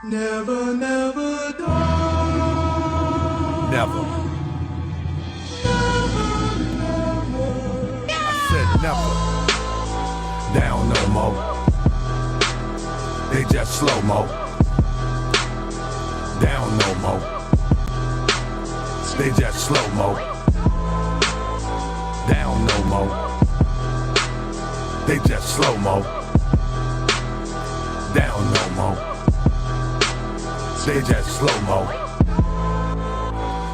Never, never die. Never. I said never. Down no more. They just slow-mo. Down no more. They just slow-mo. Down no more. They just slow-mo. Down no more. They just slow-mo.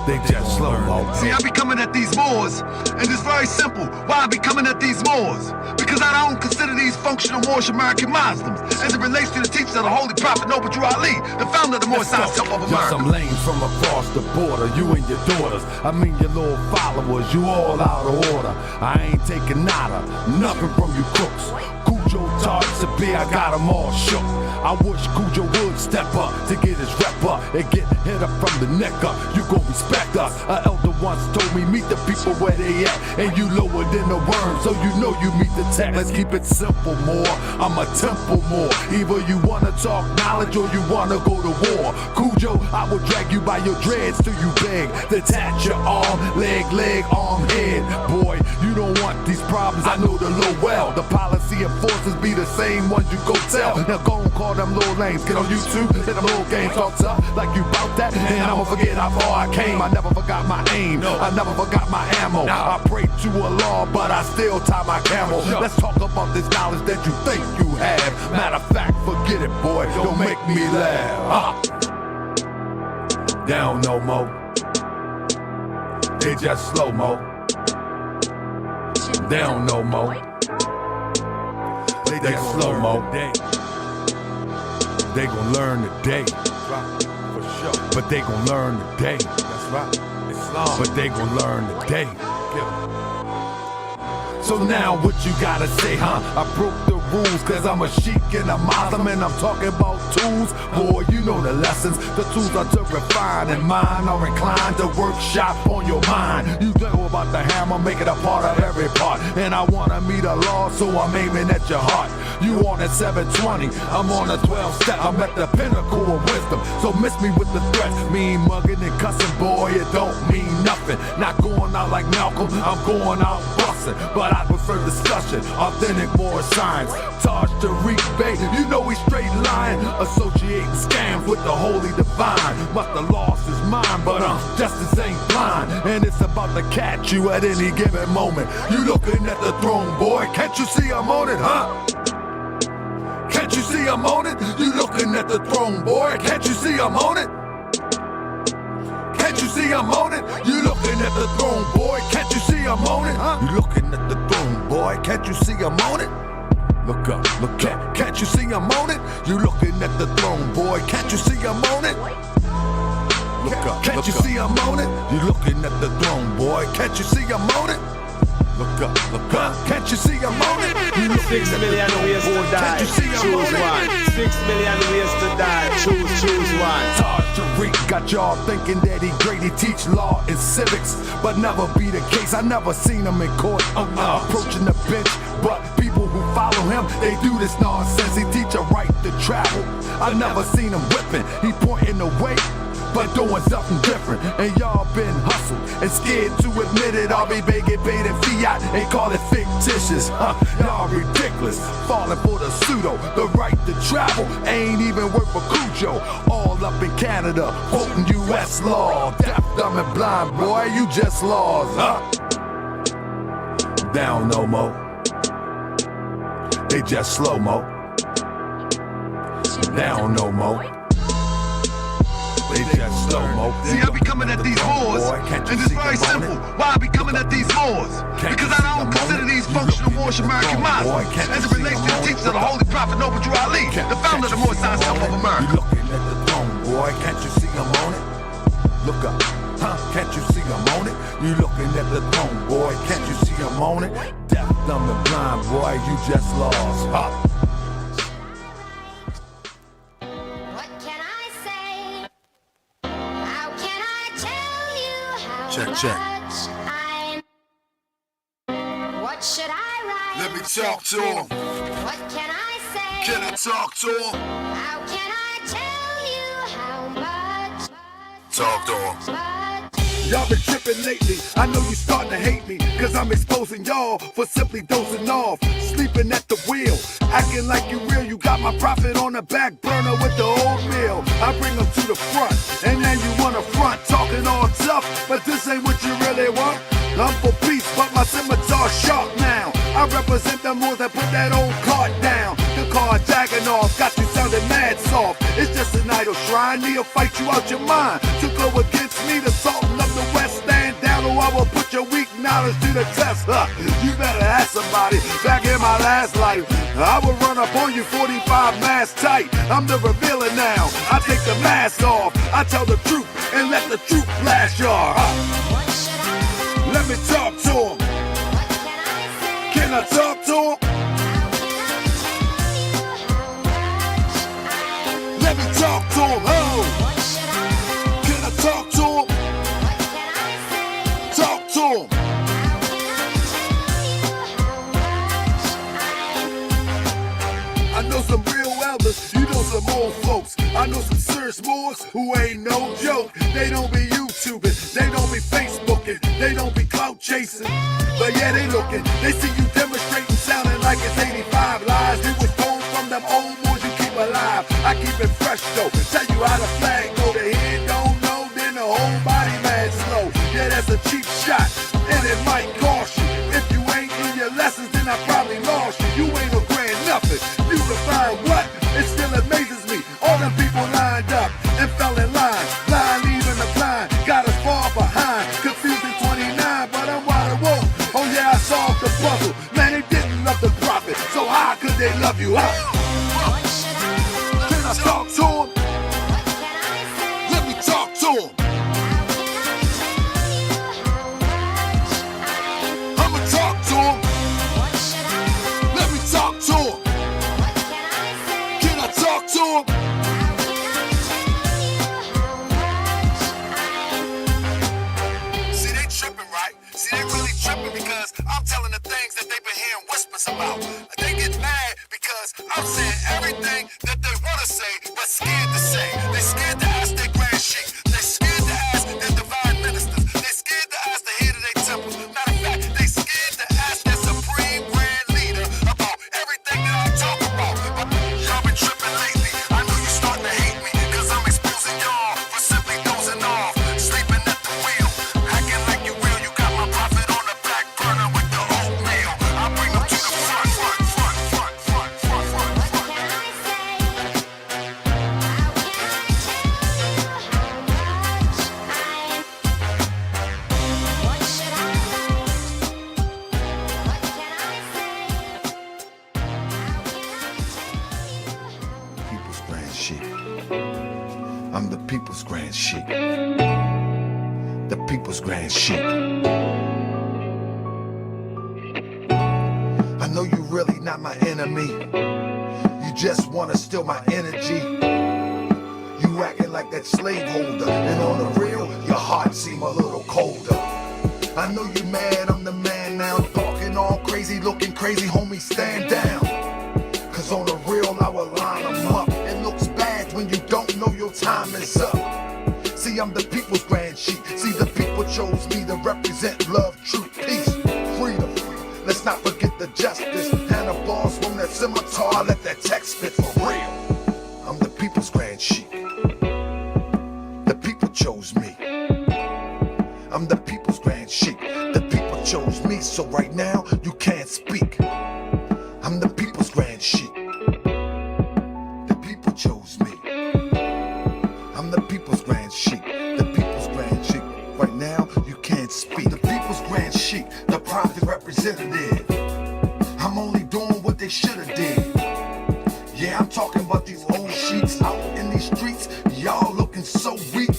They just slow-mo. See, I be coming at these Moors, and it's very simple. Why I be coming at these Moors? Because I don't consider these functional Moorish American Muslims as it relates to the teachings of the Holy Prophet Noble Drew Ali, the founder of the Moorish Science Temple of America. Just some lanes from across the border, you and your daughters, I mean your little followers, you all out of order. I ain't taking nada, nothing from you crooks. Cujo targets to be, I got them all shook. I wish Cujo would step up to get his rep up and get hit up from the neck up. You gon' respect us. An elder once told me meet the people where they at, and you lower than the worm, so you know you meet the tech. Let's keep it simple, more. I'm a temple more. Either you wanna talk knowledge or you wanna go to war. Cujo, I will drag you by your dreads till you beg. Detach your arm, leg, arm, head. Boy, you don't want these problems. I know the law well. The policy enforcers be the same ones you go tell. Now go and call them little names. Get on YouTube, hit them little games. Talk tough like you bout that, and I'ma forget how far I came. I never forgot my aim. I never forgot my ammo. I pray to Allah, but I still tie my camel. Let's talk about this knowledge that you think you have. Matter of fact, forget it, boy. Don't make me laugh. Down no more. They just slow-mo. Down no more. They just slow-mo. They gon' learn today. For sure. But they gon' learn today. That's right. Islam. But they gon' learn today. So now what you gotta say, huh? I broke the rules cause I'm a sheik and a Muslim, and I'm talking about tools. Boy, you know the lessons. The tools are to refine, and mine are inclined to workshop on your mind. You know about the hammer, make it a part of every part. And I wanna meet Allah, so I'm aiming at your heart. You on at 720, I'm on a 12 step. I'm at the pinnacle of wisdom, so miss me with the threats. Mean mugging and cussing, boy, it don't mean nothing. Not going out like Malcolm, I'm going out busting. But I prefer discussion, authentic more science. Taj Tariq Bey, you know he's straight lying. Associating scams with the holy divine. Must have lost his mind, but justice ain't blind. And it's about to catch you at any given moment. You looking at the throne, boy, can't you see I'm on it, huh? Can't you see I'm on it? You looking at the throne, boy, can't you see I'm on it? Can't you see I'm on it? You looking at the throne, boy, can't you see I'm on it, huh? You looking at the throne, boy, can't you see I'm on it? Look up, look up, can't you see I'm on it? You looking at the throne, boy, can't you see I'm on it? Look up, can't you see I'm on it? You looking at the throne, boy, can't you see I'm on it? Look up, can't you see I'm on it? You 6 million ways to die, choose one. 6 million ways to die, choose one. Taj Tariq got y'all thinking that he great, he teach law and civics, but never be the case. I never seen him in court, approaching the bench, but people who follow him, they do this nonsense. He teach a right to travel. I never seen him whipping, he pointing the way, but doing something different. And y'all been hustled and scared to admit it. I'll be begging paid in fiat and call it fictitious. Y'all ridiculous, falling for the pseudo. The right to travel ain't even worth a cujo. All up in Canada, quoting US law. Deaf, dumb, and blind, boy, you just lost. Down no more. They just slow-mo. Down no more. They just slow-mo. See, I be coming at these Moors, and it's very simple. Why I be coming at these Moors? Because I don't consider these functional Moorish American Muslims as it relates to the teachings of the Holy Prophet Noble Drew Ali, the founder of the Moorish Science Temple of America. You looking at the throne, boy, can't you see I'm on it? Look up, can't you see I'm on it? You looking at the throne, boy, can't you see I'm on it? Deaf, dumb, and blind, boy, you just lost. Check. What should I write? Let me talk to him. What can I say? Can I talk to him? How can I tell you Talk to him. Y'all been tripping lately, I know you starting to hate me, cause I'm exposing y'all for simply dozing off, sleeping at the wheel, acting like you real. You got my profit on the back burner with the oatmeal. I bring them to the front, and then you wanna front, talking all tough, but this ain't what you really want. I'm for peace, but my scimitar's sharp now. I represent the ones that put that old card down. The card jagging off, got you sounding mad soft. It's just an idle shrine, near fight you out your mind. To go against me, the Sultan of the West, stand down or I will put your weak knowledge to the test. You better ask somebody, back in my last life, I will run up on you 45 mask tight. I'm the revealer now, I take the mask off. I tell the truth, and let the truth blast y'all. Let me talk to him. Can I talk to him? Let me talk to him. Oh. Can I talk to him? Talk to him. I know some real elders, you know some old folks. I know some serious boys who ain't no joke. They don't be YouTubing, they don't be Facebooking, they don't be clout chasing. But yeah, they looking, they see you demonstrating, sounding like it's 85 lies. It was told from them old boys you keep alive. I keep it fresh though, tell you how the flag go. The head don't know, then the whole body mad slow. Yeah, that's a cheap shot, and it might cost you. If you ain't in your lessons, then I probably lost you. You ain't a grand nothing, you define what? It still amazes me, all them people lined up and fell in line. Blind leading the blind, got us far behind. Confusing 29, but I'm wide awake. Oh yeah, I solved the puzzle. Man, they didn't love the prophet, so how could they love you? Huh? Can I talk to him? Let me talk to him. I'ma talk to him. Let me talk to him. Can I talk to him? See, they tripping, right? See, they really tripping because I'm telling the things that they've been hearing whispers about. They get mad because I'm saying everything that they want to say, but scared to say. They scared to ask their grand sheik. They scared to ask their divine ministers. They scared to ask the head of their temple. Matter of fact, they scared to ask their supreme grand leader about everything that I talk about. But y'all been tripping lately. I know you starting to hate me because I'm exposing y'all for simply dozing off, sleeping at the wheel, acting like you real. You got my profit on the back burner with the oatmeal. I bring them to the front. People's Grand Sheik. I'm the People's Grand Sheik. The People's Grand Sheik. I know you really not my enemy. You just wanna steal my energy. You acting like that slaveholder, and on the real, your heart seem a little colder. I know you mad, I'm the man now, talking all crazy, looking crazy, homie, stand down. Cause on the real, I will line them up. It looks bad when you don't know your time is up. See, I'm the People's Grand Sheik. See, the people chose me to represent love, truth, peace, freedom. Let's not forget the justice. And a boss from that scimitar, let that text spit for real. I'm the People's Grand Sheik. The people chose me. I'm the People's Grand Sheik. The people chose me, so right now, you can't speak. I'm the People's Grand Sheik. The people chose me. I'm the People's Grand Sheik. The People's Grand Sheik. Right now, you can't speak. The People's Grand Sheik, the prophet representative. I'm only doing what they shoulda did. Yeah, I'm talking about these old sheiks out in these streets. Y'all looking so weak.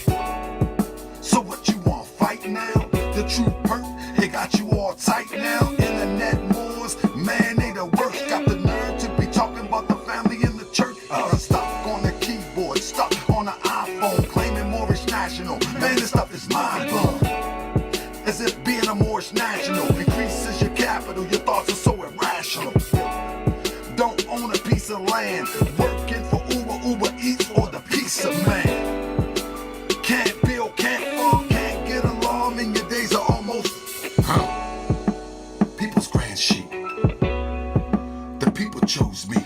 So what you want, fight now? The true perk, it got you all tight now. Internet wars, man, they the worst. Got the nerve to be talking about the family in the church. Stuck on the keyboard, stuck on the iPhone, claiming Moorish national. Man, this stuff is mind blowing. As if being a Moorish national increases your capital, your thoughts are so irrational. Don't own a piece of land, working for Uber Eats or the piece of man. people's grand sheep. The people chose me.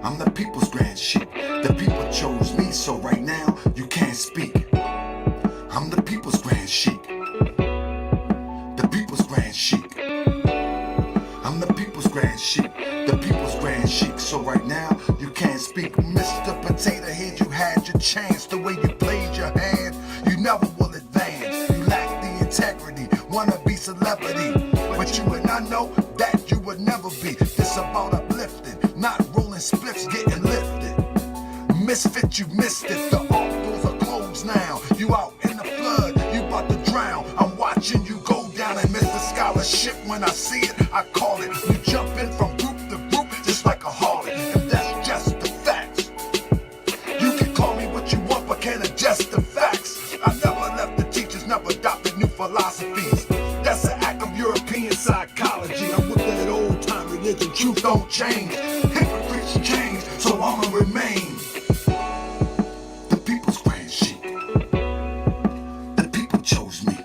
I'm the people's grand sheep. The people chose me, so right now you can't speak. I'm the people's grand sheep. The people's grand sheep. I'm the people's grand sheep. The people's grand sheep. So right now you can't speak. Mr. Potato Head, you had your chance. The way you played your hand, you never will advance. You lack the integrity, wanna be celebrity, but you and I know that you would never be. This about uplifting, not rolling spliffs, getting lifted. Misfit, you missed it. The art doors are closed now. You out in the flood, you about to drown. I'm watching you go down and miss the scholarship. When I see it, I call it. You jump in from group to group just like a harlot, and that's just the facts. You can call me what you want, but can't adjust the facts. I never left the teachers, never adopted new philosophies. That's an act of European psychology. I'm with that old time religion, truth don't change. Hypocrites change, so I'ma remain. The people's grand sheep. The people chose me.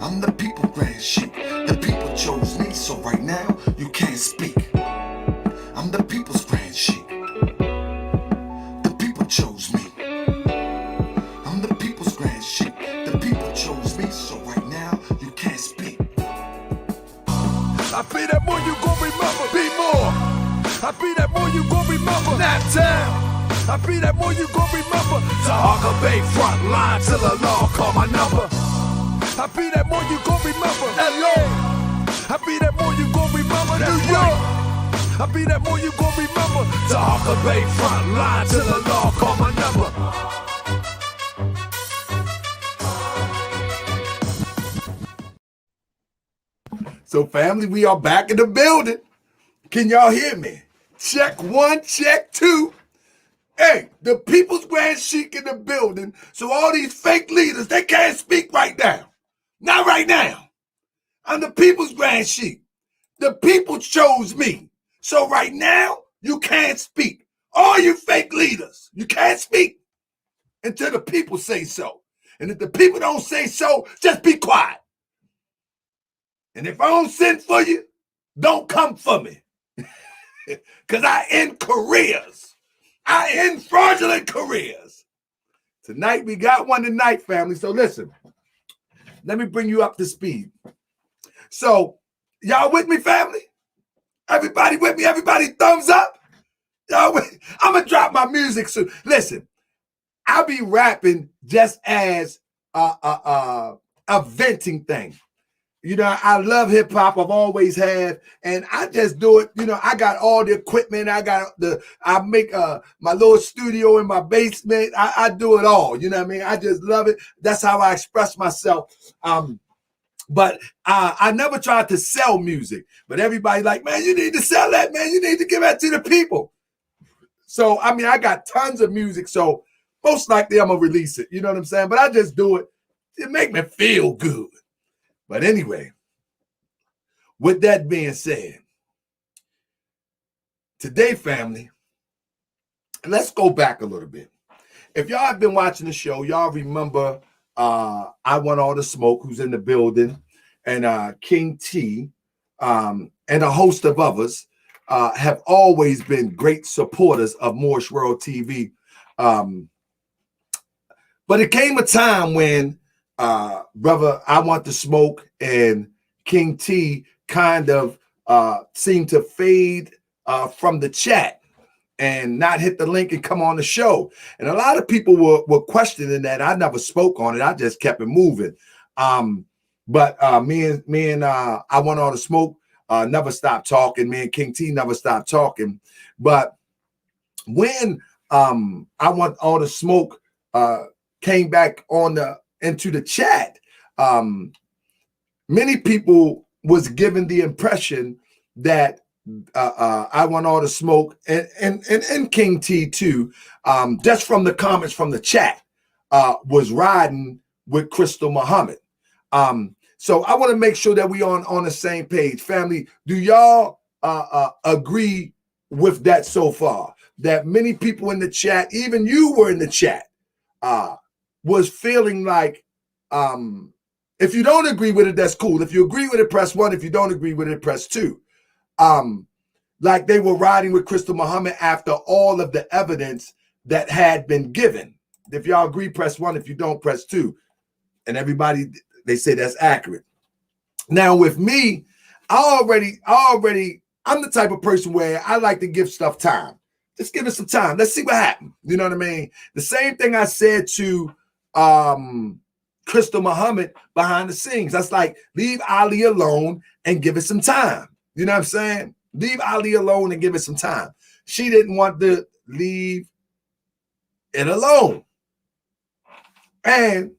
I'm the people's grand sheep. The people chose me, so right now you can't speak. I'm the people's grand sheep. The people chose me. I'm the people's grand sheep. The people chose me, so right now you can't speak. I be that more you gon' remember, be more. I be that more you gon' remember, that town. I be that more you gon' remember, Tahaka Bay front line till the law call my number. I be that more you gon' remember, LA. I be that more you gon' remember, New York. I be that more you gon' remember, Tahaka Bay front line till the law call my number. So family, we are back in the building. Can y'all hear me? Check one, check two. Hey, the people's grand sheik in the building. So all these fake leaders, they can't speak right now. Not right now. I'm the people's grand sheik. The people chose me. So right now, you can't speak. All you fake leaders, you can't speak until the people say so. And if the people don't say so, just be quiet. And if I don't send for you, don't come for me. Because I end careers. I end fraudulent careers. Tonight, we got one tonight, family. So listen, let me bring you up to speed. So, y'all with me, family? Everybody with me? Everybody thumbs up? Y'all with? I'm going to drop my music soon. Listen, I'll be rapping just as a venting thing. You know, I love hip hop. I've always had, and I just do it. You know, I got all the equipment. I make my little studio in my basement. I do it all. You know what I mean? I just love it. That's how I express myself. But I never tried to sell music. But everybody like, man, you need to sell that, man. You need to give that to the people. So, I mean, I got tons of music. So most likely I'm going to release it. You know what I'm saying? But I just do it. It make me feel good. But anyway, with that being said, today, family, let's go back a little bit. If y'all have been watching the show, y'all remember I Want All the Smoke, who's in the building, and King T, and a host of others have always been great supporters of Moorish World TV. But it came a time when brother I Want the Smoke and King T kind of seemed to fade from the chat and not hit the link and come on the show. And a lot of people were questioning that. I never spoke on it. I just kept it moving. But me and I Want All the Smoke never stopped talking. Me and King T never stopped talking. But when I Want All the Smoke came back into the chat, many people was given the impression that I Want All the Smoke and King T too, just from the comments from the chat, was riding with Krystal Muhammad. So I want to make sure that we on the same page. Family, do y'all agree with that so far? That many people in the chat, even you were in the chat, was feeling like If you don't agree with it, that's cool. If you agree with it, press 1. If you don't agree with it, press 2. Like they were riding with Krystal Muhammad after all of the evidence that had been given. If y'all agree, press 1. If you don't, press 2. And everybody, they say that's accurate. Now with me, I'm the type of person where I like to give stuff time. Just give it some time. Let's see what happens. You know what I mean? The same thing I said to Krystal Muhammad behind the scenes. That's like, leave Ali alone and give it some time. You know what I'm saying? Leave Ali alone and give it some time. She didn't want to leave it alone. And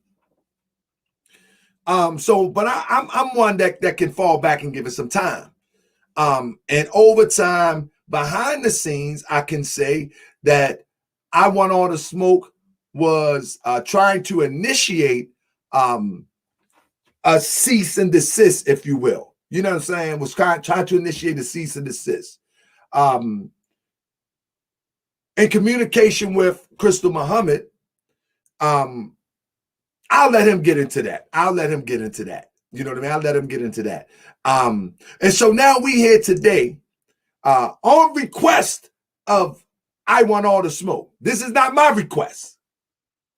but I'm one that can fall back and give it some time. And over time, behind the scenes, I can say that I Want All the Smoke was trying to initiate a cease and desist, if you will. You know what I'm saying? Was trying to initiate a cease and desist. In communication with Krystal Muhammad, I'll let him get into that. You know what I mean? I'll let him get into that. And so now we here today on request of I Want All the Smoke. This is not my request.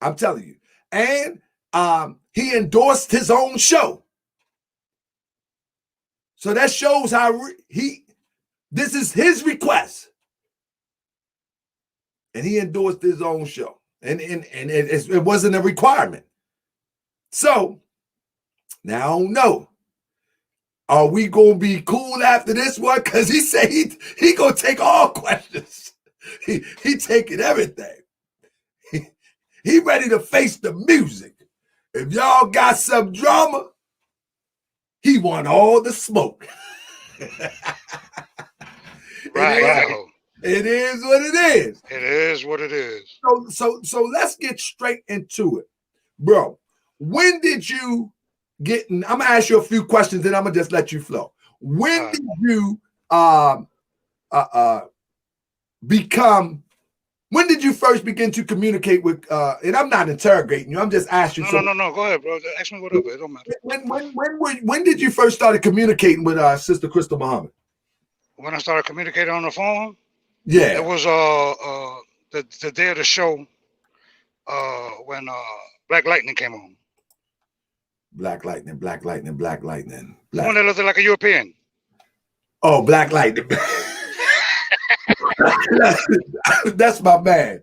I'm telling you. And he endorsed his own show. So that shows how this is his request. And he endorsed his own show. And it wasn't a requirement. So now I don't know. Are we gonna be cool after this one? Because he said he gonna take all questions. He taking everything. He ready to face the music. If y'all got some drama, he want all the smoke. Right. It is what it is. It is what it is. So let's get straight into it, bro. When did you get in? I'm gonna ask you a few questions, then I'm gonna just let you flow. When did you when did you first begin to communicate with and I'm not interrogating you, I'm just asking you. No, go ahead, bro. Ask me whatever. It don't matter. When did you first started communicating with Sister Krystal Muhammad? When I started communicating on the phone, yeah, it was the day of the show when Black Lightning came on. Black Lightning. One that looked like a European. Oh, Black Lightning. That's my man.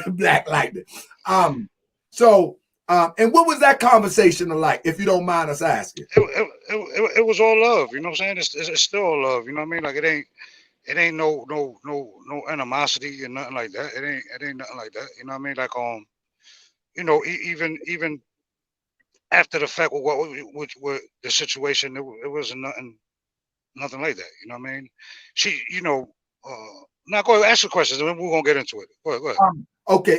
Black Lightning. So and what was that conversation like, if you don't mind us asking? It was all love, you know what I'm saying? It's still all love, you know what I mean? Like it ain't no animosity and nothing like that. It ain't nothing like that, you know what I mean? Like you know, even after the fact with what the situation, it wasn't nothing like that, you know what I mean? She, you know, now go ahead, ask the questions and we're gonna get into it. Go ahead.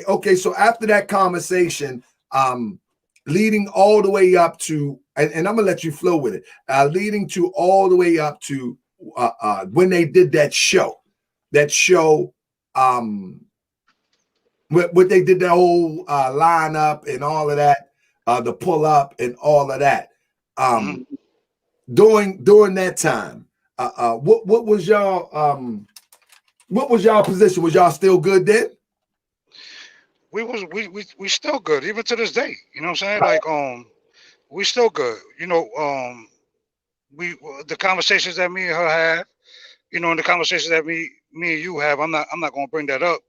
Okay. So after that conversation, leading all the way up to, and I'm gonna let you flow with it, leading to all the way up to when they did that show, what they did, that whole lineup and all of that, the pull up and all of that. During that time, what was y'all position? Was y'all still good then? We still good even to this day. You know what I'm saying? Like we still good. You know, the conversations that me and her have, you know, and the conversations that me and you have, I'm not gonna bring that up.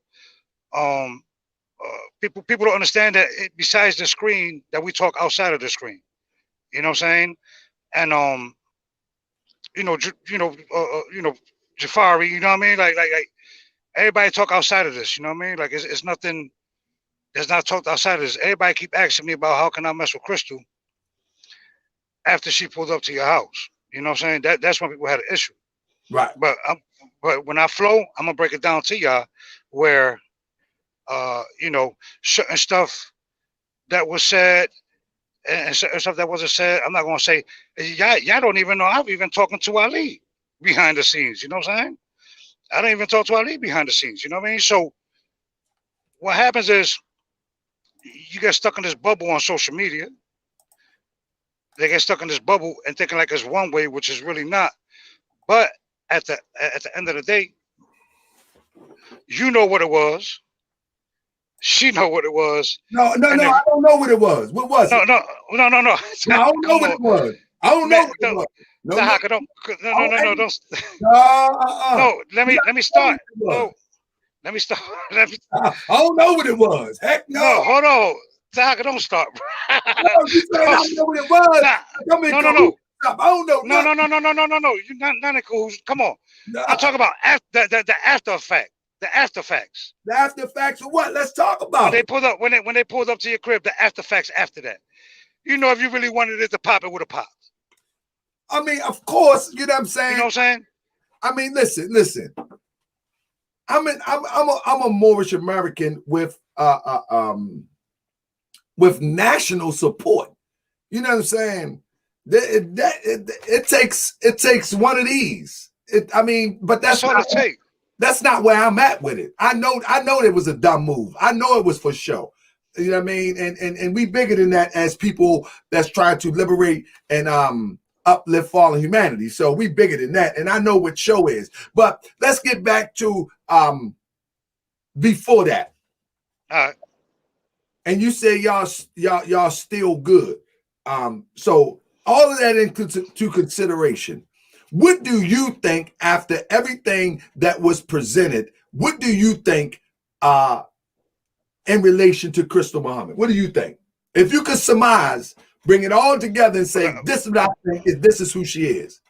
People don't understand that besides the screen, that we talk outside of the screen. You know what I'm saying? And Jafari, you know what I mean? Like everybody talk outside of this, you know what I mean? Like it's nothing that's not talked outside of this. Everybody keep asking me about how can I mess with Krystal after she pulled up to your house. You know what I'm saying? That's when people had an issue. Right. But when I flow, I'm gonna break it down to y'all where you know, certain stuff that was said and certain stuff that wasn't said. I'm not gonna say y'all don't even know I've even talking to Ali behind the scenes, you know what I'm saying? I don't even talk to Ali behind the scenes, you know what I mean? So what happens is you get stuck in this bubble on social media, They get stuck in this bubble and thinking like it's one way, which is really not. But at the end of the day, you know what it was. She know what it was. No, And I if don't know what it was. What was no, it? no, no, no, no. No, I don't know Come what on, it was. I don't know man. what it was. No, Tahaka, don't. No, no, no, no, don't. no. No, let me start. No, let me start. Let me. I don't know what it was. Heck No, no. hold on. Tahaka, don't start. No, you said I don't know what it was. Nah, Come in, no, no, no. I don't know. No, no, no, no, no, no, no, no. You're not in cahoots. Come on. I'm talking about the after effect, the after facts. The after facts of what? Let's talk about When they it. pulled up, when they pulled up to your crib, the after facts after that. You know, if you really wanted it to pop, it would have popped. I mean, of course, you know what I'm saying? You know what I'm saying? I mean, listen. I'm a Moorish American with national support. You know what I'm saying? It takes one of these. I mean, but that's all it takes. That's not where I'm at with it. I know it was a dumb move. I know it was for show. You know what I mean? And we bigger than that as people that's trying to liberate and uplift fallen humanity. So we bigger than that. And I know what show is. But let's get back to before that. All right. And you say y'all still good. So all of that into consideration. What do you think after everything that was presented? What do you think in relation to Krystal Muhammad? What do you think? If you could surmise, bring it all together and say, this is what I think, this is who she is.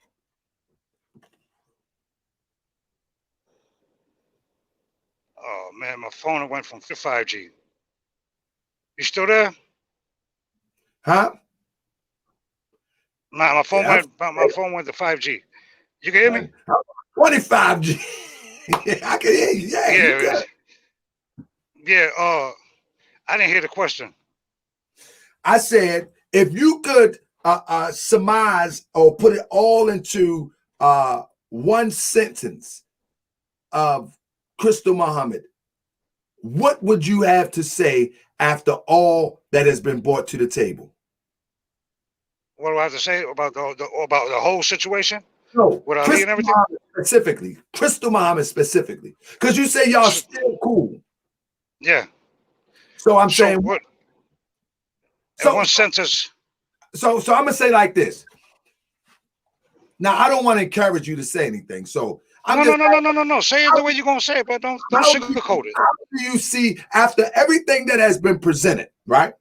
Oh man, my phone went from 5G. You still there? Huh? Nah, my phone went to 5G. You can hear me? 25G. I can hear you. Yeah. I didn't hear the question. I said, if you could surmise or put it all into one sentence of Krystal Muhammad, what would you have to say after all that has been brought to the table? What do I have to say about the whole situation? No, with Ali and everything? specifically, Krystal Muhammad specifically, because you say y'all still cool. Yeah. So I'm saying what? So in one sentence. So I'm gonna say like this. Now I don't want to encourage you to say anything. So No. Say it the way you're gonna say it, but don't sugarcoat it. How do you see after everything that has been presented, right?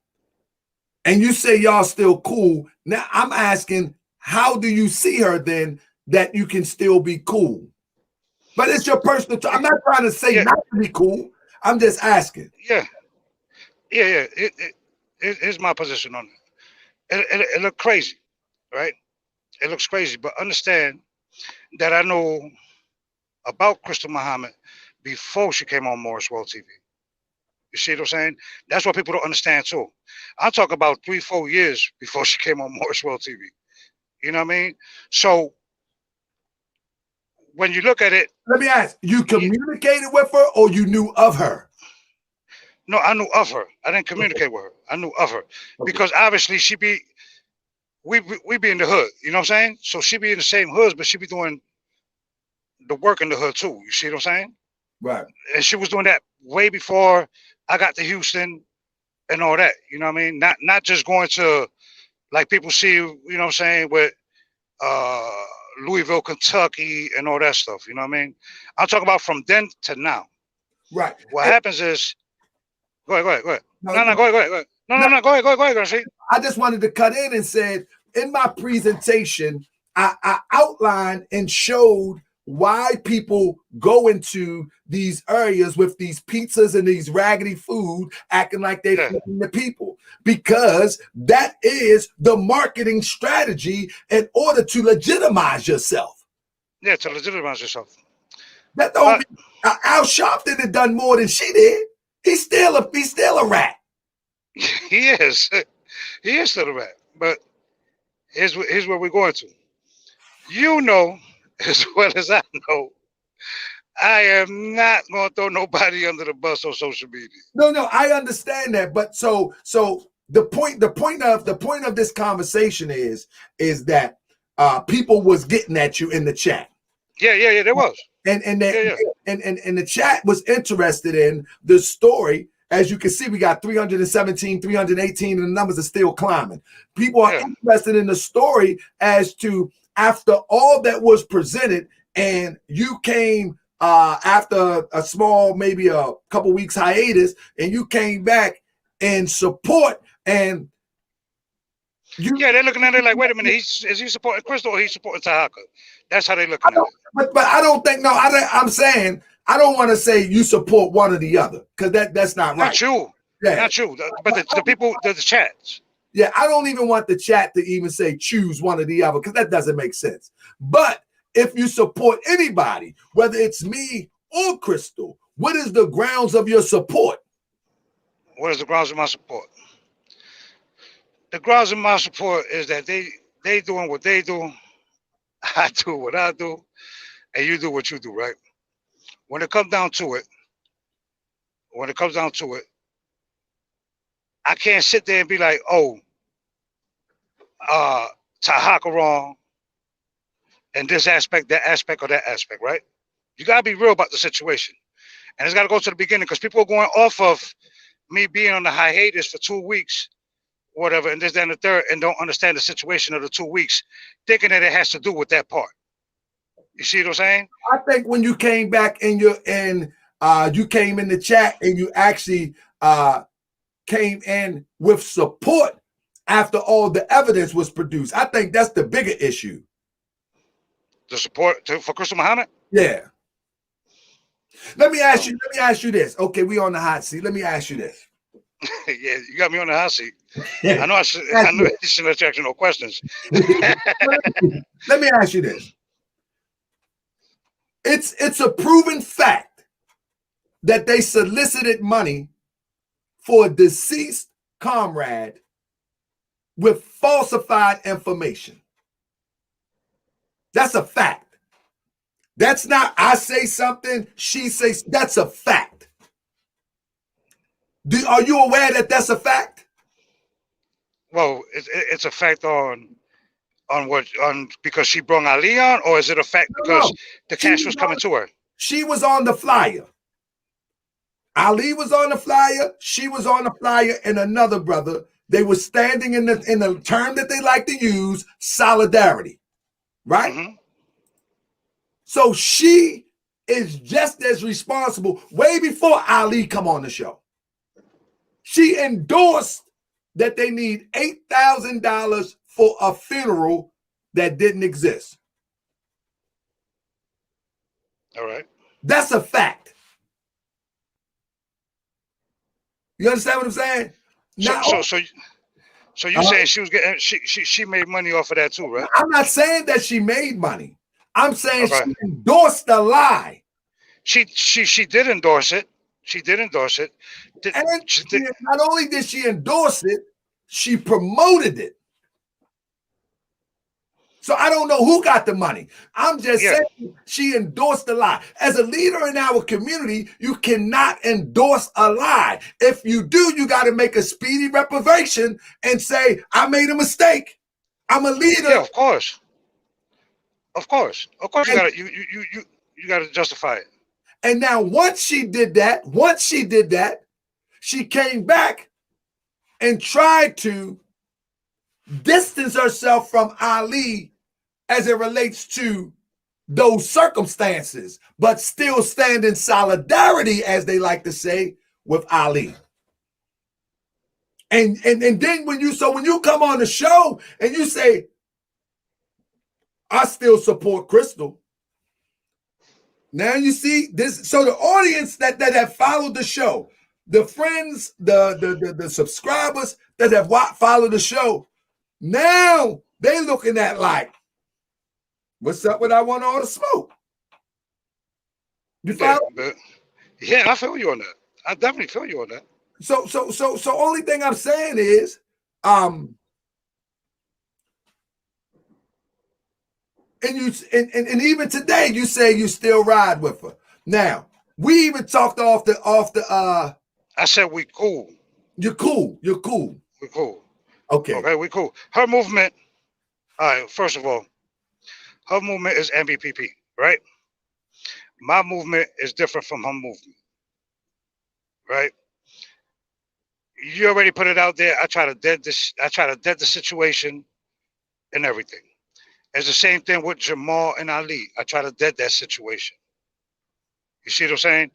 And you say y'all still cool. Now I'm asking, how do you see her then that you can still be cool? But it's your personal. I'm not trying to say not to be cool. I'm just asking. Yeah. Here's my position on it. It looked crazy, right? It looks crazy, but understand that I know about Krystal Muhammad before she came on Morris World TV. You see what I'm saying? That's what people don't understand too. I'm talking about 3-4 years before she came on Morris World TV. You know what I mean? So when you look at it, let me ask: you communicated with her, or you knew of her? No, I knew of her. I didn't communicate with her. I knew of her because obviously we be in the hood. You know what I'm saying? So she be in the same hoods, but she be doing the work in the hood too. You see what I'm saying? Right. And she was doing that way before I got to Houston and all that. You know what I mean? Not just going to like people see, you know what I'm saying, with Louisville, Kentucky and all that stuff. You know what I mean? I'm talking about from then to now. Right. What happens is, go ahead. No, go ahead. No, go ahead. I just wanted to cut in and said, in my presentation, I outlined and showed why people go into these areas with these pizzas and these raggedy food acting like they're feeding the people, because that is the marketing strategy in order to legitimize yourself. Yeah, to legitimize yourself. That don't mean Al Sharpton had done more than she did. He's still a rat. He is still a rat. But here's where we're going to. You know as well as I know, I am not going to throw nobody under the bus on social media. No, I understand that. But so the point of this conversation is that people was getting at you in the chat. Yeah, there was. And the chat was interested in the story. As you can see, we got 317, 318, and the numbers are still climbing. People are interested in the story as to after all that was presented, and you came after a small, maybe a couple weeks hiatus, and you came back in support, and they're looking at it like, wait a minute, is he supporting Krystal or he's supporting Tahaka? That's how they're looking at it. But I don't think, I'm saying, I don't want to say you support one or the other, because that's not right. Not you. Yeah. Not you. But the people, the chats. Yeah, I don't even want the chat to even say choose one or the other, because that doesn't make sense. But if you support anybody, whether it's me or Krystal, what is the grounds of your support? What is the grounds of my support? The grounds of my support is that they doing what they do, I do what I do, and you do what you do, right? When it comes down to it, I can't sit there and be like, oh, Tahaka wrong, and this aspect, that aspect, or that aspect, right? You gotta be real about the situation. And it's gotta go to the beginning, because people are going off of me being on the hiatus for 2 weeks, whatever, and this, that, and the third, and don't understand the situation of the 2 weeks, thinking that it has to do with that part. You see what I'm saying? I think when you came back and you came in the chat and you actually came in with support after all the evidence was produced, I think that's the bigger issue. The support for Krystal Muhammad? Yeah. Let me ask you this. Okay, we on the hot seat. Let me ask you this. Yeah, you got me on the hot seat. I know you shouldn't ask you no questions. Let me ask you this. It's a proven fact that they solicited money for a deceased comrade with falsified information. That's a fact. That's not I say something, she says, that's a fact. Are you aware that that's a fact? Well, it's a fact because she brought Ali on, or is it a fact because the cash was coming to her? She was on the flyer. Ali was on the flyer, she was on the flyer, and another brother. They were standing in the term that they like to use, solidarity. Right? Mm-hmm. So she is just as responsible way before Ali come on the show. She endorsed that they need $8,000 for a funeral that didn't exist. All right. That's a fact. You understand what I'm saying? So you saying she was getting she made money off of that too, right? I'm not saying that she made money. I'm saying she endorsed the lie. She did endorse it. She did endorse it. Not only did she endorse it, she promoted it. So I don't know who got the money. I'm just saying she endorsed the lie. As a leader in our community, you cannot endorse a lie. If you do, you got to make a speedy reprobation and say, I made a mistake. I'm a leader. Yeah, of course. Of course. Of course you gotta justify it. And now once she did that, she came back and tried to distance herself from Ali as it relates to those circumstances, but still stand in solidarity, as they like to say, with Ali. And then when you come on the show and you say, I still support Krystal. Now you see this. So the audience that have followed the show, the friends, the subscribers that have followed the show, now they looking at like, what's up with I want all the smoke? You follow? Yeah, I feel you on that. I definitely feel you on that. So only thing I'm saying is, and even today you say you still ride with her. Now we even talked off the. I said we cool. You're cool. We We cool. Okay. Okay, we cool. Her movement, all right, first of all, her movement is MWTv, right? My movement is different from her movement, right? You already put it out there. I try to dead the situation and everything. It's the same thing with Jamal and Ali. I try to dead that situation. You see what I'm saying?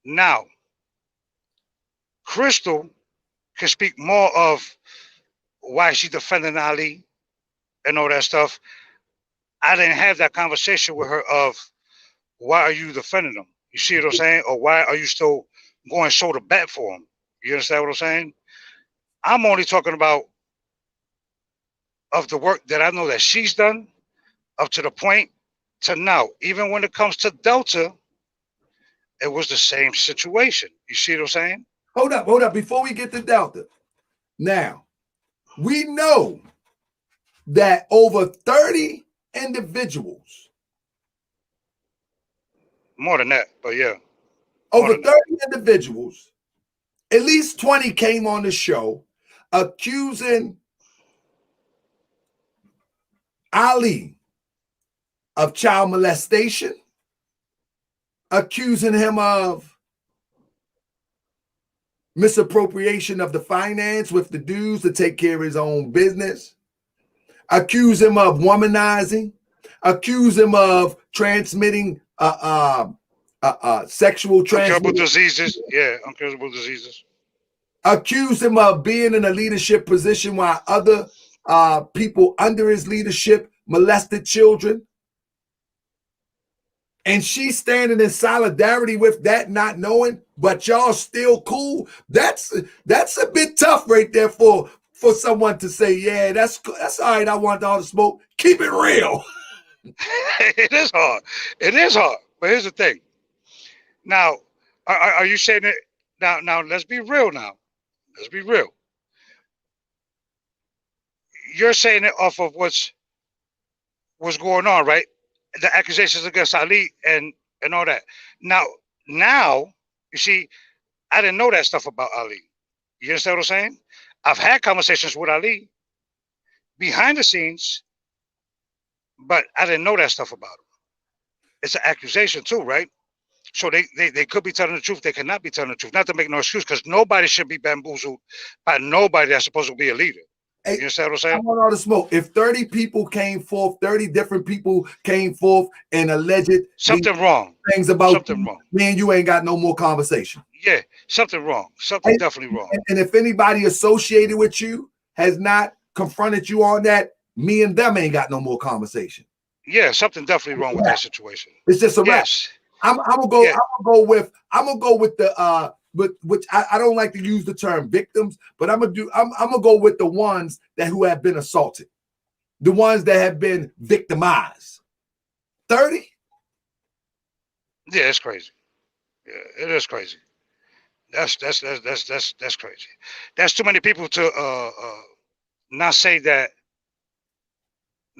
Now, Krystal can speak more of why she's defending Ali and all that stuff. I didn't have that conversation with her of why are you defending him? You see what I'm saying? Or why are you still going shoulder back for him? You understand what I'm saying? I'm only talking about of the work that I know that she's done up to the point to now. Even when it comes to Delta, it was the same situation. You see what I'm saying? Hold up. Before we get to Delta, now, we know that over 30 individuals, More than that, but yeah. over 30 individuals, at least 20 came on the show accusing Ali of child molestation, accusing him of misappropriation of the finance with the dues to take care of his own business, accuse him of womanizing, accuse him of transmitting sexual uncurable diseases. Yeah, uncurable diseases. Accuse him of being in a leadership position while other people under his leadership molested children. And she's standing in solidarity with that, not knowing, but y'all still cool. That's a bit tough right there for someone to say, yeah, that's all right. I want all the smoke. Keep it real. It is hard. It is hard. But here's the thing. Now, are you saying it? Now, let's be real now. Let's be real. You're saying it off of what's going on, right? The accusations against Ali and all that. Now, you see, I didn't know that stuff about Ali. You understand what I'm saying? I've had conversations with Ali behind the scenes, but I didn't know that stuff about him. It's an accusation too, right? So they could be telling the truth. They cannot be telling the truth. Not to make no excuse, because nobody should be bamboozled by nobody that's supposed to be a leader. Hey, you understand what I'm saying? I want all the smoke. If 30 people came forth, 30 different people came forth and alleged something wrong. Things about something wrong. Me and you ain't got no more conversation. Yeah, something wrong. Something definitely wrong. And if anybody associated with you has not confronted you on that, me and them ain't got no more conversation. Yeah, something definitely wrong with that situation. It's just a wrap. Yes. I'm gonna go with the which I don't like to use the term victims, but I'm gonna go with the ones who have been assaulted, the ones that have been victimized. 30? Yeah, it's crazy. Yeah, it is crazy. That's crazy. That's too many people to not say that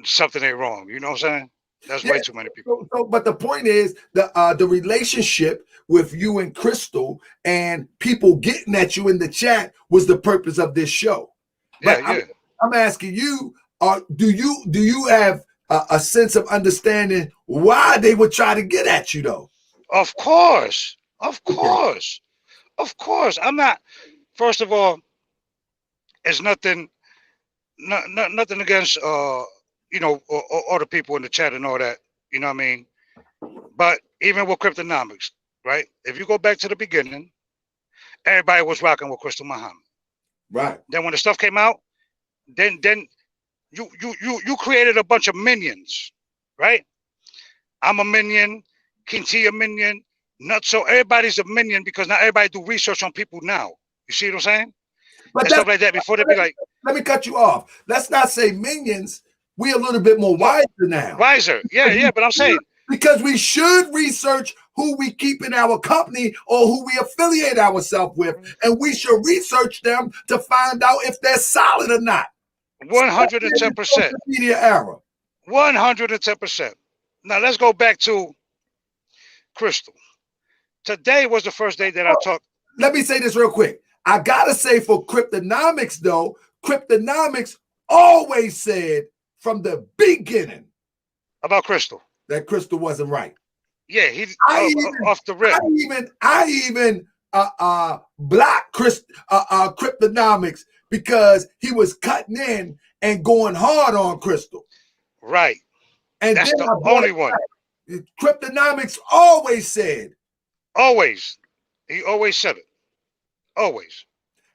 something ain't wrong. You know what I'm saying? That's way too many people. But the point is the relationship with you and Krystal and people getting at you in the chat was the purpose of this show. But I'm asking you, do you have a sense of understanding why they would try to get at you though? Of course. I'm not. First of all, it's nothing against all the people in the chat and all that, you know what I mean? But even with cryptonomics, right? If you go back to the beginning, everybody was rocking with Krystal Muhammad. Right. Then when the stuff came out, then you created a bunch of minions, right? I'm a minion, King T a minion, Nutso, everybody's a minion because now everybody do research on people now. You see what I'm saying? But and stuff like that before they be like, let me cut you off. Let's not say minions. We're a little bit more wiser now. Wiser. Yeah, but I'm saying. Because we should research who we keep in our company or who we affiliate ourselves with. And we should research them to find out if they're solid or not. 110%. Media era. 110%. Now let's go back to Krystal. Today was the first day that I talked. Let me say this real quick. I gotta say for Cryptonomics though, Cryptonomics always said from the beginning about Krystal that Krystal wasn't right. Yeah, off the rip. I even blocked Cryptonomics because he was cutting in and going hard on Krystal. Right. And that's the only one. Cryptonomics always said. Always. He always said it. Always.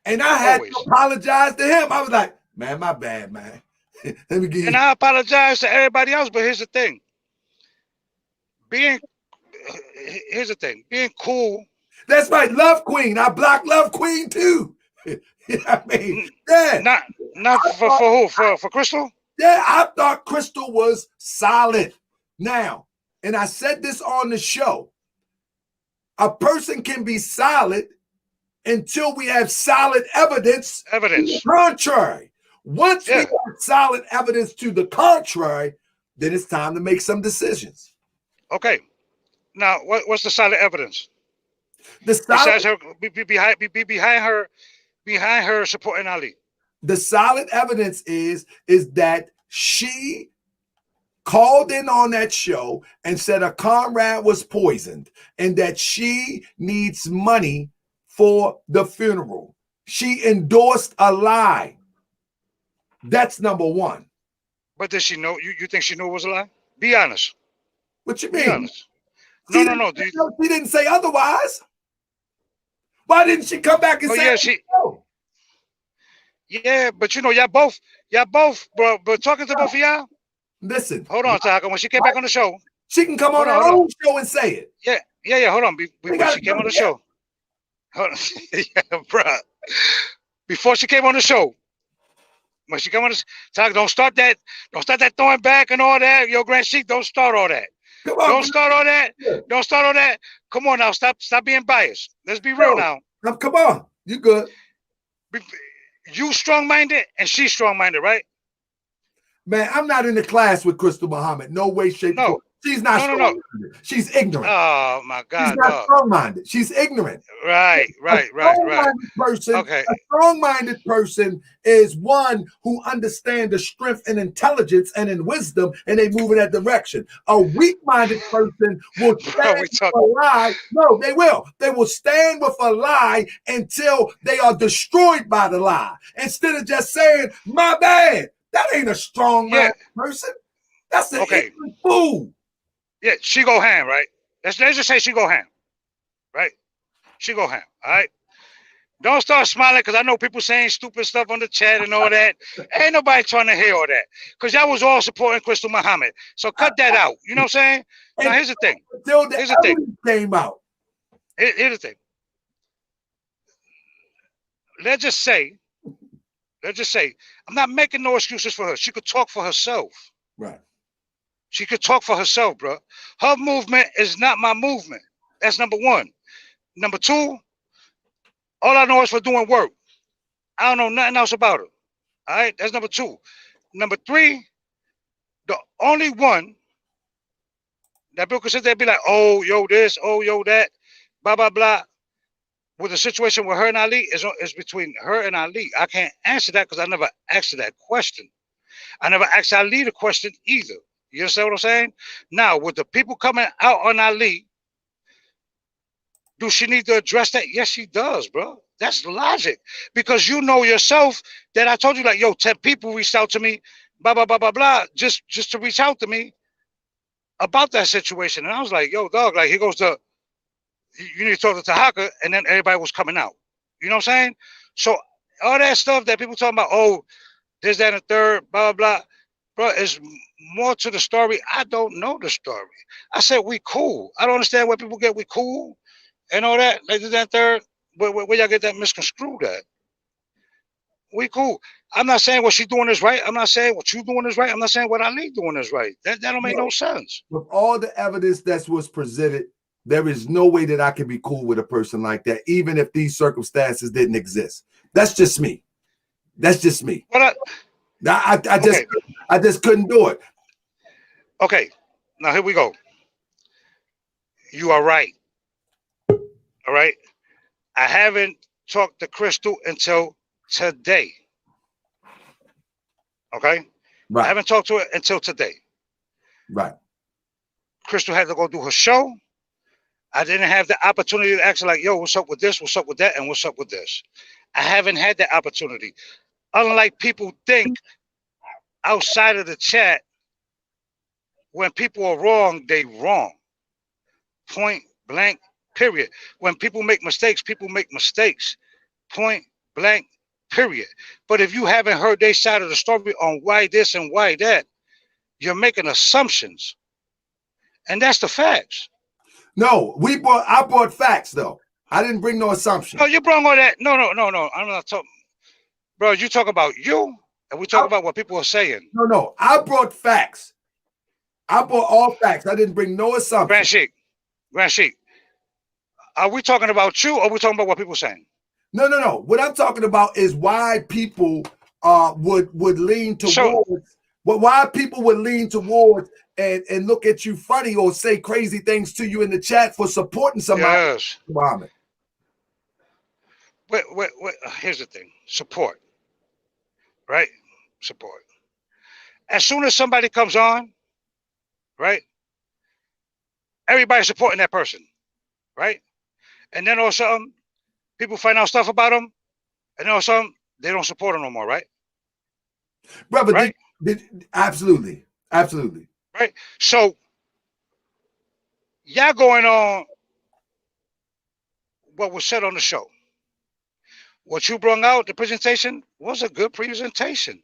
And I had to apologize to him. I was like, man, my bad, man. Let me give you. And I apologize to everybody else, but here's the thing. Being cool. That's right, Love Queen. I blocked Love Queen too. You know what I mean? Yeah. Not for who? For Krystal? Yeah, I thought Krystal was solid. Now, and I said this on the show. A person can be solid until we have solid evidence. To the contrary. Once we have solid evidence to the contrary, then it's time to make some decisions. Okay. Now, what's the solid evidence? Besides her behind her supporting Ali. The solid evidence is that she called in on that show and said a comrade was poisoned and that she needs money for the funeral. She endorsed a lie. That's number one. But did she know? You think she knew it was a lie? Be honest. What you mean? Be honest. No. She didn't say otherwise. Why didn't she come back and say? Yeah, but you know, y'all both, bro. But talking to both of y'all. Listen. Hold on, Taka. When she came back on the show, she can come on her own show and say it. Yeah. Hold on. Before she came on the show. Hold on. Yeah, bro. Before she came on the show. When she come on, don't start that throwing back and all that. Yo, Grand Sheik, don't start all that. Don't start all that. Don't start all that. Come on now, stop being biased. Let's be real now. Come on, you good. You strong-minded and she's strong-minded, right? Man, I'm not in the class with Krystal Muhammad. No way, shape, or form. She's not strong-minded. She's ignorant. Oh my God. She's not strong-minded. She's ignorant. Right. A strong-minded person is one who understands the strength and intelligence and in wisdom, and they move in that direction. A weak-minded person will stand with a lie. No, they will. They will stand with a lie until they are destroyed by the lie. Instead of just saying, my bad. That ain't a strong-minded person. That's an ignorant fool. Yeah, she go ham, right? Let's just say she go ham, right? She go ham, all right? Don't start smiling because I know people saying stupid stuff on the chat and all that. Ain't nobody trying to hear all that because y'all was all supporting Krystal Muhammad. So cut that out. You know what I'm saying? Now, here's the thing. Here's the thing. Came out. Here's the thing. Let's just say, I'm not making no excuses for her. She could talk for herself. Right. She could talk for herself, bro. Her movement is not my movement. That's number one. Number two, all I know is for doing work. I don't know nothing else about her. All right, that's number two. Number three, the only one that people could sit there and be like, oh, yo, this, oh, yo, that, blah, blah, blah. With the situation with her and Ali is between her and Ali. I can't answer that because I never asked her that question. I never asked Ali the question either. You understand what I'm saying? Now, with the people coming out on Ali, do she need to address that? Yes, she does, bro. That's logic. Because you know yourself that I told you, like, yo, 10 people reached out to me, blah, blah, blah, blah, blah, just to reach out to me about that situation. And I was like, yo, dog, like, here goes the, you need to talk to Tahaka, and then everybody was coming out. You know what I'm saying? So all that stuff that people talking about, oh, this, that, and the third, blah, blah, blah, bro, is more to the story. I don't know the story. I said we cool. I don't understand where people get we cool and all that. Like this, that, and third. Where y'all get that misconstrued at? We cool. I'm not saying what she's doing is right. I'm not saying what you doing is right. I'm not saying what Ali doing is right. That don't make no sense. With all the evidence that was presented, there is no way that I can be cool with a person like that, even if these circumstances didn't exist. That's just me. That's just me. But I just couldn't do it. Okay, now here we go. You are right. All right. I haven't talked to Krystal until today. Okay? Right. I haven't talked to her until today. Right. Krystal had to go do her show. I didn't have the opportunity to ask her like, yo, what's up with this? What's up with that? And what's up with this? I haven't had that opportunity. Unlike people think outside of the chat, when people are wrong, they wrong. Point blank, period. When people make mistakes, people make mistakes. Point blank, period. But if you haven't heard their side of the story on why this and why that, you're making assumptions. And that's the facts. No, I brought facts though. I didn't bring no assumption. No, you brought all that. No. I'm not talking. Bro, you talk about you, and we talk about what people are saying. No. I brought facts. I brought all facts. I didn't bring no assumption. Grand Sheik. Are we talking about you, or are we talking about what people are saying? No. What I'm talking about is why people would lean towards why people would lean towards and look at you funny or say crazy things to you in the chat for supporting somebody. Yes. Muhammad. Wait. Here's the thing. Support. Right? Support. As soon as somebody comes on, right? Everybody's supporting that person, right? And then all of a sudden, people find out stuff about them, and all of a sudden, they don't support them no more, right? Brother, right? Absolutely. Right? So, y'all going on what was said on the show. What you brought out, the presentation, was a good presentation.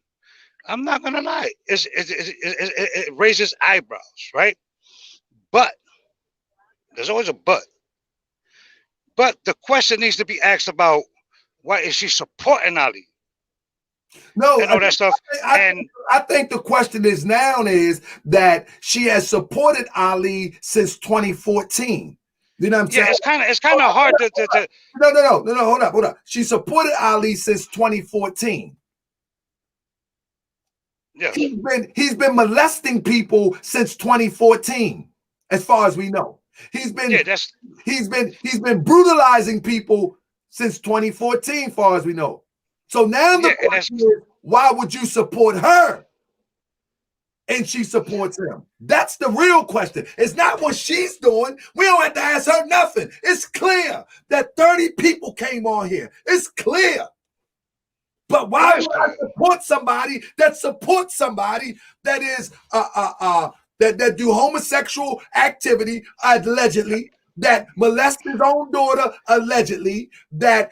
I'm not going to lie. It raises eyebrows, right? But, there's always a but. But the question needs to be asked about, why is she supporting Ali? No, and all that stuff. I think the question is that she has supported Ali since 2014. You know what I'm saying? It's kind of hard to. No. Hold up. She supported Ali since 2014. Yeah. He's been molesting people since 2014, as far as we know. He's been brutalizing people since 2014, as far as we know. So now the question is, why would you support her? And she supports him. That's the real question. It's not what she's doing. We don't have to ask her nothing. It's clear that 30 people came on here. It's clear. But why would I support somebody that supports somebody that is that do homosexual activity allegedly, that molest his own daughter allegedly, that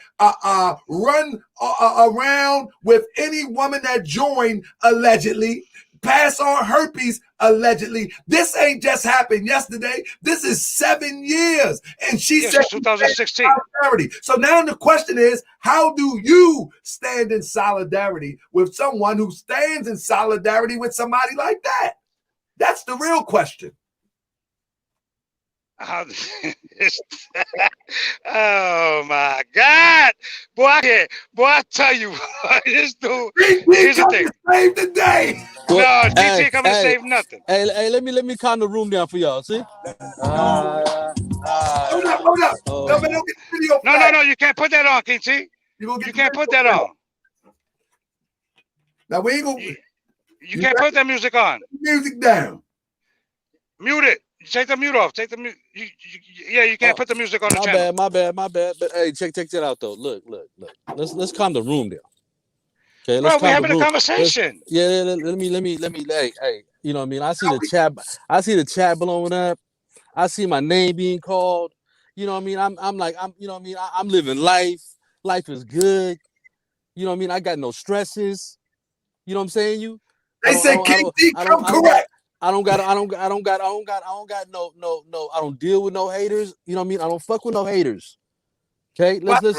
run around with any woman that joined allegedly, pass on herpes allegedly? This ain't just happened yesterday. This is 7 years, and she said 2016. So now the question is, how do you stand in solidarity with someone who stands in solidarity with somebody like that? That's the real question. Oh my God, boy! I tell you, this dude. Here's the thing. Save the day. No, TT ain't coming to save nothing. Hey, let me calm the room down for y'all. See? Hold up. No, you can't put that on, KT. You can't put that on. Now we ain't gonna. You can't put that music on. Music down. Mute it. Take the mute off. Take the mute. You can't put the music on the channel. My bad. But hey, check that out though. Look. Let's calm the room down. Okay, we're having a conversation. Let me. Hey, you know what I mean? I see the chat blowing up. I see my name being called. You know what I mean? I'm living life. Life is good. You know what I mean? I got no stresses. You know what I'm saying? They said KT come correct. I don't deal with no haters. You know what I mean? I don't fuck with no haters. Okay, let's and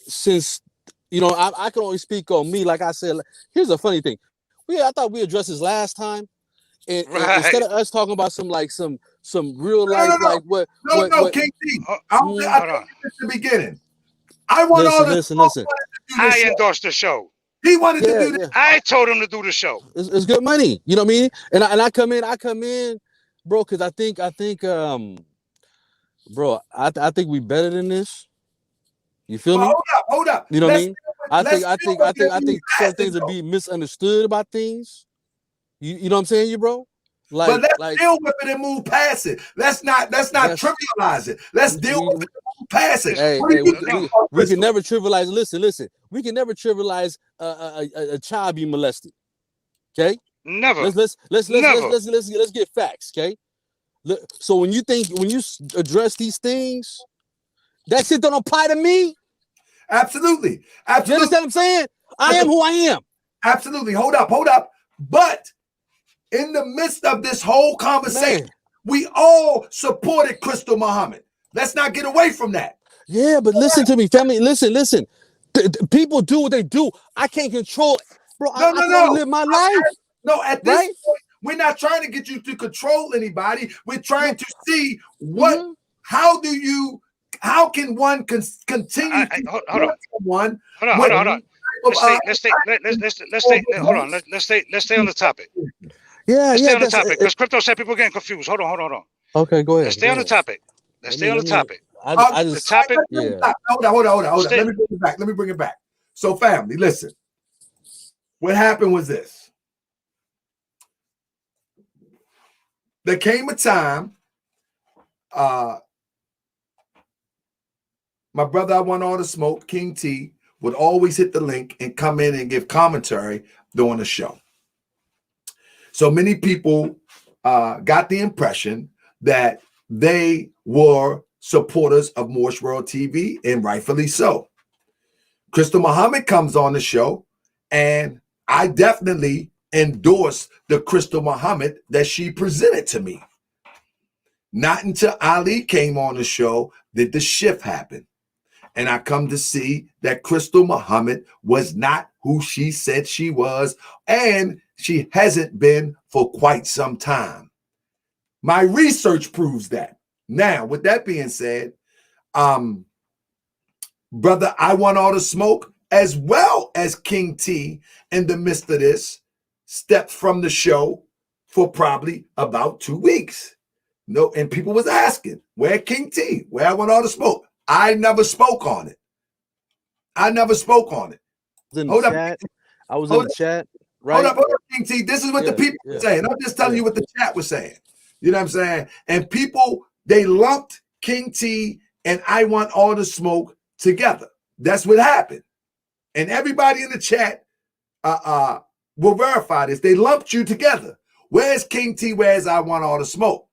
since I can only speak on me. Like I said, here's a funny thing. I thought we addressed this last time, and instead of us talking about some real life KT. I at the beginning. I want listen. I endorsed the show. He wanted to do this. I told him to do the show. It's good money. You know what I mean? And I come in, bro, because I think bro, I think we better than this. You feel Well, me? hold up. You know what I Let's mean? deal with- I let's think I deal think with I think I this think certain passing things are though. being misunderstood about things. You know what I'm saying, you bro? But let's Like deal with it and move past it. Let's not that's trivialize it. Let's deal we, with it and move past it. It's, hey, What do hey, you we, think we, about we can Crystal? never trivialize. Listen. We can never trivialize a child being molested. Okay, never, never. let's get facts. Okay, so when you address these things, that shit don't apply to me. Absolutely. You Absolutely. understand what I'm saying? I But am who I am. absolutely. Hold up. But in the midst of this whole conversation, Man. we all supported Krystal Muhammad. Let's not get away from that. Yeah, but listen to me, family. Listen. People do what they do. I can't control, bro. I can only live my life, No, at this right? point, we're not trying to get you to control anybody. We're trying to see Mhm. how can one continue to Hold on. support someone Hold on. with Let's hold on. Let's stay on the topic. Yeah, Let's stay on the that's topic because crypto said people getting confused. Hold on. okay. Go ahead. Let's stay on the topic. Let me. I The just topic. yeah. Hold on. Stay, Let me bring it back. So, family, listen. What happened was this. There came a time, my brother I Want All the Smoke, King T, would always hit the link and come in and give commentary during the show. So many people got the impression that they were supporters of Moorish World TV, and rightfully so. Krystal Muhammad comes on the show, and I definitely endorse the Krystal Muhammad that she presented to me. Not until Ali came on the show did the shift happen. And I come to see that Krystal Muhammad was not who she said she was, and she hasn't been for quite some time. My research proves that. Now, with that being said, brother, I Want All the Smoke, as well as King T, in the midst of this, stepped from the show for probably about 2 weeks. No, and people was asking, where King T? Where I Want All the Smoke? I never spoke on it. In the chat. I was in the chat. Right? Hold up, King T. This is what the people were saying. I'm just telling you what the chat was saying. You know what I'm saying? And people, they lumped King T and I Want All the Smoke together. That's what happened. And everybody in the chat will verify this. They lumped you together. Where's King T? Where's I Want All the Smoke?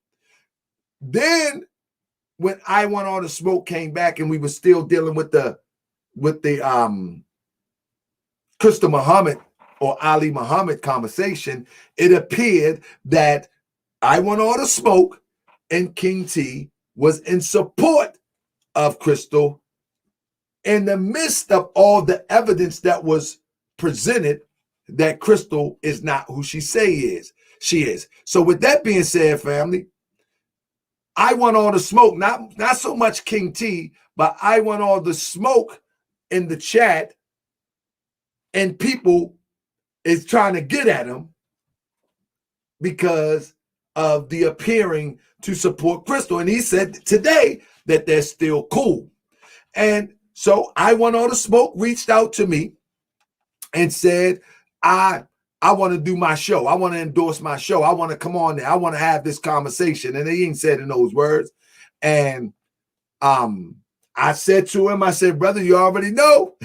Then when I Want All the Smoke came back and we were still dealing with the Krystal Muhammad or Ali Muhammad conversation, it appeared that I Want All the Smoke and King T was in support of Krystal in the midst of all the evidence that was presented that Krystal is not who she is. So with that being said, family, I Want All the Smoke, not so much King T, but I Want All the Smoke in the chat, and people is trying to get at him because of the appearing to support Krystal. And he said today that they're still cool. And so I Want All the Smoke reached out to me and said, I want to do my show. I want to endorse my show. I want to come on there. I want to have this conversation. And he ain't said in those words. And I said to him, I said, brother, you already know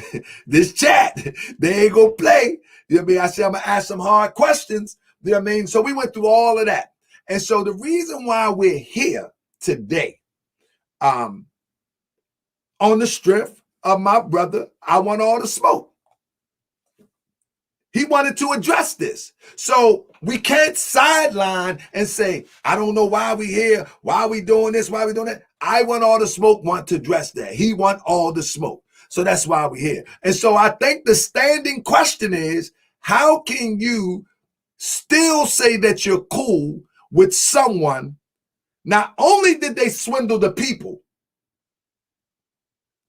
this chat, they ain't gonna play. You know what I mean? I said, I'm gonna ask some hard questions. You know what I mean? So we went through all of that. And so the reason why we're here today, on the strength of my brother, I Want All the Smoke. He wanted to address this. So we can't sideline and say, I don't know why we here, why we doing this, why we doing that. I Want All the Smoke want to address that. He want all the smoke. So that's why we're here. And so I think the standing question is, how can you still say that you're cool with someone? Not only did they swindle the people,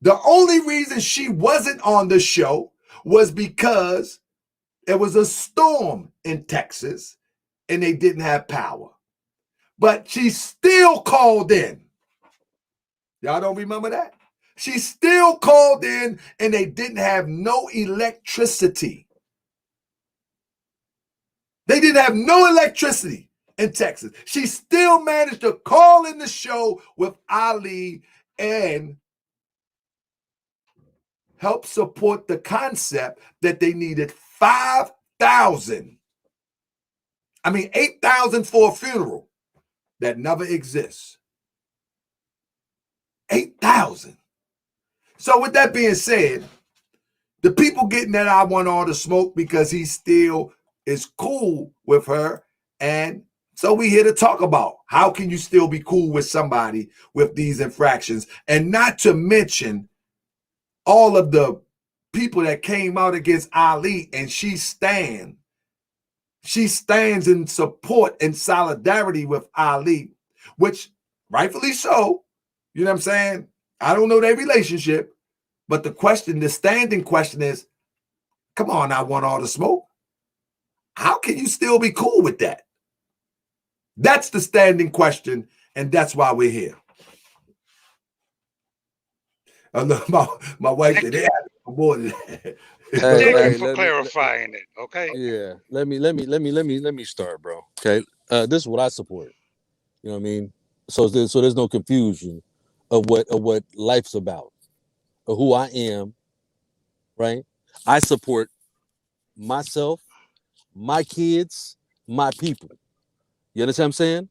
the only reason she wasn't on the show was because there was a storm in Texas and they didn't have power. But she still called in. Y'all don't remember that? She still called in and they didn't have no electricity. They didn't have no electricity in Texas. She still managed to call in the show with Ali and help support the concept that they needed 5,000. I mean, 8,000 for a funeral that never exists. 8,000. So with that being said, the people getting that I want all the smoke because he still is cool with her. And so we here to talk about how can you still be cool with somebody with these infractions, and not to mention all of the people that came out against Ali, and she stands in support and solidarity with Ali, which rightfully so. You know what I'm saying? I don't know their relationship, but the standing question is, come on, I want all the smoke. How can you still be cool with that? That's the standing question, and that's why we're here. My wife said, "Yeah, more than that." Thank you for clarifying it. Okay. Yeah. Let me start, bro. Okay. This is what I support. You know what I mean? So there's no confusion of what life's about, or who I am. Right. I support myself, my kids, my people. You understand what I'm saying?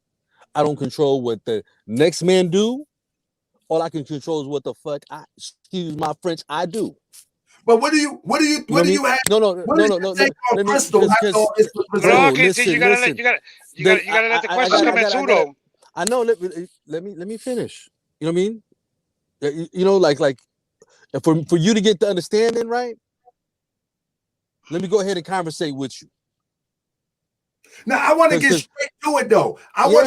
I don't control what the next man do. All I can control is what the fuck excuse my French, I do. But what do you have? No. Take on Krystal after all this was presented? Listen. You gotta let the questions come in too, though. I know. Let me finish. You know what I mean? You know, like for you to get the understanding right. Let me go ahead and conversate with you. Now I want to get straight to it though. I'm gonna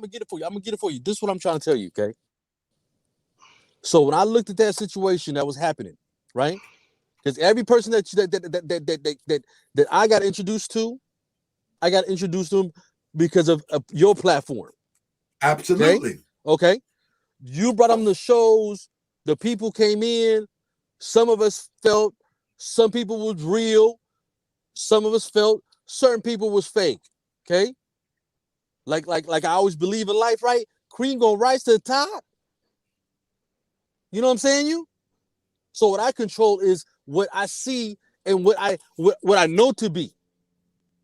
get it for you. I'm gonna get it for you. This is what I'm trying to tell you, okay? So when I looked at that situation that was happening, right? Because every person that I got introduced to them because of your platform. Absolutely. Okay. You brought them to shows. The people came in. Some of us felt some people was real. Some of us felt certain people was fake. Okay. Like I always believe in life, right? Cream gonna rise to the top. You know what I'm saying? So what I control is what I see and what I know to be.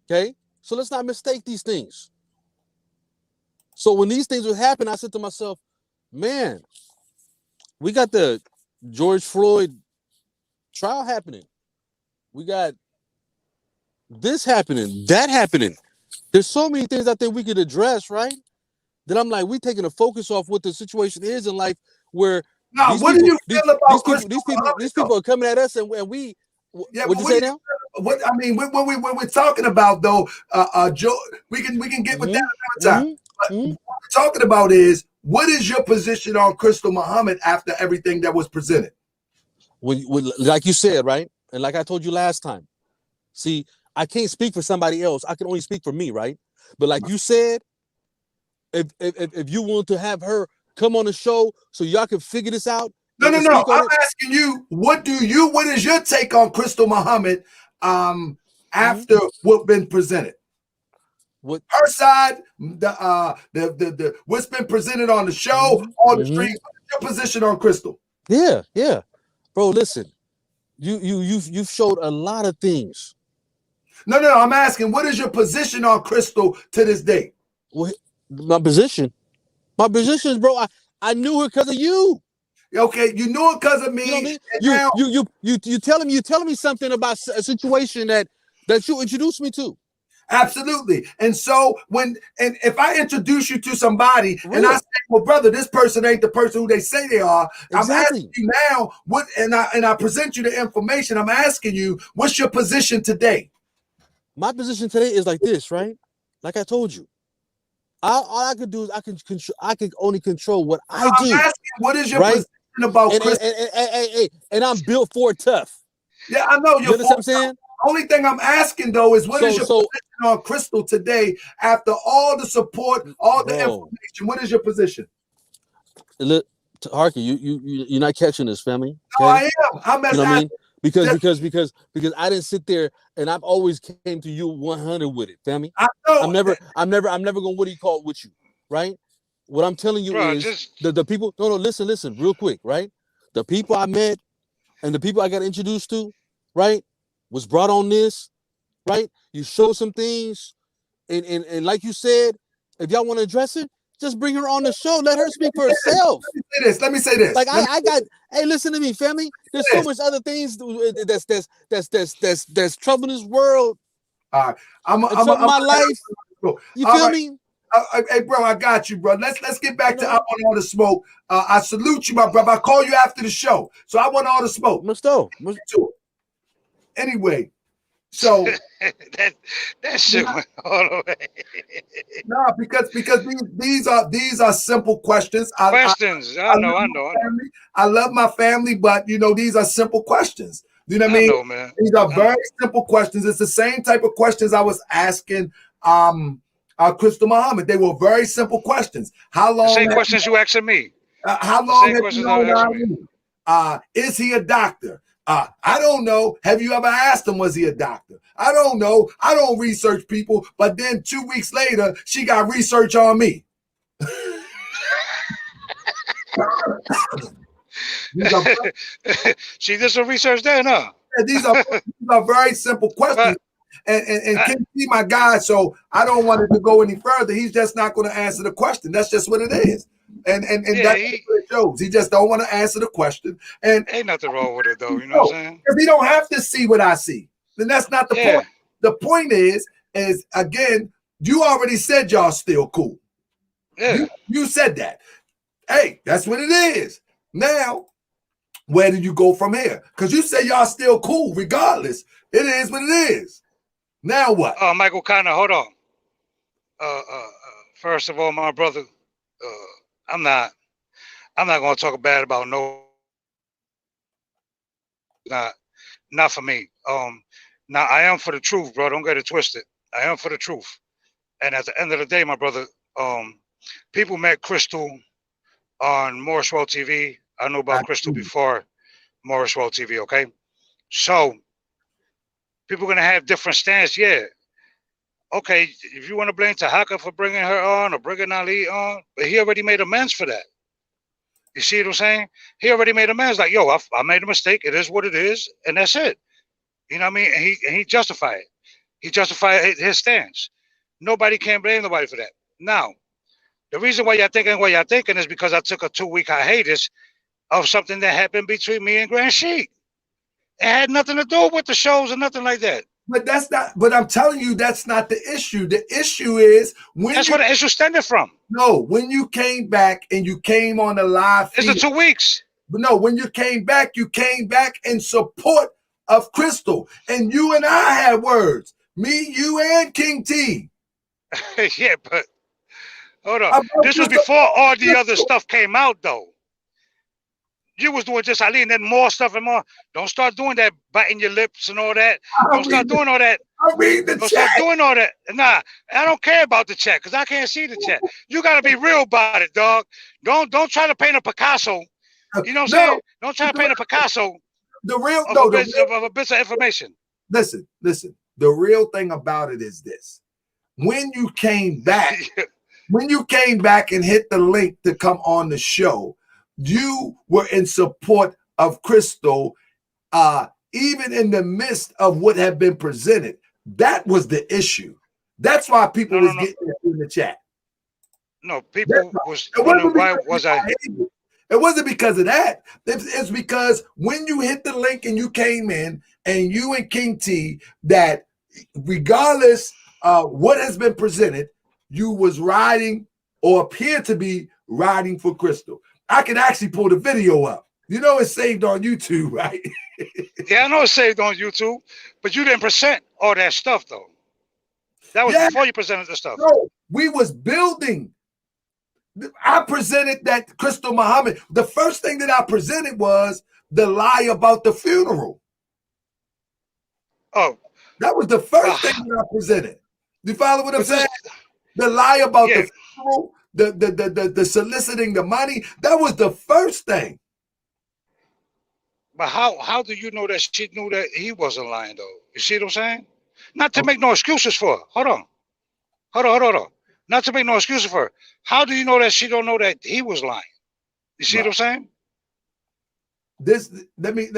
Okay. So let's not mistake these things. So when these things would happen, I said to myself, man, we got the George Floyd trial happening. We got this happening, that happening. There's so many things I think we could address, right? That I'm like, we taking the focus off what the situation is in life, where now what do you feel about these people are coming at us, and we. Yeah, what you say now? What I mean, when we're talking about though, Joe, we can get with that another time. But what we're talking about is, what is your position on Krystal Muhammad after everything that was presented? When, like you said, right, and like I told you last time. See, I can't speak for somebody else. I can only speak for me, right? But like you said, if you want to have her come on the show so y'all can figure this out. No. I'm asking you, what is your take on Krystal Muhammad after what's been presented? What her side, the what's been presented on the show, on the street. What's your position on Krystal? Yeah. Bro, listen. You've showed a lot of things. No. I'm asking, what is your position on Krystal to this day? Well, my position is, bro. I knew her because of you. Okay, you knew it because of me. You know what I mean? You telling me something about a situation that you introduced me to. Absolutely. And so if I introduce you to somebody and I say, well, brother, this person ain't the person who they say they are, exactly. I'm asking you now and I present you the information. I'm asking you, what's your position today? My position today is like this, right? Like I told you. All I could do is I can only control what I do. I'm asking, what is your position about Krystal? And I'm built for it tough. Yeah, I know. You understand what I'm saying? Only thing I'm asking though is, what is your position on Krystal today after all the support, all the information? What is your position? Look, Harker, you're not catching this, family. No, Okay? I am. I'm You know what I mean? Because just- I didn't sit there and I've always came to you 100 with it, family. I know. I'm never gonna what do you call it with you, right? What I'm telling you Bro, is just the people. No, listen, real quick, right? The people I met and the people I got introduced to, right, was brought on this, right? You show some things, and like you said, if y'all want to address it, just bring her on the show. Let her speak for herself. Let me say this. Like I got. Hey, listen to me, family. There's so much other things that's troubling this world. All right, I'm my life. You feel me? Hey, bro, I got you, bro. Let's get back to I want all the smoke. I salute you, my brother. I call you after the show, so I want all the smoke. Must go. Anyway, so that shit went all the way. No, because these are simple questions. Questions. I know. I love my family, but these are simple questions. You know what I mean? know, man. These are very simple questions. It's the same type of questions I was asking Krystal Muhammad. They were very simple questions. How long? The same questions you asking me. How long have you known Irene? Is he a doctor? I don't know. Have you ever asked him, was he a doctor? I don't know. I don't research people. But then 2 weeks later, she got research on me. She did some research there, huh? These are very simple questions. And King see my guy, so I don't want it to go any further. He's just not going to answer the question. That's just what it is. And that's what it shows. He just don't want to answer the question. And ain't nothing wrong with it, though. You know what I'm saying? Because he don't have to see what I see. Then that's not the point. The point is again, you already said y'all still cool. Yeah. You said that. Hey, that's what it is. Now, where do you go from here? Because you say y'all still cool regardless. It is what it is. Now what? Michael Connor, hold on. First of all, my brother, I'm not gonna talk bad about no. Not for me. Now I am for the truth, bro. Don't get it twisted. I am for the truth. And at the end of the day, my brother, people met Krystal on Morriswell TV. I know about Krystal before Morriswell TV, okay? So people are gonna have different stands, yeah. Okay, if you want to blame Tahaka for bringing her on or bringing Ali on, but he already made amends for that. You see what I'm saying? He already made amends. Like, yo, I made a mistake. It is what it is, and that's it. You know what I mean? And he justified it. He justified his stance. Nobody can blame nobody for that. Now, the reason why y'all thinking is because I took a 2-week hiatus of something that happened between me and Grand Sheik. It had nothing to do with the shows or nothing like that. But that's not. But I'm telling you, that's not the issue. The issue is when that's where the issue stemmed from. No, when you came back and you came on the live feed. It's the 2 weeks. But no, when you came back in support of Krystal, and you and I had words. Me, you, and King T. Yeah, but hold on. This was before all the other stuff came out, though. You was doing just Ali and then more stuff and more. Don't start doing that, biting your lips and all that. Don't start doing all that. Don't start doing all that. Nah, I don't care about the chat because I can't see the chat. You got to be real about it, dog. Don't try to paint a Picasso. You know what I'm saying? Don't try to paint a Picasso. Of a bit of information. Listen. The real thing about it is this: when you came back, and hit the link to come on the show, you were in support of Krystal, even in the midst of what had been presented. That was the issue. That's why people was getting it in the chat. No, people was wondering why was I. It wasn't because of that. It's because when you hit the link and you came in, and you and King T, that regardless what has been presented, you was riding or appear to be riding for Krystal. I can actually pull the video up. You know it's saved on YouTube, right? Yeah, I know it's saved on YouTube, but you didn't present all that stuff, though. That was before you presented the stuff. No, we was building. I presented that Krystal Muhammad. The first thing that I presented was the lie about the funeral. Oh. That was the first thing that I presented. You follow what I'm saying? The lie about the funeral. the soliciting the money. That was the first thing. But how do you know that she knew that he wasn't lying though? You see what I'm saying? Not to make no excuses for her. Hold on. Not to make no excuses for her. How do you know that she don't know that he was lying? You see what I'm saying? Let me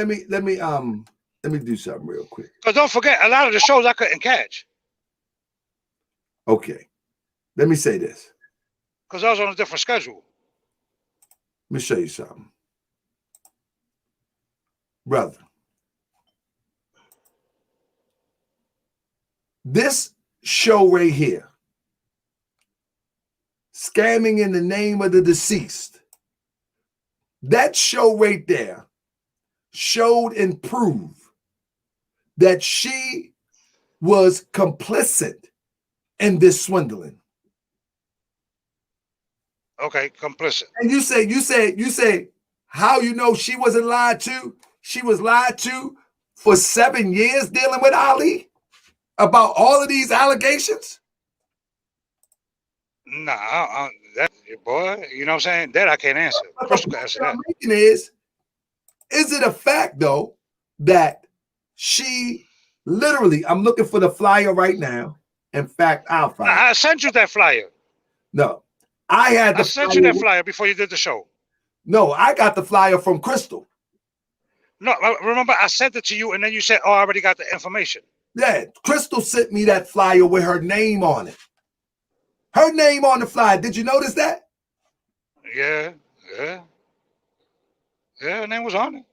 do something real quick. Because don't forget, a lot of the shows I couldn't catch. Okay. Let me say this. Because I was on a different schedule. Let me show you something. Brother. This show right here, Scamming in the Name of the Deceased, that show right there showed and proved that she was complicit in this swindling. Okay, complicit. And you say, how you know she wasn't lied to? She was lied to for 7 years dealing with Ali about all of these allegations? Nah, that boy, you know what I'm saying? That I can't answer. Krystal can answer that. Is it a fact though that she literally, I'm looking for the flyer right now. In fact, I'll find it. I sent you that flyer. No, I sent you that flyer before you did the show. No, I got the flyer from Krystal. No, remember I sent it to you and then you said, oh, I already got the information. Yeah, Krystal sent me that flyer with her name on it. Her name on the flyer. Did you notice that? Yeah, her name was on it.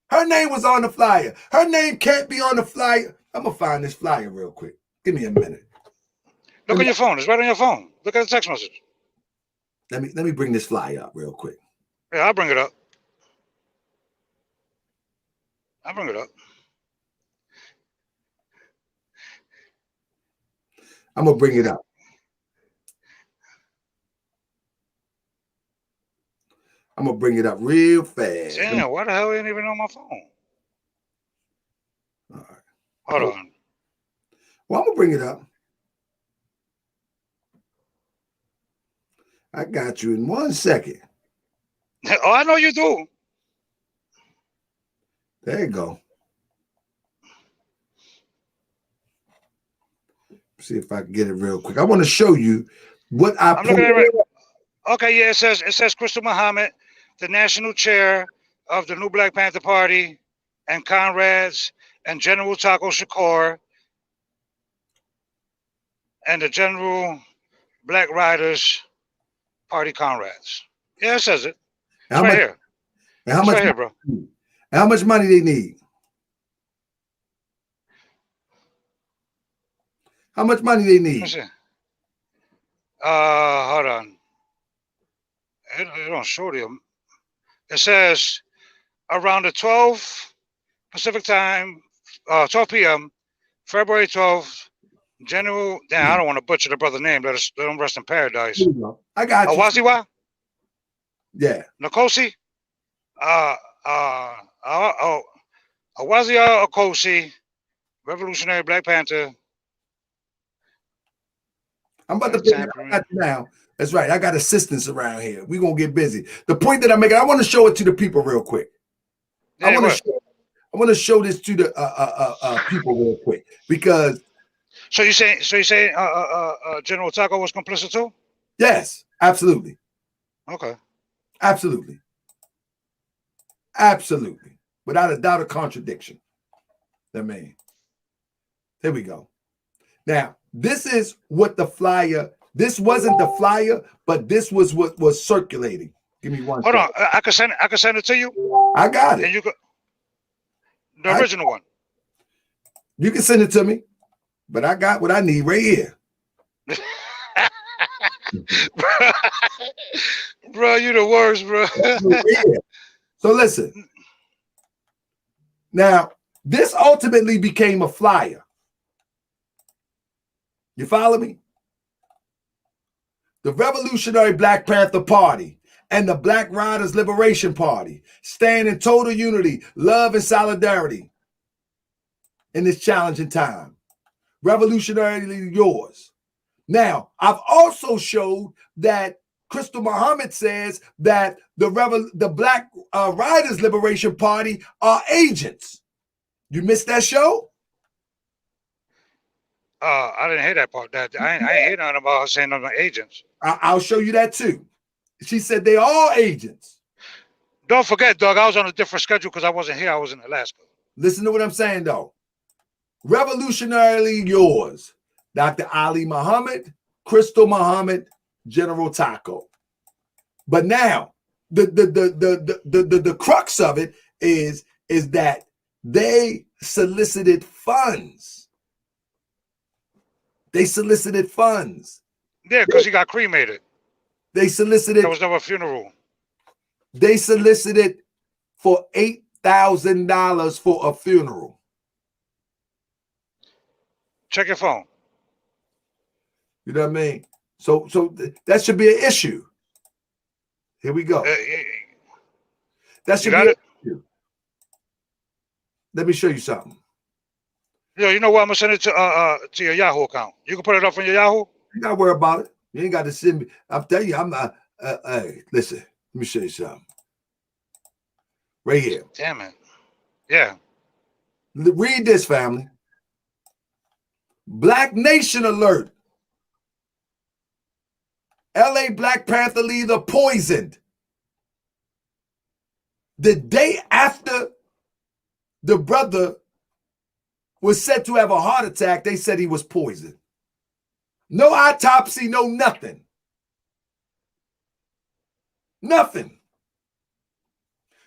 Her name was on the flyer. Her name can't be on the flyer. I'm gonna find this flyer real quick. Give me a minute. Look on your phone. It's right on your phone. Look at the text message. Let me bring this flyer up real quick. Yeah, I'll bring it up. I'm gonna bring it up. I'm gonna bring it up real fast. Damn, why the hell ain't even on my phone? All right. Hold on. Well, I'm gonna bring it up. I got you in 1 second. Oh, I know you do. There you go. See if I can get it real quick. I want to show you what I'm looking at it. Okay, yeah, it says Krystal Muhammad, the national chair of the New Black Panther Party, and Conrad's, and General Taco Shakur, and the General Black Riders Party Conrads. Yeah, it says it. It's right here. And how much, right here, bro. And how much money they need? How much money they need? Hold on. It don't show them. It says around the 12 Pacific time, 12 p.m., February 12th, General. Damn, I don't want to butcher the brother's name. Let him rest in paradise. I got you. Awaziwa? Yeah. Nkosi? Awazia Okosi, Revolutionary Black Panther. I'm about to put it now. That's right. I got assistants around here. We're gonna get busy. The point that I'm making, I want to show it to the people real quick. Yeah, I want to show this to the people real quick because. So you say General Taco was complicit too? Yes, absolutely. Okay. Absolutely, without a doubt or contradiction. I mean, there we go. Now, this is what the flyer. This wasn't the flyer, but this was what was circulating. Give me one. Hold on, I can send it to you. I got it. And you could the original one. You can send it to me, but I got what I need right here. Bro, you the worst, bro. So listen. Now, this ultimately became a flyer. You follow me? The Revolutionary Black Panther Party and the Black Riders Liberation Party stand in total unity, love, and solidarity in this challenging time. Revolutionarily yours, Now, I've also showed that Krystal Muhammad says that the Black Riders Liberation Party are agents. You missed that show? I didn't hear that part. That I ain't hear nothing about her saying them agents. I'll show you that too. She said they are agents. Don't forget, Doug, I was on a different schedule because I wasn't here. I was in Alaska. Listen to what I'm saying, though. Revolutionarily yours, Dr. Ali Muhammad, Krystal Muhammad, General Taco. But now, the crux of it is that they solicited funds. They solicited funds. Yeah, because he got cremated. They solicited. There was never a funeral. They solicited for $8,000 for a funeral. Check your phone. You know what I mean? So that should be an issue. Here we go. That should be an issue. Let me show you something. Yo, you know what? I'm gonna send it to your Yahoo account. You can put it up on your Yahoo. You gotta worry about it. You ain't got to send me. I'm telling you, I'm not. Hey, listen. Let me show you something. Right here. Damn it. Yeah. Read this, family. Black Nation alert. LA Black Panther leader poisoned. The day after the brother was said to have a heart attack, they said he was poisoned. No autopsy, no nothing. Nothing.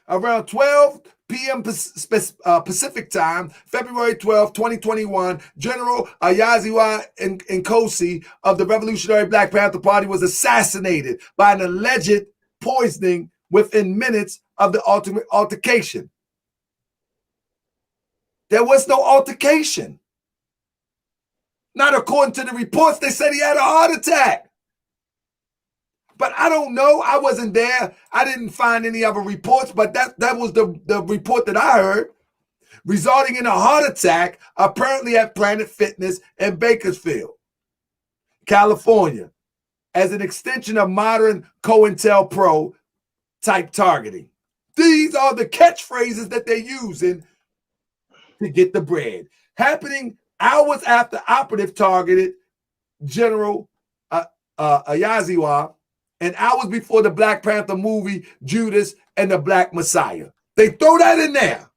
Around 12 p.m. Pacific time, February 12, 2021, General Ayaziwa Nkosi of the Revolutionary Black Panther Party was assassinated by an alleged poisoning within minutes of the ultimate altercation. There was no altercation. Not according to the reports. They said he had a heart attack. But I don't know. I wasn't there. I didn't find any other reports, but that was the report that I heard. Resulting in a heart attack, apparently at Planet Fitness in Bakersfield, California, as an extension of modern COINTELPRO type targeting. These are the catchphrases that they're using to get the bread. Happening hours after operative targeted General Ayaziwa, and hours before the Black Panther movie, Judas and the Black Messiah. They throw that in there.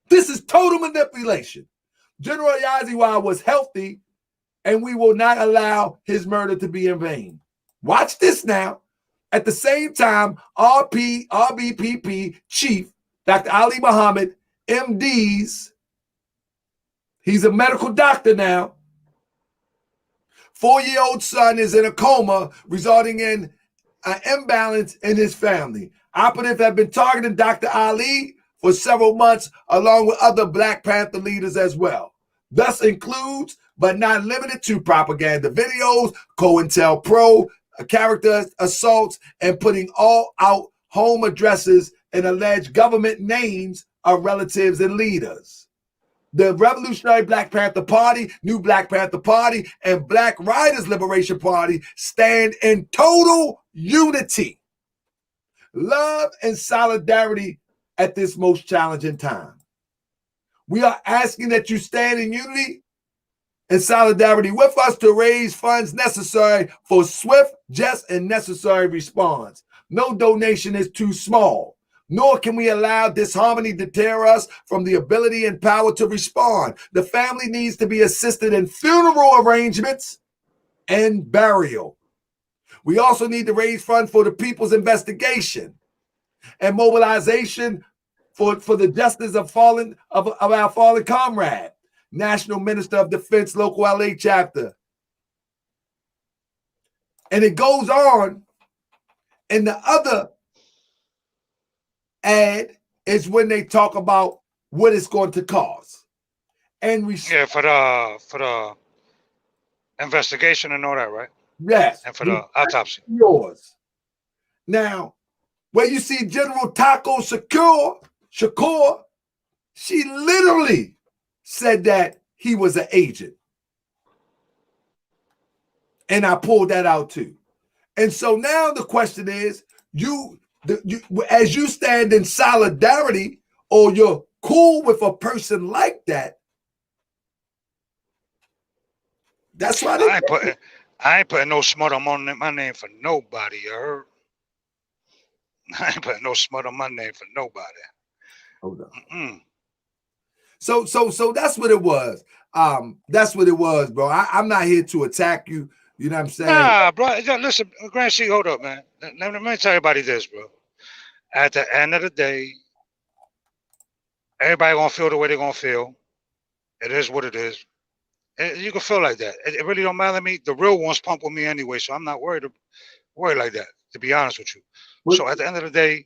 This is total manipulation. General Ayaziwa was healthy, and we will not allow his murder to be in vain. Watch this now. At the same time, RBPP Chief Dr. Ali Muhammad, MDs, he's a medical doctor now. 4-year-old son is in a coma, resulting in an imbalance in his family. Operatives have been targeting Dr. Ali for several months, along with other Black Panther leaders as well. Thus includes, but not limited to, propaganda videos, COINTELPRO, character assaults, and putting all out home addresses and alleged government names of relatives and leaders. The Revolutionary Black Panther Party, New Black Panther Party, and Black Riders Liberation Party stand in total unity, love, and solidarity at this most challenging time. We are asking that you stand in unity and solidarity with us to raise funds necessary for swift, just, and necessary response. No donation is too small. Nor can we allow disharmony deter us from the ability and power to respond. The family needs to be assisted in funeral arrangements and burial. We also need to raise funds for the people's investigation and mobilization for the justice of our fallen comrade, National Minister of Defense, Local LA Chapter. And it goes on in the other ad is when they talk about what it's going to cost. And we for the investigation and all that, right? Yes. And for the autopsy. Yours. Now, where you see General Taco Shakur, she literally said that he was an agent. And I pulled that out too. And so now the question is, as you stand in solidarity or you're cool with a person like that, that's why I ain't putting no smut on my name for nobody, you heard? I ain't putting no smut on my name for nobody. Hold on. So that's what it was. That's what it was, bro. I'm not here to attack you. You know what I'm saying? Nah, bro. Listen, Grand C, hold up, man. Let me tell everybody this, bro. At the end of the day, everybody gonna feel the way they're gonna feel. It is what it is. You can feel like that. It really don't matter to me. The real ones pump with me anyway, so I'm not worried like that, to be honest with you. So at the end of the day,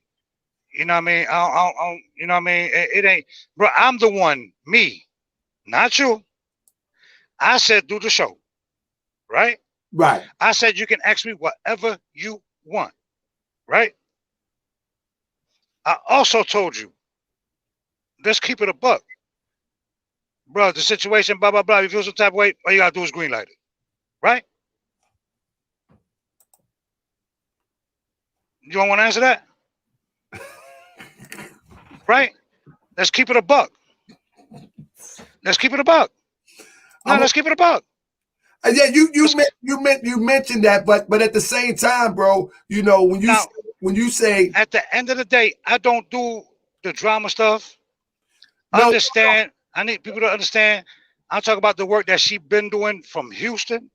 you know what I mean? I don't you know what I mean? It ain't, bro. I'm the one, me, not you. I said do the show, right? Right. I said you can ask me whatever you want, right? I also told you, let's keep it a buck. Bro, the situation, blah, blah, blah. If you feel some type of way, all you gotta do is green light it. Right? You don't want to answer that? Right? Let's keep it a buck. Let's keep it a buck. No, let's keep it a buck. Yeah, you mentioned that, but at the same time, bro, you know, when you say at the end of the day, I don't do the drama stuff. Understand? I need people to understand. I'm talking about the work that she been doing from Houston.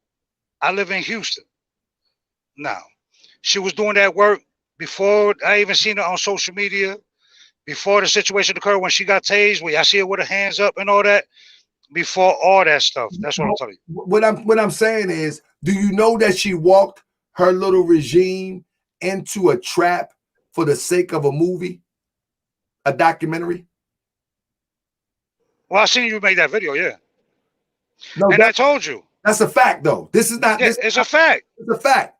I live in Houston. Now, she was doing that work before I even seen her on social media. Before the situation occurred when she got tased, where I see her with her hands up and all that. Before all that stuff, that's what I'm telling you. What I'm saying is, do you know that she walked her little regime into a trap for the sake of a movie, a documentary? Well, I seen you make that video, yeah. No, and I told you. That's a fact, though. This is not. Yeah, it's a fact. It's a fact.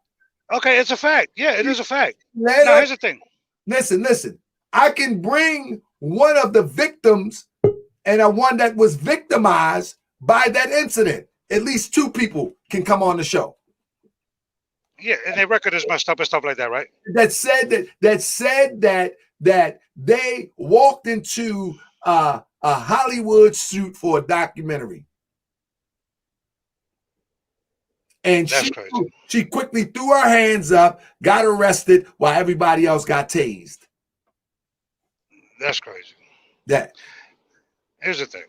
Okay, it's a fact. Yeah, it is a fact. Now, here's the thing. Listen. I can bring one of the victims and one that was victimized by that incident. At least two people can come on the show. Yeah, and their record is messed up and stuff like that, right? That said that they walked into a Hollywood shoot for a documentary. And she quickly threw her hands up, got arrested while everybody else got tased. That's crazy. Yeah. Here's the thing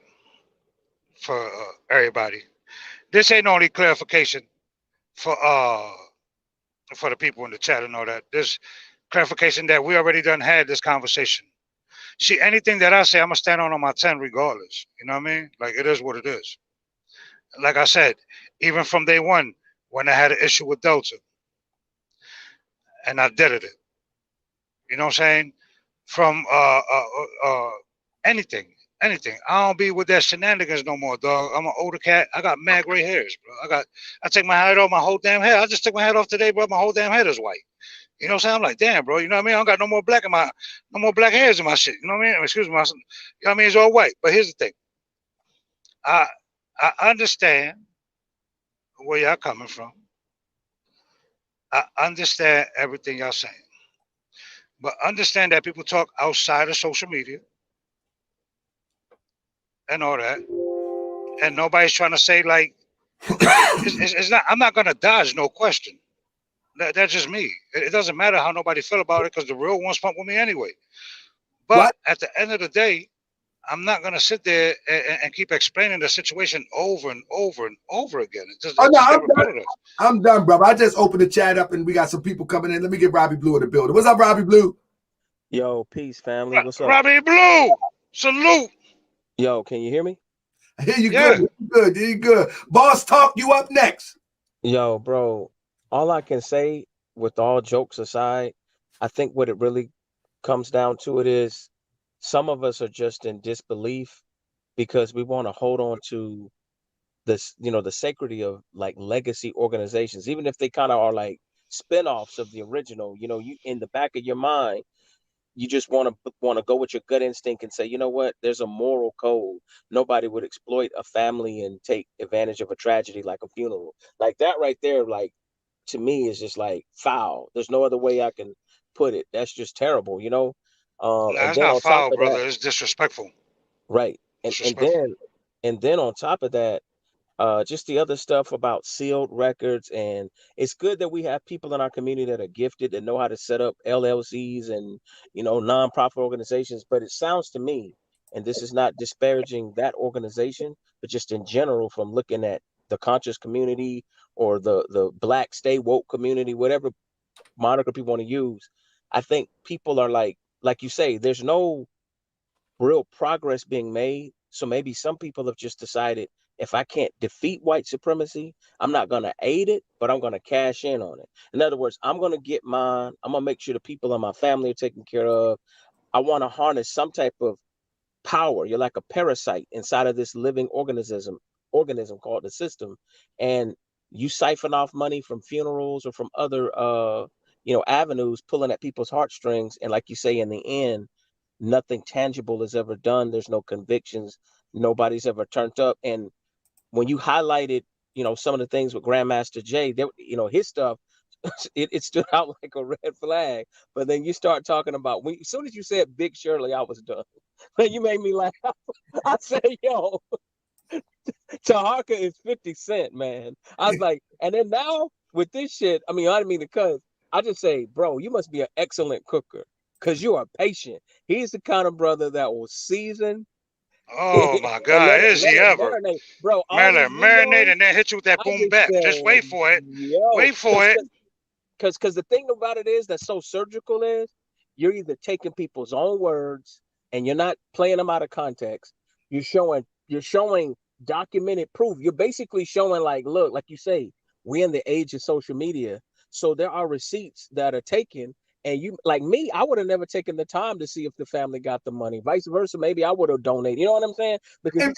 for everybody. This ain't only clarification for the people in the chat and all that. This clarification that we already done had this conversation. See, anything that I say, I'm gonna stand on my 10 regardless. You know what I mean? Like, it is what it is. Like I said, even from day one, when I had an issue with Delta, and I did it. You know what I'm saying? From anything. I don't be with that shenanigans no more, dog. I'm an older cat. I got mad gray hairs, bro. I take my hat off, my whole damn head. I just took my hat off today, bro. My whole damn head is white. You know what I'm saying? I'm like, damn, bro. You know what I mean? I don't got no more black hairs in my shit. You know what I mean? Excuse me. You know what I mean? It's all white. But here's the thing. I understand where y'all coming from. I understand everything y'all saying. But understand that people talk outside of social media and all that. And nobody's trying to say, like, it's not, I'm not going to dodge no question. That's just me. It doesn't matter how nobody feel about it because the real ones pump with me anyway. But at the end of the day, I'm not going to sit there and keep explaining the situation over and over and over again. I'm done, bro. I just opened the chat up and we got some people coming in. Let me get Robbie Blue in the building. What's up, Robbie Blue? Yo, peace, family. What's up? Robbie Blue, salute. Yo, can you hear me? I hear you good. You good. Boss Talk, you up next. Yo, bro, all I can say, with all jokes aside, I think what it really comes down to it is some of us are just in disbelief because we want to hold on to this, the sacredity of like legacy organizations, even if they kind of are like spinoffs of the original. You in the back of your mind, you just want to go with your gut instinct and say, you know what, there's a moral code. Nobody would exploit a family and take advantage of a tragedy like a funeral. Like that right there, like to me is just like foul. There's no other way I can put it. That's just terrible, you know. Nah, And it's then not on top foul, of that, brother. It's disrespectful. right, Disrespectful. and then on top of that, just the other stuff about sealed records. And it's good that we have people in our community that are gifted that know how to set up LLCs and, you know, nonprofit organizations. But it sounds to me, and this is not disparaging that organization, but just in general, from looking at the conscious community or the Black stay woke community, whatever moniker people want to use, I think people are like you say, there's no real progress being made. So maybe some people have just decided, if I can't defeat white supremacy, I'm not going to aid it, but I'm going to cash in on it. In other words, I'm going to get mine. I'm going to make sure the people in my family are taken care of. I want to harness some type of power. You're like a parasite inside of this living organism called the system. And you siphon off money from funerals or from other avenues, pulling at people's heartstrings. And like you say, in the end, nothing tangible is ever done. There's no convictions. Nobody's ever turned up. And when you highlighted, some of the things with Grandmaster Jay, his stuff, it stood out like a red flag. But then you start talking about, as soon as you said Big Shirley, I was done. You made me laugh. I said, yo, Taharka is 50 Cent, man. I was like, and then now with this shit, I didn't mean to cuss. I just say, bro, you must be an excellent cooker because you are patient. He's the kind of brother that will season. Oh my God, is he ever? Marinate. Bro, marinate and then hit you with that boom bap. Just wait for it. Wait for it. Because the thing about it is that's so surgical is you're either taking people's own words and you're not playing them out of context. You're showing documented proof. You're basically showing like, look, like you say, we're in the age of social media. So there are receipts that are taken. And you, like me, I would have never taken the time to see if the family got the money. Vice versa, maybe I would have donated. You know what I'm saying? Because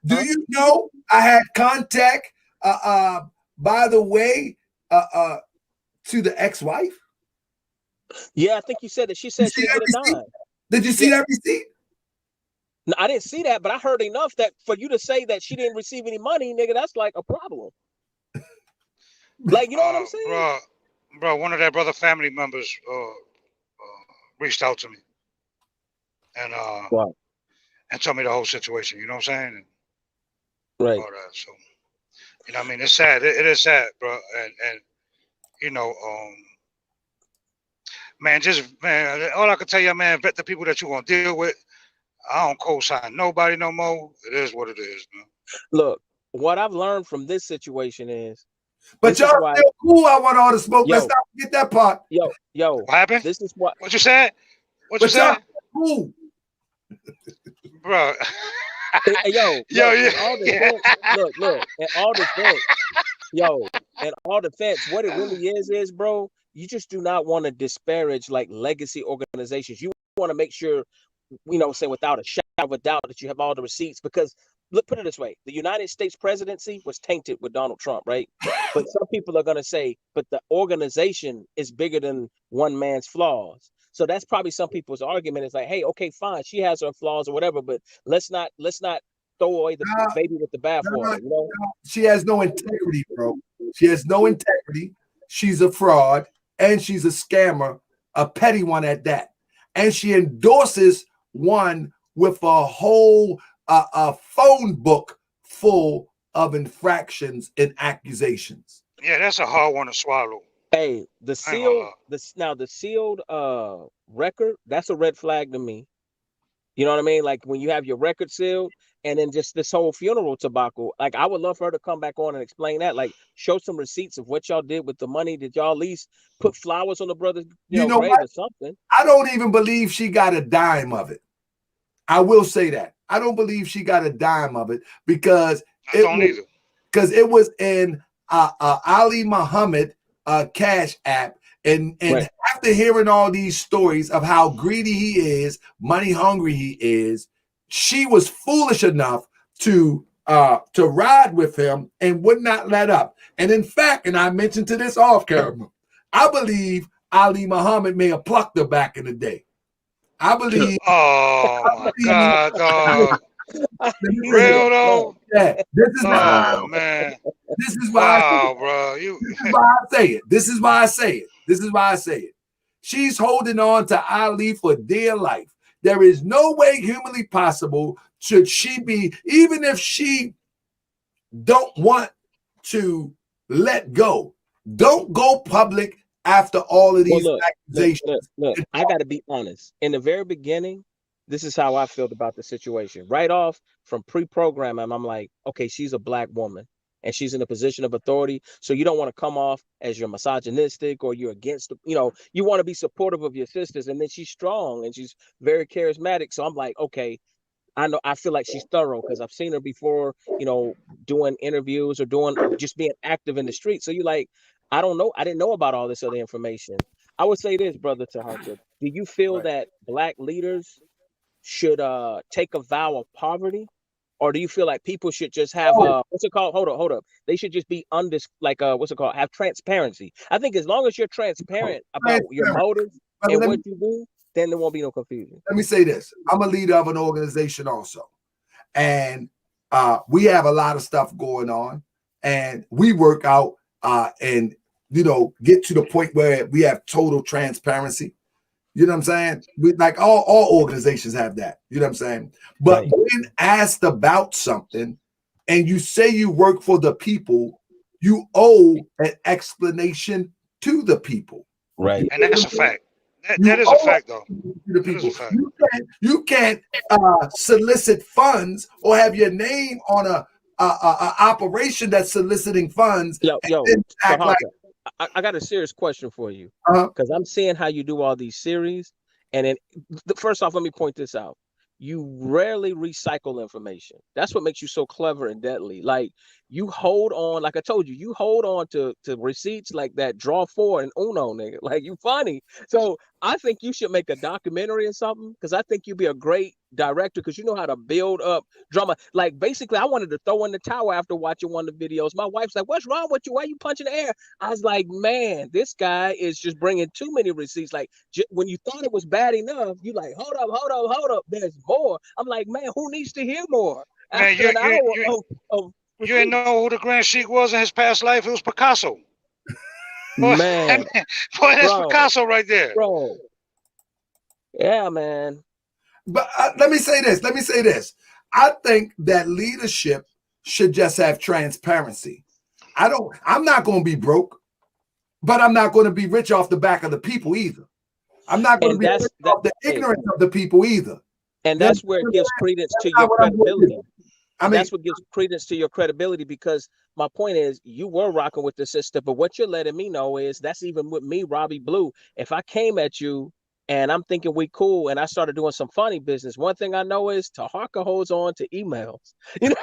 do you know I had contact? By the way, to the ex-wife. Yeah, I think you said that. She said she didn't get a dime. Did you see that receipt? No, I didn't see that, but I heard enough that for you to say that she didn't receive any money, nigga, that's like a problem. Like, you know what I'm saying? Bro, one of their brother family members reached out to me and and told me the whole situation. You know what I'm saying? And right. All that. So, it's sad. It is sad, bro. And man, all I can tell you, man, vet the people that you're gonna deal with. I don't co-sign nobody no more. It is what it is, man. Look, what I've learned from this situation is. But y'all still cool. I want all the smoke. Let's not forget that part. Yo. What happened? This is what you said. What you said? Cool, bro. Yo. In all defense, look. In all defense, in all defense, what it really is, bro. You just do not want to disparage like legacy organizations. You want to make sure, say without a shadow of a doubt that you have all the receipts because. Look, put it this way. The United States presidency was tainted with Donald Trump, right? But some people are going to say, but the organization is bigger than one man's flaws. So that's probably some people's argument. It's like, hey, okay, fine. She has her flaws or whatever, but let's not throw away the baby with the bathwater. She has no integrity, bro. She has no integrity. She's a fraud and she's a scammer, a petty one at that. And she endorses one with a whole a phone book full of infractions and accusations. Yeah, that's a hard one to swallow. Hey, the sealed record, that's a red flag to me. You know what I mean? Like when you have your record sealed and then just this whole funeral tobacco. Like I would love for her to come back on and explain that. Like show some receipts of what y'all did with the money. Did y'all at least put flowers on the brother's grave or something? I don't even believe she got a dime of it. I will say that. I don't believe she got a dime of it because it was in Ali Muhammad Cash App. And right. After hearing all these stories of how greedy he is, money hungry he is, she was foolish enough to ride with him and would not let up. And in fact, and I mentioned to this off camera, I believe Ali Muhammad may have plucked her back in the day. I believe. Oh my God, dog. Real though. Yeah, this is Oh man. This is why. Wow, bro. This is why I say it. This is why I say it. This is why I say it. She's holding on to Ali for dear life. There is no way humanly possible should she be, even if she don't want to let go. Don't go public after all of these accusations. Look, I got to be honest. In the very beginning, this is how I felt about the situation. Right off from pre-programming, I'm like, okay, she's a black woman and she's in a position of authority. So you don't want to come off as you're misogynistic or you're against, you want to be supportive of your sisters. And then she's strong and she's very charismatic. So I'm like, okay, I feel like she's thorough because I've seen her before, doing interviews or just being active in the street. So you're like, I don't know. I didn't know about all this other information. I would say this, brother Taharka. Do you feel that black leaders should take a vow of poverty? Or do you feel like people should just have what's it called? Hold up. They should just be have transparency. I think as long as you're transparent about your motives and what you do, then there won't be no confusion. Let me say this. I'm a leader of an organization also. And we have a lot of stuff going on. And we work out and get to the point where we have total transparency. You know what I'm saying? We, like all organizations have that. You know what I'm saying? But when asked about something and you say you work for the people, you owe an explanation to the people. Right. And that's a fact. That is a fact, though. The people. You can't solicit funds or have your name on a operation that's soliciting funds. Yo, act like, I got a serious question for you because I'm seeing how you do all these series, and then first off, let me point this out. You rarely recycle information. That's what makes you so clever and deadly. Like you hold on, like I told you, you hold on to receipts like that. Draw 4 and Uno, nigga. Like you funny. So I think you should make a documentary or something because I think you'd be a great director because you know how to build up drama. Like basically, I wanted to throw in the towel after watching one of the videos. My wife's like, "What's wrong with you? Why are you punching the air?" I was like, "Man, this guy is just bringing too many receipts. Like when you thought it was bad enough, you like, hold up. There's more." I'm like, "Man, who needs to hear more?" Man, you didn't know who the Grand Sheik was in his past life. It was Picasso. Man, boy, that's Picasso right there. Bro. Yeah, man. But let me say this. I think that leadership should just have transparency. I'm not going to be broke, but I'm not going to be rich off the back of the people either. I'm not going to be rich off the ignorance of the people either. And that's where it gives credence to your credibility. That's what gives credence to your credibility because my point is you were rocking with the sister, but what you're letting me know is that's even with me, Robbie Blue. If I came at you and I'm thinking we cool and I started doing some funny business, one thing I know is Taharka holds on to emails. You know?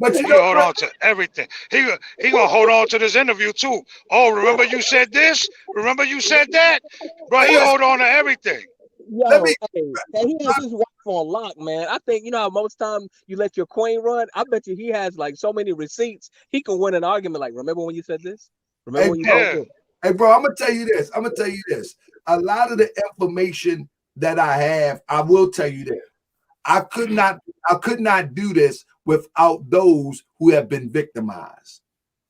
But you hold on to everything. He gonna hold on to this interview too. Oh, remember you said this? Remember you said that? Bro, he hold on to everything. Yo, he has his wife on lock, man. I think, how most time you let your queen run, I bet you he has like so many receipts, he can win an argument like, remember when you said this? Remember when you said this? Hey, bro, I'm going to tell you this. A lot of the information that I have, I will tell you this. I could not do this without those who have been victimized.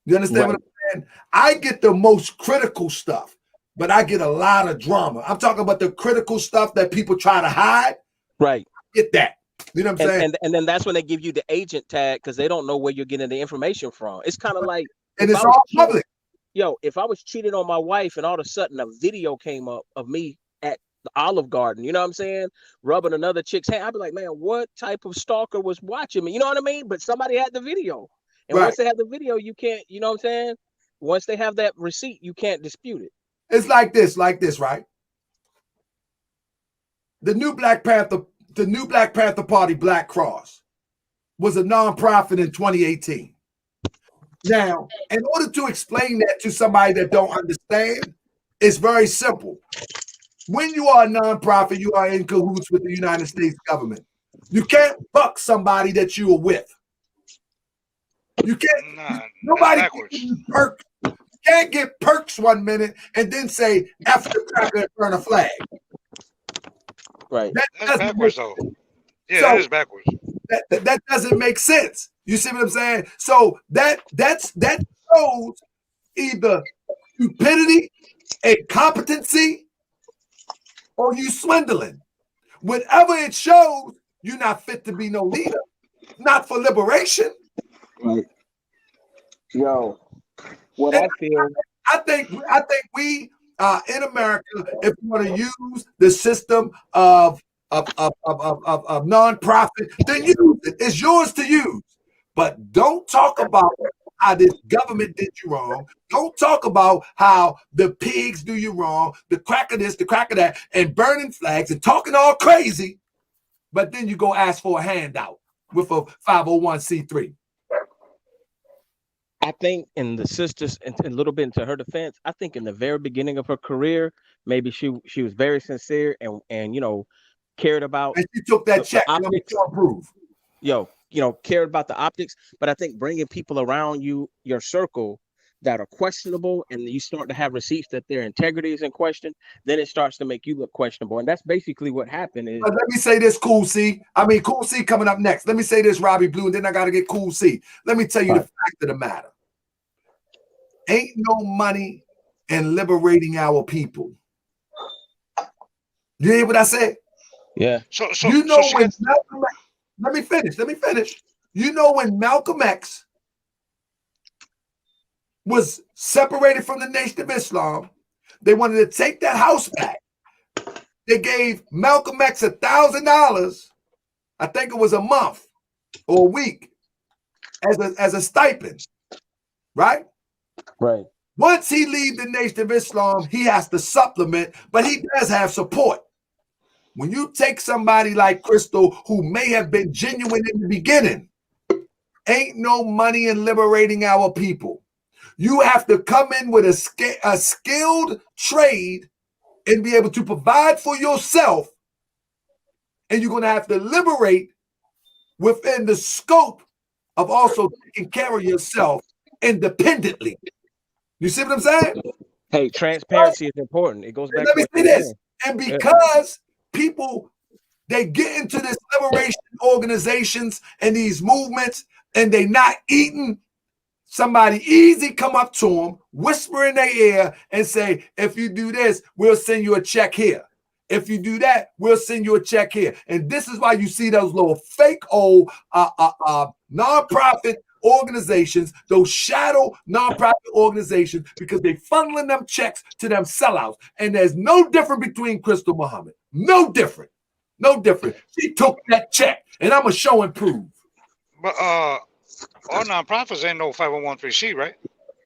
You understand what I'm saying? I get the most critical stuff, but I get a lot of drama. I'm talking about the critical stuff that people try to hide. Right. Get that. You know what I'm saying? And then that's when they give you the agent tag because they don't know where you're getting the information from. It's kind of like, and it's all public. Yo, if I was cheating on my wife and all of a sudden a video came up of me at the Olive Garden, you know what I'm saying? Rubbing another chick's hand, I'd be like, man, what type of stalker was watching me? You know what I mean? But somebody had the video. And once they have the video, you can't, you know what I'm saying? Once they have that receipt, you can't dispute it. It's like this, right? The new Black Panther Party, Black Cross, was a nonprofit in 2018. Now, in order to explain that to somebody that don't understand, it's very simple. When you are a nonprofit, you are in cahoots with the United States government. You can't fuck somebody that you are with. You can't. Nobody can't get perks 1 minute and then say after the cracker and burn a flag. Right. That's backwards though. Yeah, So- that is backwards. That doesn't make sense. You see what I'm saying? So that shows either stupidity, incompetency, or you swindling. Whatever it shows, you're not fit to be no leader. Not for liberation. Right. Yo, what I feel. I think we in America, if we want to use the system of nonprofit, then use it. It's yours to use. But don't talk about how this government did you wrong. Don't talk about how the pigs do you wrong, the crack of this, the crack of that, and burning flags and talking all crazy. But then you go ask for a handout with a 501c3. I think in the sisters, and a little bit into her defense, I think in the very beginning of her career, maybe she was very sincere and cared about. And she took that check. To approve. Cared about the optics. But I think bringing people around you, your circle, that are questionable, and you start to have receipts that their integrity is in question, then it starts to make you look questionable. And that's basically what happened. Is let me say this, Cool C. Cool C coming up next. Let me say this, Robbie Blue, and then I got to get Cool C. Let me tell you the fact of the matter. Ain't no money in liberating our people. You hear what I said? Yeah. So when Malcolm X, let me finish. You know when Malcolm X was separated from the Nation of Islam, they wanted to take that house back. They gave Malcolm X $1,000, I think it was a month or a week, as a stipend, right? Right. Once he leaves the Nation of Islam, he has to supplement, but he does have support. When you take somebody like Krystal, who may have been genuine in the beginning, ain't no money in liberating our people. You have to come in with a skilled trade and be able to provide for yourself, and you're going to have to liberate within the scope of also taking care of yourself independently. You see what I'm saying? Hey, transparency is important. It goes back. Let me say this, and because people, they get into this liberation organizations and these movements, and they not eating. Somebody easy come up to them, whisper in their ear, and say, "If you do this, we'll send you a check here. If you do that, we'll send you a check here." And this is why you see those little fake old nonprofit organizations, those shadow nonprofit organizations, because they funneling them checks to them sellouts. And there's no difference between Krystal Muhammad. No different. She took that check, and I'm gonna show and prove. But all nonprofits ain't no 501c, right?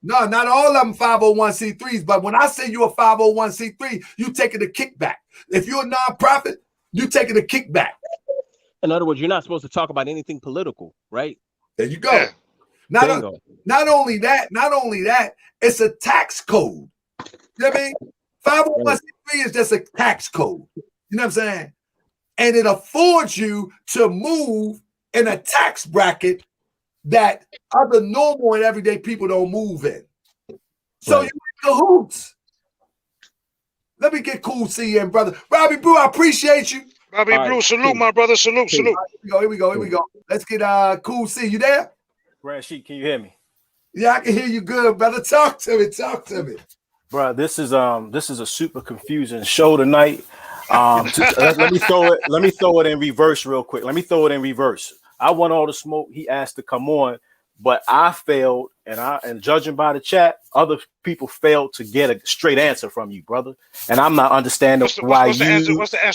No, not all of them 501c3s. But when I say you're a 501c3, you taking a kickback. If you're a nonprofit, you taking a kickback. In other words, you're not supposed to talk about anything political, right? There you go. Yeah. Not only that, it's a tax code. You know what I mean? 501c3 is just a tax code. You know what I'm saying? And it affords you to move in a tax bracket that other normal and everyday people don't move in. So you in cahoots. Let me get Cool C in, brother. Robbie Brew, I appreciate you. Robbie Brew, salute, my brother. Salute. Here we go. Let's get Cool C. You there? Grand Sheik, can you hear me? Yeah, I can hear you good, brother. Talk to me. Bro, this is a super confusing show tonight. Let me throw it in reverse real quick. I want all the smoke. He asked to come on, but I failed, and judging by the chat, other people failed to get a straight answer from you, brother. And I'm not understanding why what's the answer? What's the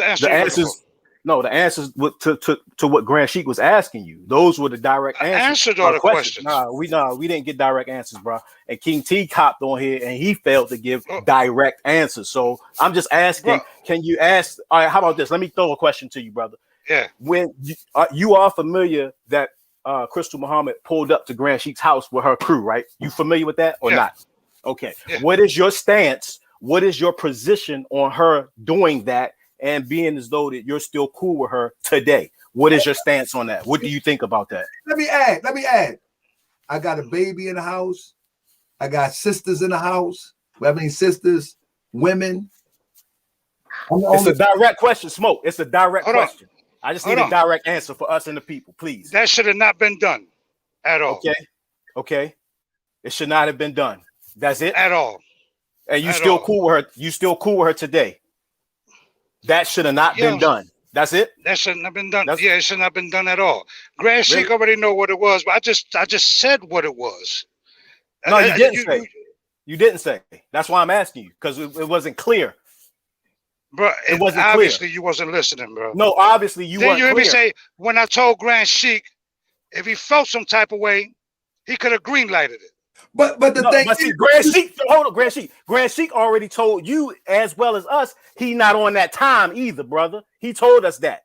answer? The answers. No, the answers to what Grand Sheik was asking you. Those were the direct answers. I answered all the questions. We didn't get direct answers, bro. And King T copped on here, and he failed to give direct answers. So I'm just asking, can you ask? All right, how about this? Let me throw a question to you, brother. Yeah. When you are familiar that Krystal Muhammad pulled up to Grand Sheik's house with her crew, right? You familiar with that or not? Okay. Yeah. What is your stance? What is your position on her doing that? And being as though that you're still cool with her today. What is your stance on that? What do you think about that? Let me add. I got a baby in the house. I got sisters in the house. We have any sisters, women? It's a direct question, Smoke. It's a direct question. I just need a direct answer for us and the people, please. That should have not been done at all. Okay. It should not have been done. That's it? At all. And you still cool with her? You still cool with her today? That should have not been done. That's it? That shouldn't have been done. It shouldn't have been done at all. Grand Sheik already know what it was, but I just said what it was. No, you didn't say. You didn't say. That's why I'm asking you, because it wasn't clear. Bro, it wasn't obviously clear. You wasn't listening, bro. No, obviously you weren't you hear clear. me say, when I told Grand Sheik, if he felt some type of way, he could have green lighted it. But the thing is, Grand Sheik, hold on, Grand Sheik already told you as well as us he not on that time either, brother. He told us that.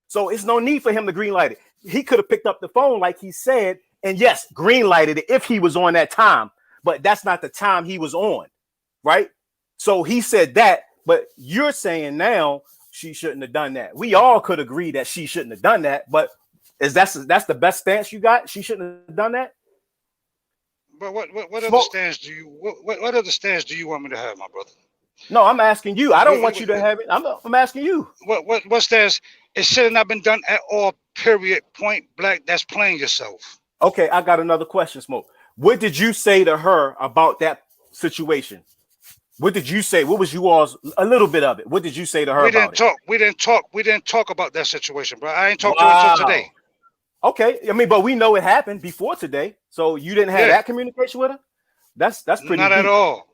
So it's no need for him to green light it. He could have picked up the phone like he said, and yes, green lighted it if he was on that time, but that's not the time he was on, right? So he said that, but you're saying now she shouldn't have done that. We all could agree that she shouldn't have done that, but that's the best stance you got? She shouldn't have done that? But what other stance do you what other stance do you want me to have, my brother? No, I'm asking you. I don't want you to have it. I'm asking you. What stance? It should have not been done at all. Period. Point blank. That's playing yourself. Okay, I got another question, Smoke. What did you say to her about that situation? What did you say? What was you all's a little bit of it? What did you say to her about it? We didn't talk about that situation, bro. I ain't talked to her until today. Okay, I mean, but we know it happened before today, so you didn't have that communication with her. That's pretty. Not at all.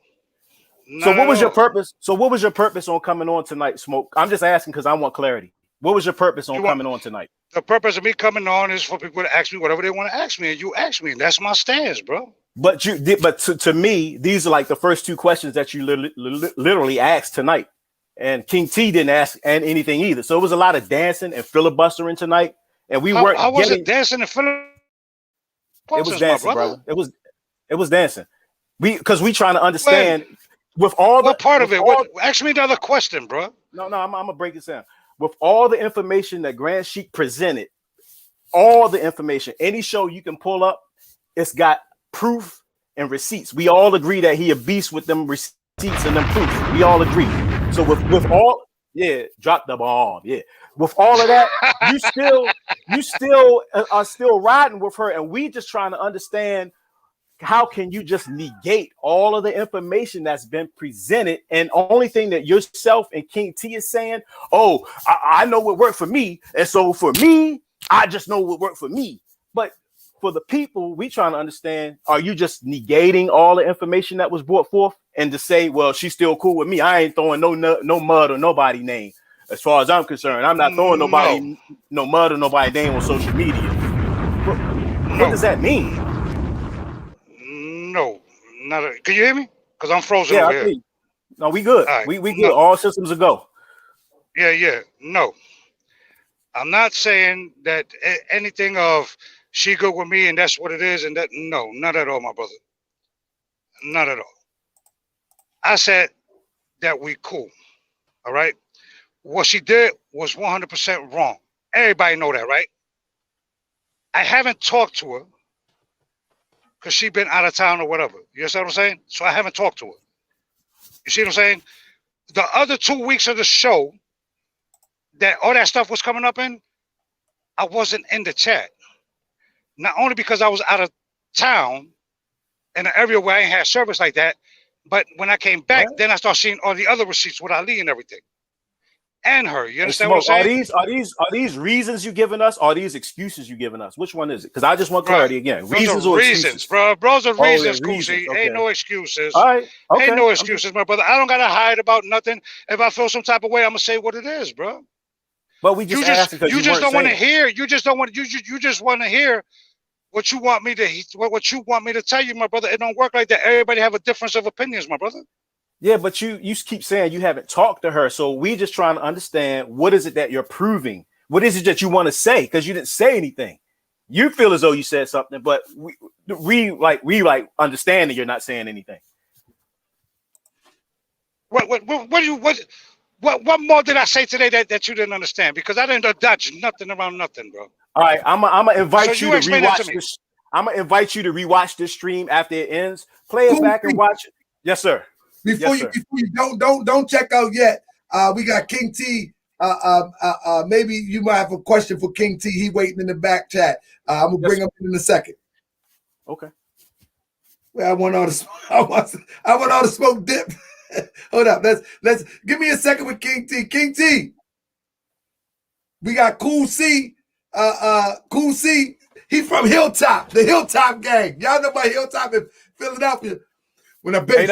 So what was your purpose? So what was your purpose on coming on tonight, Smoke? I'm just asking because I want clarity. What was your purpose on coming on tonight? The purpose of me coming on is for people to ask me whatever they want to ask me, and you ask me, and that's my stance, bro. But to me, these are like the first two questions that you literally asked tonight, and King T didn't ask anything either. So it was a lot of dancing and filibustering tonight, and we weren't. I wasn't dancing and filibustering. It was dancing, brother. It was dancing. Because we trying to understand with all the part of it. Ask me another question, bro. No, I'm gonna break it down. With all the information that Grand Sheik presented, all the information, any show you can pull up, it's got proof and receipts. We all agree that he a beast with them receipts and them proofs. We all agree. So with all, drop the bomb. Yeah. With all of that, you still are still riding with her, and we just trying to understand how can you just negate all of the information that's been presented, and only thing that yourself and King T is saying, oh, I know what worked for me, and so for me, I just know what worked for me. But for the people, we trying to understand, are you just negating all the information that was brought forth and to say, well, she's still cool with me, I ain't throwing no mud or nobody name. As far as I'm concerned, I'm not throwing no mud or nobody name on social media. What does that mean? No, can you hear me? Because I'm frozen over here. No, we good. Right. We good. All systems are go. Yeah. No, I'm not saying that anything of she good with me and that's what it is, and that no, not at all, my brother. Not at all. I said that we cool. All right. What she did was 100% wrong. Everybody know that, right? I haven't talked to her because she been out of town or whatever. You understand what I'm saying? So I haven't talked to her. You see what I'm saying? The other 2 weeks of the show that all that stuff was coming up in, I wasn't in the chat. Not only because I was out of town in an area where I ain't had service like that, but when I came back, then I started seeing all the other receipts with Ali and everything. And her. You understand what I'm saying? Are these reasons you giving us? Or are these excuses you giving us? Which one is it? Because I just want clarity again. Reasons or excuses? Bro. Bros are reasons, Kusi. Okay. Ain't no excuses. All right. Okay. Ain't no excuses, my brother. I don't gotta hide about nothing. If I feel some type of way, I'm gonna say what it is, bro. But we just you just don't want to hear. You just don't want. You just want to hear what you want me to tell you, my brother. It don't work like that. Everybody have a difference of opinions, my brother. Yeah, but you keep saying you haven't talked to her, so we just trying to understand what is it that you're proving? What is it that you want to say? Because you didn't say anything. You feel as though you said something, but we understand that you're not saying anything. What more did I say today that you didn't understand? Because I didn't dodge nothing around nothing, bro. All right, I'm gonna invite you to rewatch this. I'm gonna invite you to rewatch this stream after it ends. Play it back and watch it. Yes, sir. Before you don't check out yet. We got King T. Maybe you might have a question for King T. He waiting in the back chat. I'm gonna bring him in a second. Okay. Well, I want all the smoke dip. Hold up. Let's give me a second with King T. King T. We got Cool C. Cool C. He's from Hilltop, the Hilltop gang. Y'all know about Hilltop in Philadelphia. When a bitch,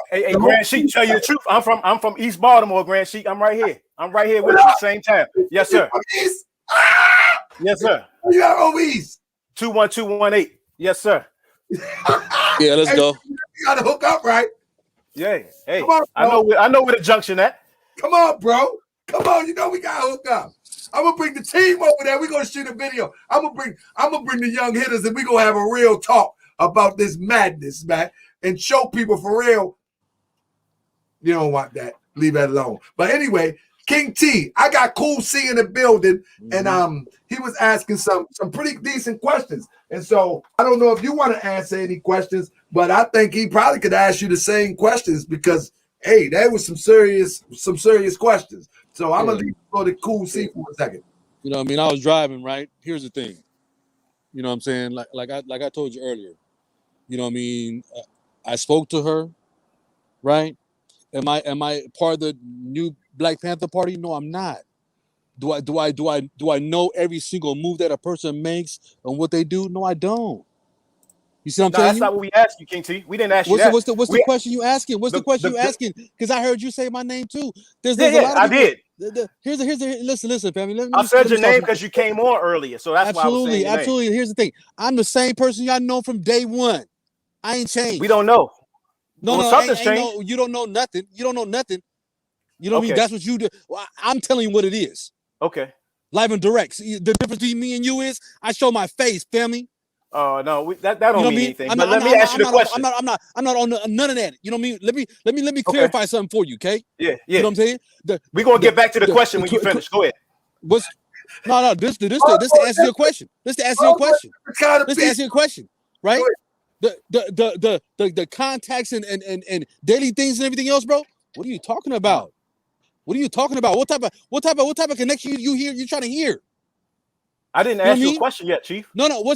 hey, Grand Sheik, tell you the truth. I'm from East Baltimore, Grand Sheik. I'm right here. I'm right here with you, same time. Yes, sir. East? Yes, sir. You got over East. 21218. Yes, sir. Yeah, let's go. You gotta hook up, right? Yeah. Hey, Come on, I know where the junction at. Come on, bro. Come on, you know we gotta hook up. I'm gonna bring the team over there. We're gonna shoot a video. I'm gonna bring the young hitters and we're gonna have a real talk about this madness, man, and show people for real. You don't want that. Leave that alone. But anyway, King T, I got Cool C in the building, and he was asking some pretty decent questions. And so I don't know if you want to answer any questions, but I think he probably could ask you the same questions because hey, that was some serious questions. So I'm gonna leave you go to Cool C for a second. You know what I mean? I was driving, right? Here's the thing. You know what I'm saying? Like I told you earlier. You know what I mean? I spoke to her, right? Am I part of the new Black Panther Party? No, I'm not. Do I know every single move that a person makes and what they do? No, I don't. You see what I'm telling That's you? not what we asked you, King T. We didn't ask you that. What's the question you asking? What's the question you asking? Because I heard you say my name too. There's a lot of I people, did. Listen, family. I said your name because you came on earlier, so that's why I was saying your absolutely. name. Here's the thing. I'm the same person y'all know from day one. I ain't changed. We don't know. Something's changed. You don't know nothing. You don't know nothing. You know what I mean? That's what you do. Well, I'm telling you what it is. Okay. Live and direct. See, the difference between me and you is I show my face, family. No, that don't mean anything. But let me ask you the question. I'm not on none of that. You know what I mean? Let me clarify something for you, okay? Yeah. You know what I'm saying? We're gonna get back to the question when you finish. Go ahead. This to answer your question. This to answer your question. This to answer your question, right? The contacts and daily things and everything else, bro. What are you talking about? What are you talking about? What type of connection you trying to hear? I didn't ask you a question yet, Chief. No.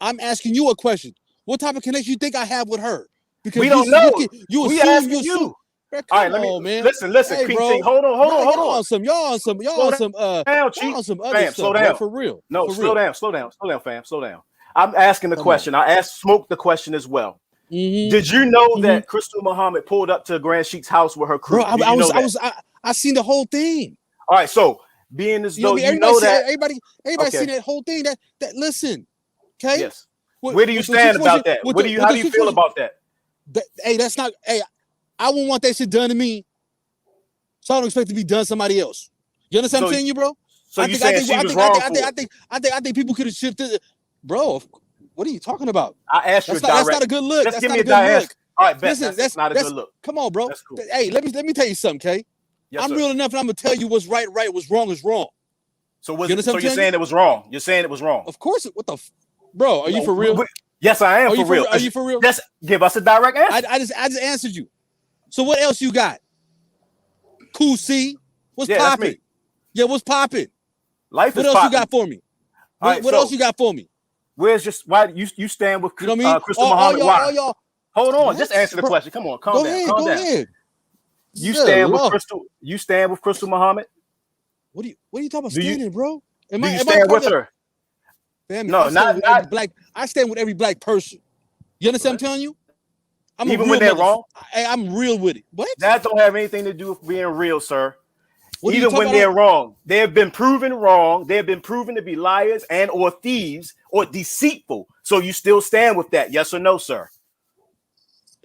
I'm asking you a question. What type of connection you think I have with her? Because we don't know. You assume. All right, let me man. Listen, hey, King bro. T, hold on. Y'all on some other fam, stuff, slow bro, down. for real. No, for slow real. down, fam, slow down. I'm asking the question. I asked Smoke the question as well. Did you know that Krystal Muhammad pulled up to Grand Sheik's house with her crew? Bro, I seen the whole thing. All right, so being as though you know that everybody seen that whole thing. That listen, okay? Yes. Where do you stand about that? How do you feel about that? That's not. Hey, I wouldn't want that shit done to me. So I don't expect it to be done to somebody else. You understand what I'm saying, you bro? So you saying she was wrong? I think people could have shifted, bro. What are you talking about? I asked you that's not a good look. Just that's give not me a good look. All right, listen, that's not a good look. Come on, bro. That's cool. Hey, let me tell you something, okay? Yes, I'm sir. real enough, and I'm gonna tell you what's right, what's wrong is wrong. So you're saying it was wrong? You're saying it was wrong? Of course. What the, bro? Are you for real? Yes, I am for real. Are you for real? Yes. Give us a direct answer. I just answered you. So what else you got? Cool C. What's popping? Yeah, what's popping? Life what is else popping. You got for me? What else you got for me? Where's just why you stand with Krystal Muhammad? Why? Hold on, what? just answer the question. Come on, calm down. Go ahead. You stand with Krystal. You stand with Krystal Muhammad. What are you talking about standing, bro? Do you stand with her? Family, no, not black. I stand with every black person. You understand what I'm telling you? Even when they're wrong? I'm real with it. What? That don't have anything to do with being real, sir. Even when they're wrong, they have been proven wrong. They have been proven to be liars and or thieves or deceitful. So you still stand with that? Yes or no, sir?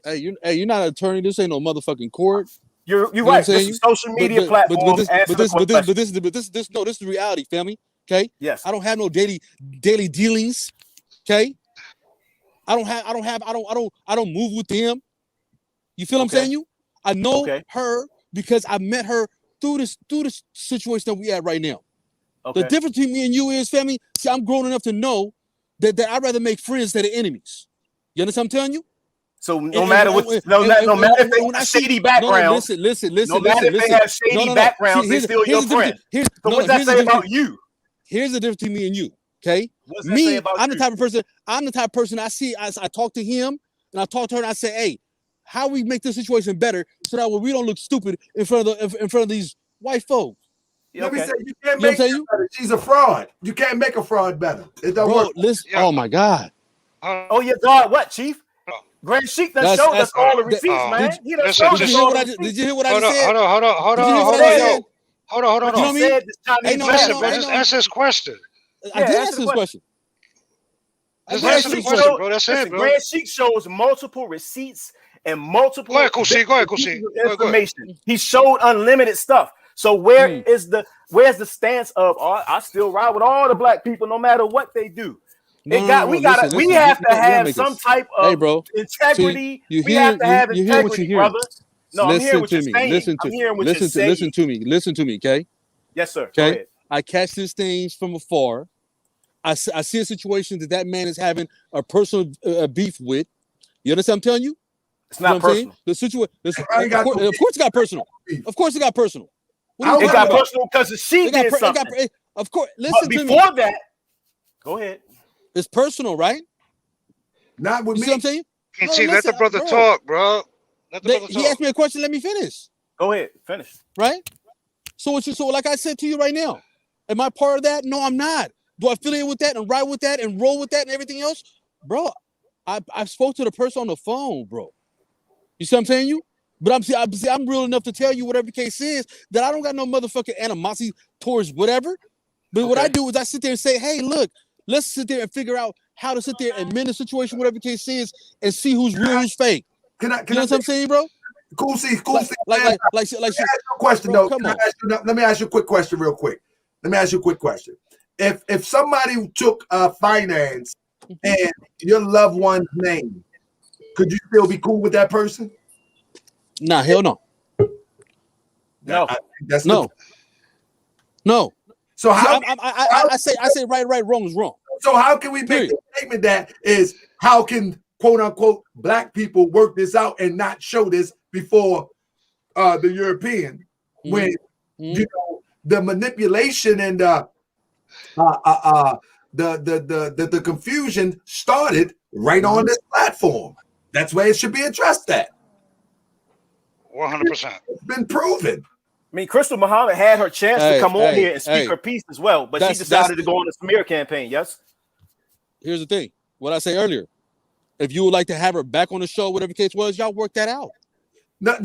Hey, you're not an attorney. This ain't no motherfucking court. You're right. This is social media platform. But this is the reality, family. Okay. Yes. I don't have no daily dealings. Okay. I don't move with them. You feel what I'm saying? You? I know her because I met her through this situation that we at right now. Okay. The difference between me and you is, family. See, I'm grown enough to know that I'd rather make friends than enemies. You understand what I'm telling you? So no matter what, no matter if they have shady backgrounds, listen. No matter if they have shady backgrounds, they still your friend. So what does that say about you? Here's the difference between me and you. Okay, me, I'm the type of person. I'm the type of person I see. I talk to him and I talk to her and I say, hey, how we make this situation better so that way we don't look stupid in front of these white folks. Let me say, you can't make it better. She's a fraud. You can't make a fraud better. It don't work. Listen, oh my God. Oh, your God, what, Chief? Grand Sheik done showed us all the receipts, man. He done showed us. Did you hear what I just said? Hold on. You know what I mean? Listen, bro, just answer his question. I did answer his question. Just answer the question, bro. That's it, bro. Grand Sheik shows multiple receipts and multiple Go ahead, Kusi. information. He showed unlimited stuff. So where's the stance of I still ride with all the black people no matter what they do? We have to have some type of integrity. We have to have integrity, brother. No, I'm hearing what you're saying. Listen to me, okay? Yes, sir. Okay. I catch these things from afar. I see a situation that man is having a personal beef with. You understand what I'm telling you? It's not personal. The situation, of course it got personal. Of course it got personal. It got personal because she did something. Of course. Listen to me. Before that, go ahead. It's personal, right? Not with me. You see what I'm saying? Can't let the brother talk, bro. He asked me a question. Let me finish. Go ahead. Finish. Right? So like I said to you right now, am I part of that? No, I'm not. Do I affiliate with that and ride with that and roll with that and everything else? Bro, I spoke to the person on the phone, bro. You see what I'm saying? But I'm real enough to tell you whatever the case is that I don't got no motherfucking animosity towards whatever. But what I do is I sit there and say, hey, look, let's sit there and figure out how to sit there and mend the situation, whatever the case is, and see who's real, who's fake. You know what I'm saying, bro? Cool. Like question though. Let me ask you a quick question, real quick. If somebody took finance and your loved one's name, could you still be cool with that person? Nah, hell no. No. So how I say right, wrong is wrong. So how can we make the statement that is how can quote unquote black people work this out and not show this before the European when you know the manipulation and the confusion started right on this platform? That's where it should be addressed at. 100%. It's been proven. I mean, Krystal Muhammad had her chance to come on here and speak her piece as well, but she decided to go on the smear campaign. Yes. Here's the thing. What I say earlier. If you would like to have her back on the show, whatever the case was, y'all work that out. What's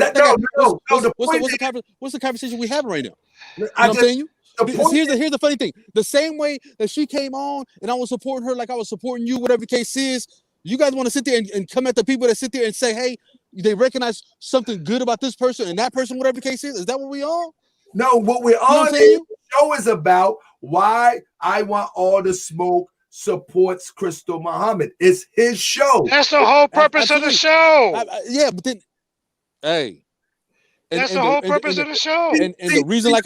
the conversation we having right now? You know what I'm saying? Here's the funny thing. The same way that she came on and I was supporting her like I was supporting you, whatever the case is, you guys want to sit there and come at the people that sit there and say, hey, they recognize something good about this person and that person, whatever the case is. Is that what we on? No, what we're on the show is about why I Want All the Smoke supports Krystal Muhammad. It's his show. That's the whole purpose of the show. Yeah, but then, hey, that's the whole purpose of the show. And the reason, like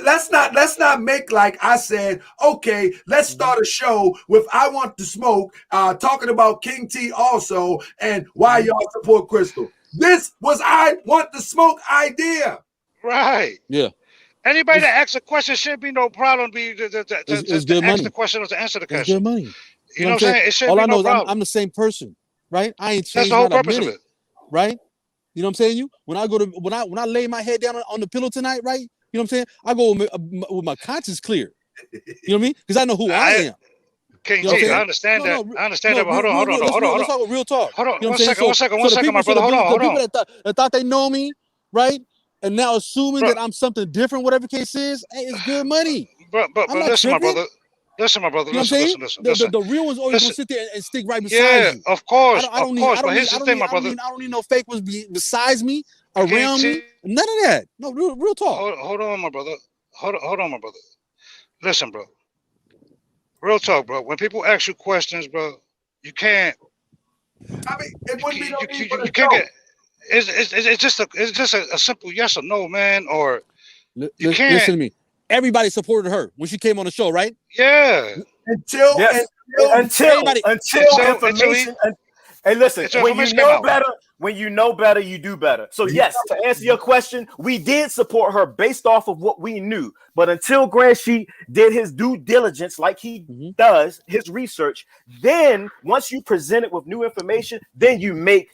let's not make like I said, okay, let's start a show with I Want to Smoke, talking about King T also, and why y'all support Krystal. This was I Want to Smoke idea. Right. Yeah. Anybody that asks a question should be no problem. To ask the question or to answer the question. It's good money. You know what I'm saying? It should all be I know no is problem. I'm the same person, right? I ain't changed. That's the whole purpose of it, right? You know what I'm saying? When I lay my head down on the pillow tonight, right? You know what I'm saying? I go with my conscience clear. You know what I mean? Because I know who I am. King T, I understand that. I understand that. But hold on. Let's talk real talk. Hold on. You know one second, my brother. Hold on. People that thought they know me, right? And now assuming that I'm something different, whatever the case is, hey, it's good money. But listen, my brother. Listen, my brother. You know listen. The real ones always gonna sit there and stick right beside you. Yeah, of course. But here's the thing, my brother. I don't need no fake ones besides me, around me. None of that. No, real talk. Hold on, my brother. Hold on, my brother. Listen, bro. Real talk, bro. When people ask you questions, bro, you can't. I mean, it wouldn't be no need for the you can't get. It's just a simple yes or no, man. Or you can't. Listen to me. Everybody supported her when she came on the show, right? Yeah. until Yes. until Until information. Hey, listen, until when you information came know out. better, you do better. So yes, to answer your question, we did support her based off of what we knew. But until Grand Sheet did his due diligence, like he does, his research, then once you present it with new information, then you make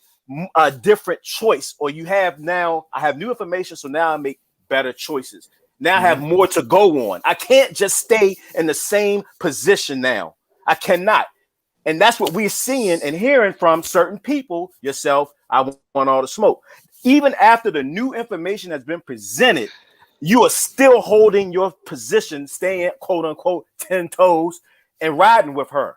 a different choice. Or you have now, I have new information, so now I make better choices. Now I have more to go on. I can't just stay in the same position now. I cannot. And that's what we're seeing and hearing from certain people, yourself. I want all the smoke. Even after the new information has been presented, you are still holding your position, staying quote unquote 10 toes and riding with her.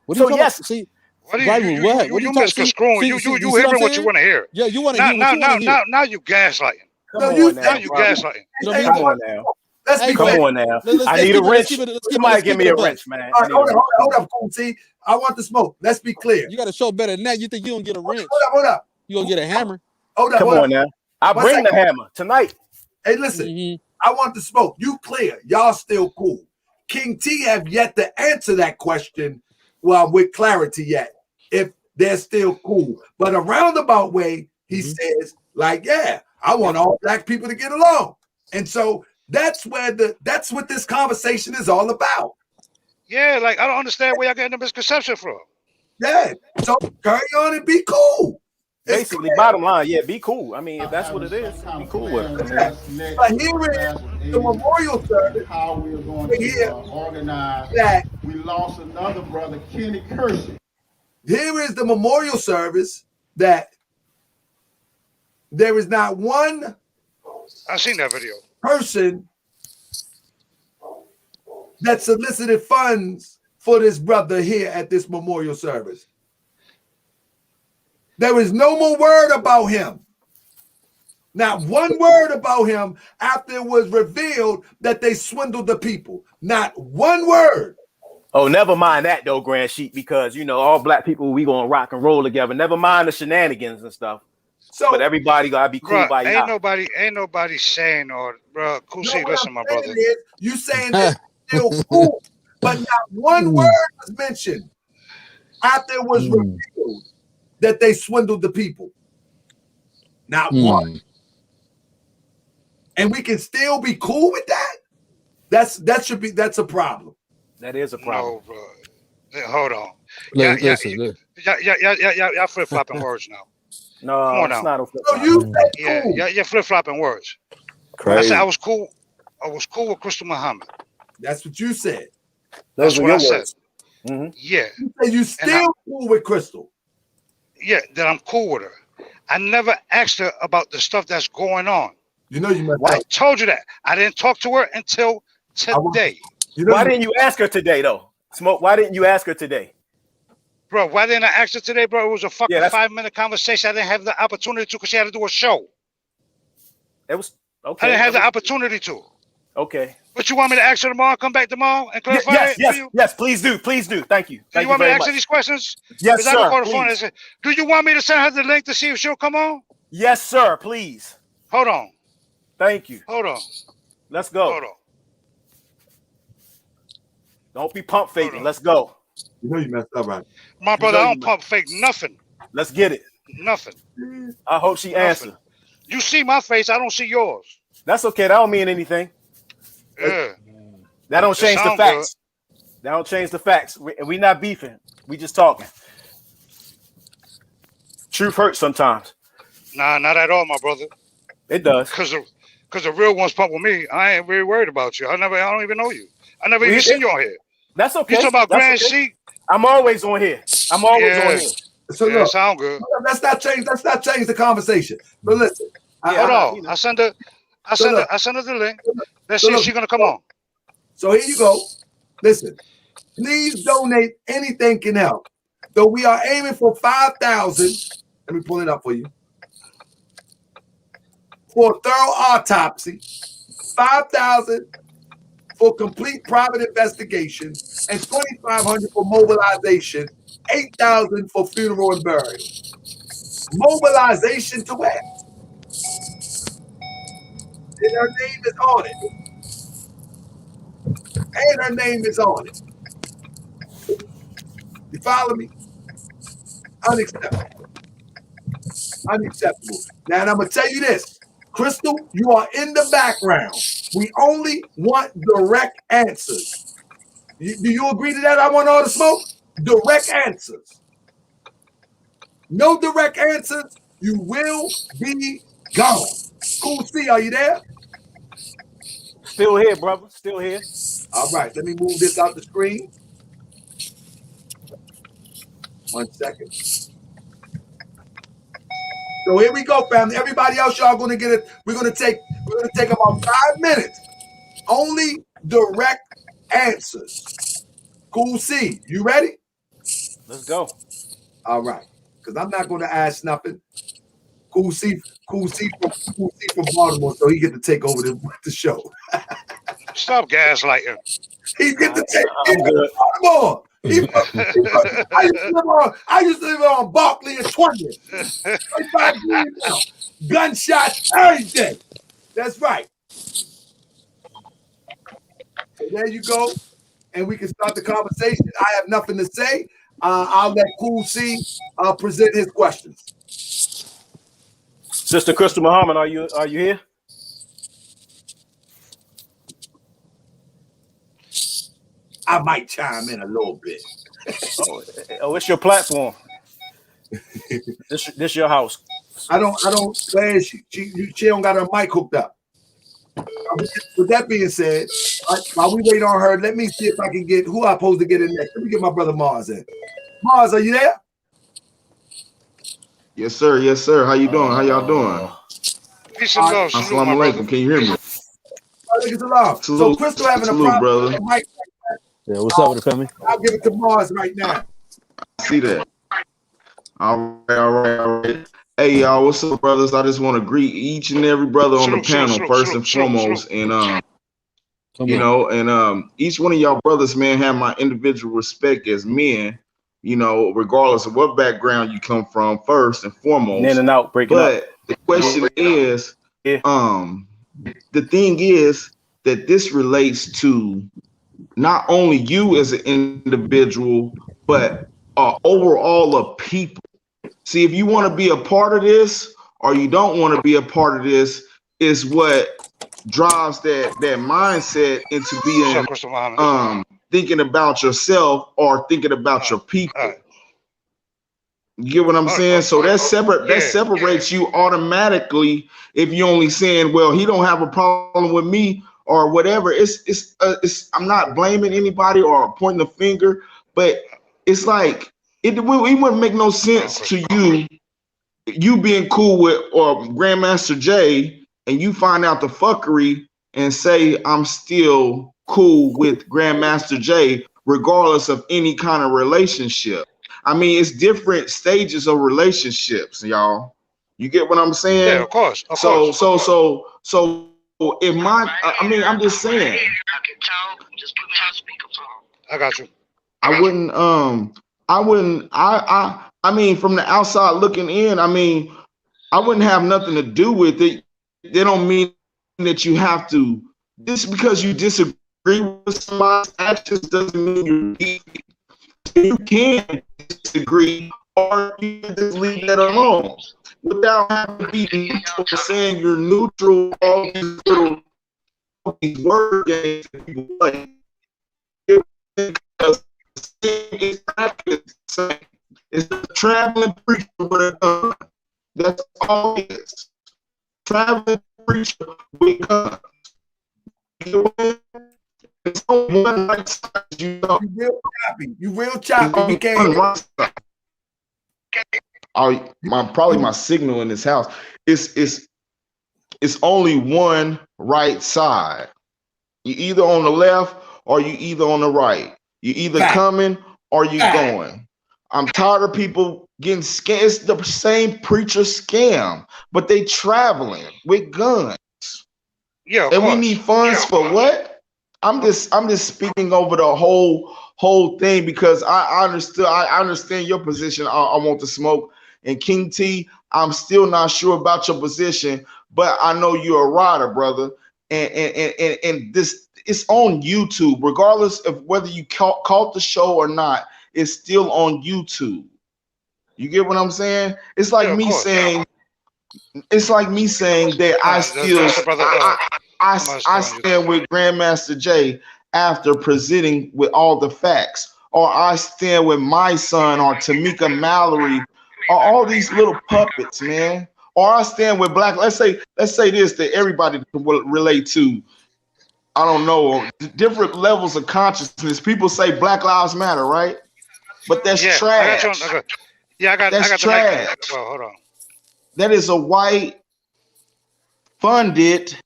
What are you So yes, about? See, What right, you what? What are you talking? misconstruing? You see hearing what you want to hear. Yeah, you want to hear what you want to hear. Now you gaslighting. Come on now. Now you gaslighting. You know what I mean? Come on now. Let's be Come clear. on now. Let's I need a wrench. keep it Somebody give me a wrench, man. All right, hold up, Cool. See, I want the smoke. Let's be clear. You got to show better than that. You think you gonna get a wrench? Hold up. You gonna get a hammer? Hold up. Come on now. I bring the hammer tonight. Hey, listen. I want the smoke. You clear. Y'all still cool. King T have yet to answer that question with clarity yet. If they're still cool. But a roundabout way, he says, like, yeah, I want all black people to get along. And so that's what this conversation is all about. Yeah, like I don't understand where y'all getting the misconception from. Yeah. So carry on and be cool. Basically, bottom line, yeah, be cool. I mean, if that's what it is, be cool with it. But here is the memorial service. How we are going to organize that. We lost another brother, Kenny Kersey. Here is the memorial service that there is not one I seen that video. person that solicited funds for this brother here at this memorial service. There is no more word about him. Not one word about him after it was revealed that they swindled the people. Not one word. Oh, never mind that though, Grand Sheet, because you know all black people we gonna rock and roll together. Never mind the shenanigans and stuff. So, but everybody gotta be cool by ain't nobody saying or bro. Kusi, listen, my brother. You saying they're still cool, but not one word was mentioned after it was revealed that they swindled the people. Not one. And we can still be cool with that. That's a problem. That is a problem. No, bro. Hold on. Listen. Y'all flip flopping words now. No, come on it's now. not a flip flop. You're flip flopping words. Crazy. I said I was cool. I was cool with Krystal Muhammad. That's what you said. That's what I said. Yeah. You said you still cool with Krystal. Yeah, that I'm cool with her. I never asked her about the stuff that's going on. You know you must. I told you that. I didn't talk to her until today. Why didn't you ask her today, though? Smoke. Why didn't you ask her today? Bro, why didn't I ask her today, bro? It was a fucking 5-minute conversation. I didn't have the opportunity to because she had to do a show. It was okay. I didn't have the opportunity to. Okay. But you want me to ask her tomorrow? Come back tomorrow and clarify it for you? Yes, please do. Please do. Thank you. Do you want me to ask her these questions? Yes, sir. I don't call the phone and say, do you want me to send her the link to see if she'll come on? Yes, sir. Please. Hold on. Thank you. Hold on. Let's go. Hold on. Don't be pump faking. Let's go. You know you messed up, right? My brother, I don't pump fake nothing. Let's get it. Nothing. I hope she answers. You see my face, I don't see yours. That's okay. That don't mean anything. Yeah. That don't change the facts. That don't change the facts. We not beefing. We just talking. Truth hurts sometimes. Nah, not at all, my brother. It does. Because the real ones pump with me. I ain't really worried about you. I don't even know you. I never even seen you on here. That's okay. You talking about Grand Sheet? I'm always on here. I'm always on here. So look, sound good. Let's not change the conversation. But listen, hold on. I send her the link. Let's see if she's gonna come on. So here you go. Listen, please donate. Anything can help. Though we are aiming for 5,000. Let me pull it up for you. For a thorough autopsy, 5,000 for complete private investigation, and 2,500 for mobilization, 8,000 for funeral and burial. Mobilization to where? And her name is on it. You follow me? Unacceptable. Unacceptable. Now, and I'm gonna tell you this, Krystal, you are in the background. We only want direct answers. Do you agree to that? I want all the smoke. Direct answers. No direct answers, you will be gone. Cool C, are you there? Still here, brother. Still here. All right, let me move this out the screen. 1 second. So here we go, family. Everybody else, y'all gonna get it. We're gonna take about 5 minutes. Only direct answers. Cool C, you ready? Let's go. All right, because I'm not gonna ask nothing. Cool C from Baltimore, so he get to take over the show. Stop gaslighting. He get to take I'm good. Baltimore. I used to live on Barkley and 20th. 25 years now. Gunshots, everything. That's right. So there you go. And we can start the conversation. I have nothing to say. I'll let Cool C present his questions. Sister Krystal Muhammad, are you here? I might chime in a little bit. Oh, it's your platform. This your house. I don't. Where is she? She don't got her mic hooked up. With that being said, while we wait on her, let me see if I can get who I'm supposed to get in next. Let me get my brother Mars in. Mars, are you there? Yes, sir. Yes, sir. How you doing? How y'all doing? Peace and love. Assalamu alaikum. Can you hear me? So Krystal having a problem brother. with the mic. Yeah, what's up with the family? I'll give it to Mars right now. See that? All right. Hey, y'all, what's up, brothers? I just want to greet each and every brother on the panel first and foremost, and each one of y'all brothers, man, have my individual respect as men. Regardless of what background you come from, first and foremost. In and out, breaking up. But the question is, the thing is that this relates to not only you as an individual, but overall of people. See, if you want to be a part of this or you don't want to be a part of this, is what drives that mindset into being thinking about yourself or thinking about your people. You get what I'm saying? So that separates you automatically if you're only saying, well, he don't have a problem with me or whatever. It's I'm not blaming anybody or pointing a finger, but it's like it wouldn't make no sense to you being cool with or Grandmaster Jay and you find out the fuckery and say I'm still cool with Grandmaster Jay regardless of any kind of relationship. I mean, it's different stages of relationships, y'all. You get what I'm saying? Yeah, of course. So if I'm just saying. I got you. I mean, from the outside looking in, I mean, I wouldn't have nothing to do with it. They don't mean that you have to. Just because you disagree with somebody's actions doesn't mean you're beefy. You can disagree, or you can just leave that alone without having to be neutral, saying you're neutral. All these word games that people play. It's a traveling preacher with a gun. That's all it is. Traveling preacher with guns. It's only one right side. You real choppy. You can't. Probably my signal in this house. It's only one right side. You either on the left or you either on the right. You either coming or you going. I'm tired of people getting scammed. It's the same preacher scam, but they traveling with guns. Yeah, and we need funds for what? I'm just speaking over the whole thing because I understand your position. I want to smoke. And King T, I'm still not sure about your position, but I know you're a rider, brother. And this it's on YouTube, regardless of whether you caught the show or not. is still on YouTube. You get what I'm saying? It's like me saying, that I still I stand with Grandmaster Jay after presenting with all the facts, or I stand with my son or Tamika Mallory, or all these little puppets, man. Or I stand with Black. Let's say this that everybody can relate to. I don't know, different levels of consciousness. People say Black Lives Matter, right? But that's trash. I got trash. Well, hold on. That is a white funded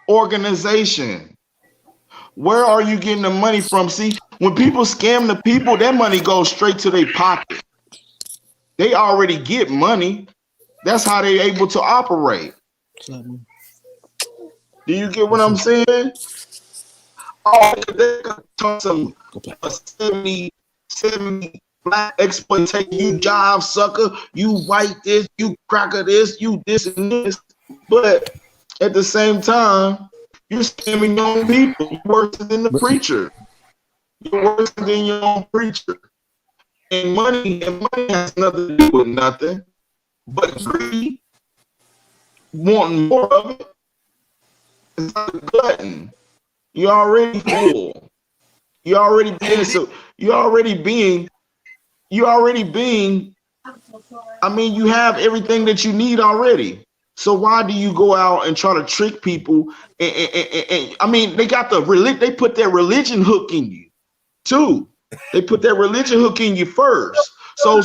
organization. Where are you getting the money from? See, when people scam the people, that money goes straight to their pocket. They already get money. That's how they're able to operate. Do you get what I'm saying? Oh, they got some 70 Black exploitation, you jive sucker, you white this, you cracker this, you this and this. But at the same time, you're scamming your own people. You're worse than the preacher. You're worse than your own preacher. And money has nothing to do with nothing. But greed, wanting more of it, it's like a glutton. You're already full. You're already being, I mean, you have everything that you need already. So why do you go out and try to trick people? And I mean, they got they put their religion hook in you too. They put that religion hook in you first. So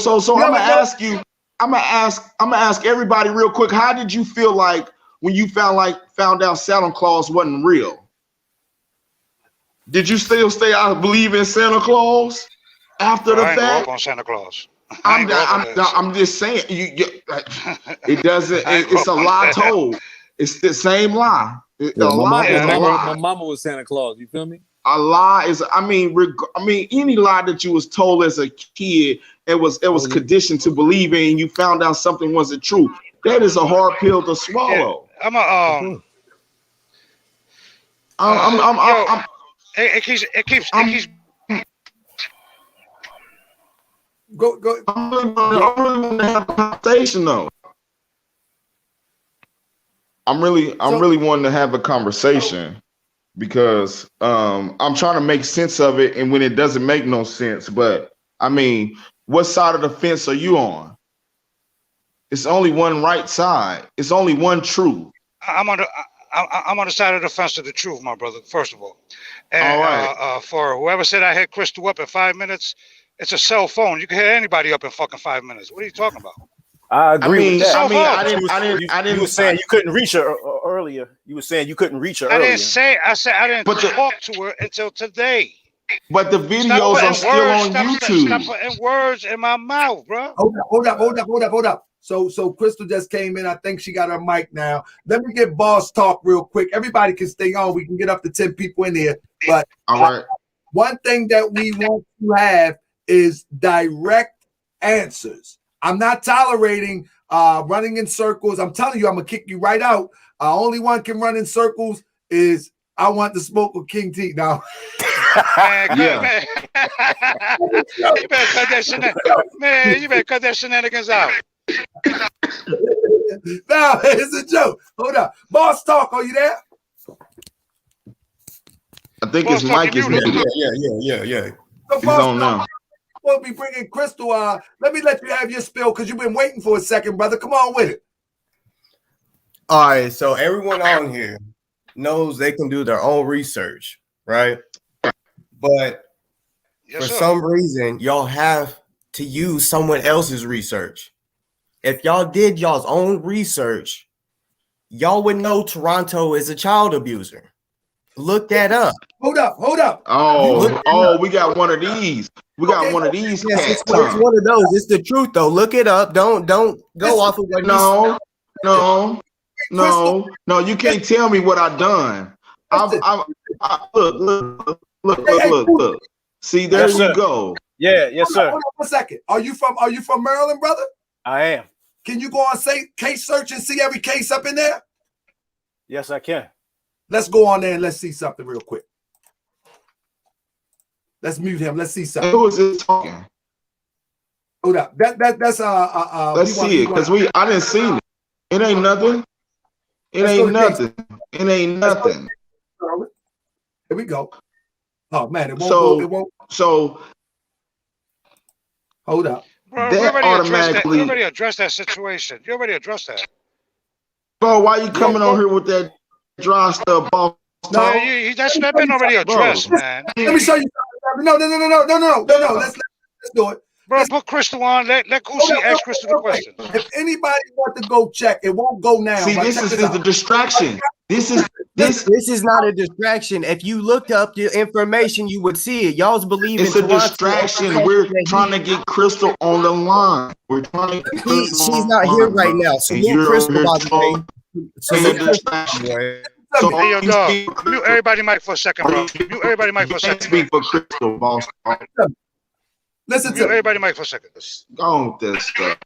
I'm gonna ask everybody real quick. How did you feel like when you found out Santa Claus wasn't real? Did you still stay out believe in Santa Claus after the fact? I ain't go up on Santa Claus. I'm just saying. It doesn't. It's a lie told. It's the same lie. My mama was Santa Claus. You feel me? A lie is. I mean, any lie that you was told as a kid, it was conditioned to believe in, and you found out something wasn't true. That is a hard pill to swallow. Yeah, It keeps. Go. I'm really want to have a conversation though. I'm really wanting to have a conversation because I'm trying to make sense of it, and when it doesn't make no sense, but I mean, what side of the fence are you on? It's only one right side. It's only one truth. I'm on the side of the fence of the truth, my brother. First of all, and all right. For whoever said I had Krystal up in 5 minutes, it's a cell phone. You can hit anybody up in fucking 5 minutes. What are you talking about? I agree with that. I didn't. You were saying you couldn't reach her earlier. You were saying you couldn't reach her earlier. I said I didn't talk to her until today. But the videos are still on YouTube. Stop putting words in my mouth, bro. Hold up. So Krystal just came in. I think she got her mic now. Let me get Boss Talk real quick. Everybody can stay on. We can get up to 10 people in here. But all right. One thing that we want to have is direct answers. I'm not tolerating running in circles. I'm telling you, I'm gonna kick you right out. Only one can run in circles is I want to smoke with King T now. Man, man. You better cut that man, you better cut that shenanigans out. No, it's a joke. Hold up. Boss Talk, are you there? I think his mic is muted. Yeah. So he's on now. We'll be bringing Krystal. Let me let you have your spill because you've been waiting for a second, brother. Come on with it. All right, so everyone on here knows they can do their own research, right? But for some reason, y'all have to use someone else's research. If y'all did y'all's own research, y'all would know Toronto is a child abuser. Look that up. Hold up. Oh, we got one of these. We got one of these. Yes, it's one of those. It's the truth, though. Look it up. Don't go off of what No, you can't tell me what I've done. Look. See, there you go. Yeah, yes, sir. Hold on a second. Are you from Maryland, brother? I am. Can you go on case search and see every case up in there? Yes, I can. Let's go on there and let's see something real quick. Let's mute him. Let's see something. Who is this talking? Hold up. That's Let's see it, because I didn't see it. It ain't nothing. It ain't nothing. It ain't nothing. Here we go. Oh man, it won't So go. It won't. So hold up. Bro, that automatically. you already addressed that situation. You already addressed that. Bro, why you coming on here with that dry stuff, boss? No, that's been already addressed, man. Let me show you something. No. Let's do it. Bro, put Krystal on. Let Kusi ask Krystal the questions. If anybody want to go check, it won't go now. See, this is the distraction. This is not a distraction. If you looked up the information, you would see it. Y'all's believing it's a distraction. We're trying to get Krystal on the line. We're trying to get she's not here right now. So you're Krystal, by the way. So Hey, yo, dog, mute everybody mic for a second, bro. Mute everybody mic for a second. Speak for Krystal, boss. Listen to mute everybody mic for a second. Go on with that stuff.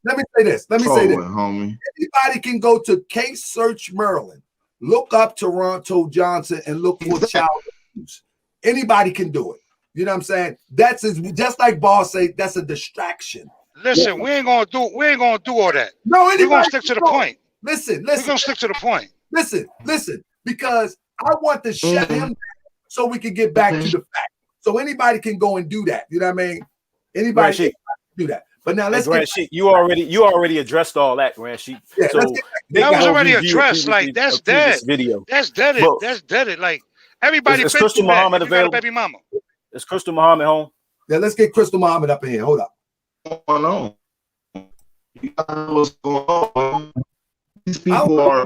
Let me say this. Homie. Anybody can go to Case Search Maryland, look up Toronto Johnson, and look for child abuse. Anybody can do it. You know what I'm saying? That's just like Boss say. That's a distraction. Listen, we ain't gonna do all that. No, we're gonna stick to the point. Listen. We're gonna stick to the point. Listen, because I want to shut him down so we can get back to the fact. So anybody can go and do that. You know what I mean? Anybody can do that. But now let's Grand Sheik, you already addressed all that, Grand Sheik. Yeah, so that was already addressed. Like that's dead. Video. That's dead. That's dead. Like everybody. Is Krystal Muhammad available? Baby mama. Is Krystal Muhammad home? Yeah, let's get Krystal Muhammad up in here. Hold up. What's going on? You know what's going on? These people are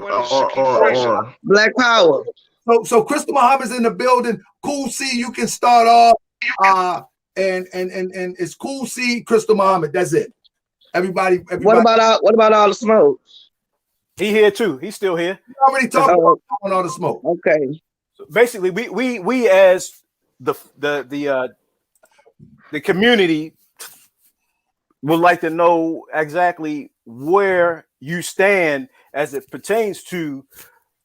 Black Power. So Krystal Muhammad's in the building. Cool C, you can start off. And it's Cool C, Krystal Muhammad. That's it. Everybody. What about all the smoke? He here too. He's still here. We already talked about all the smoke. Okay. So basically, we as the community would like to know exactly where you stand as it pertains to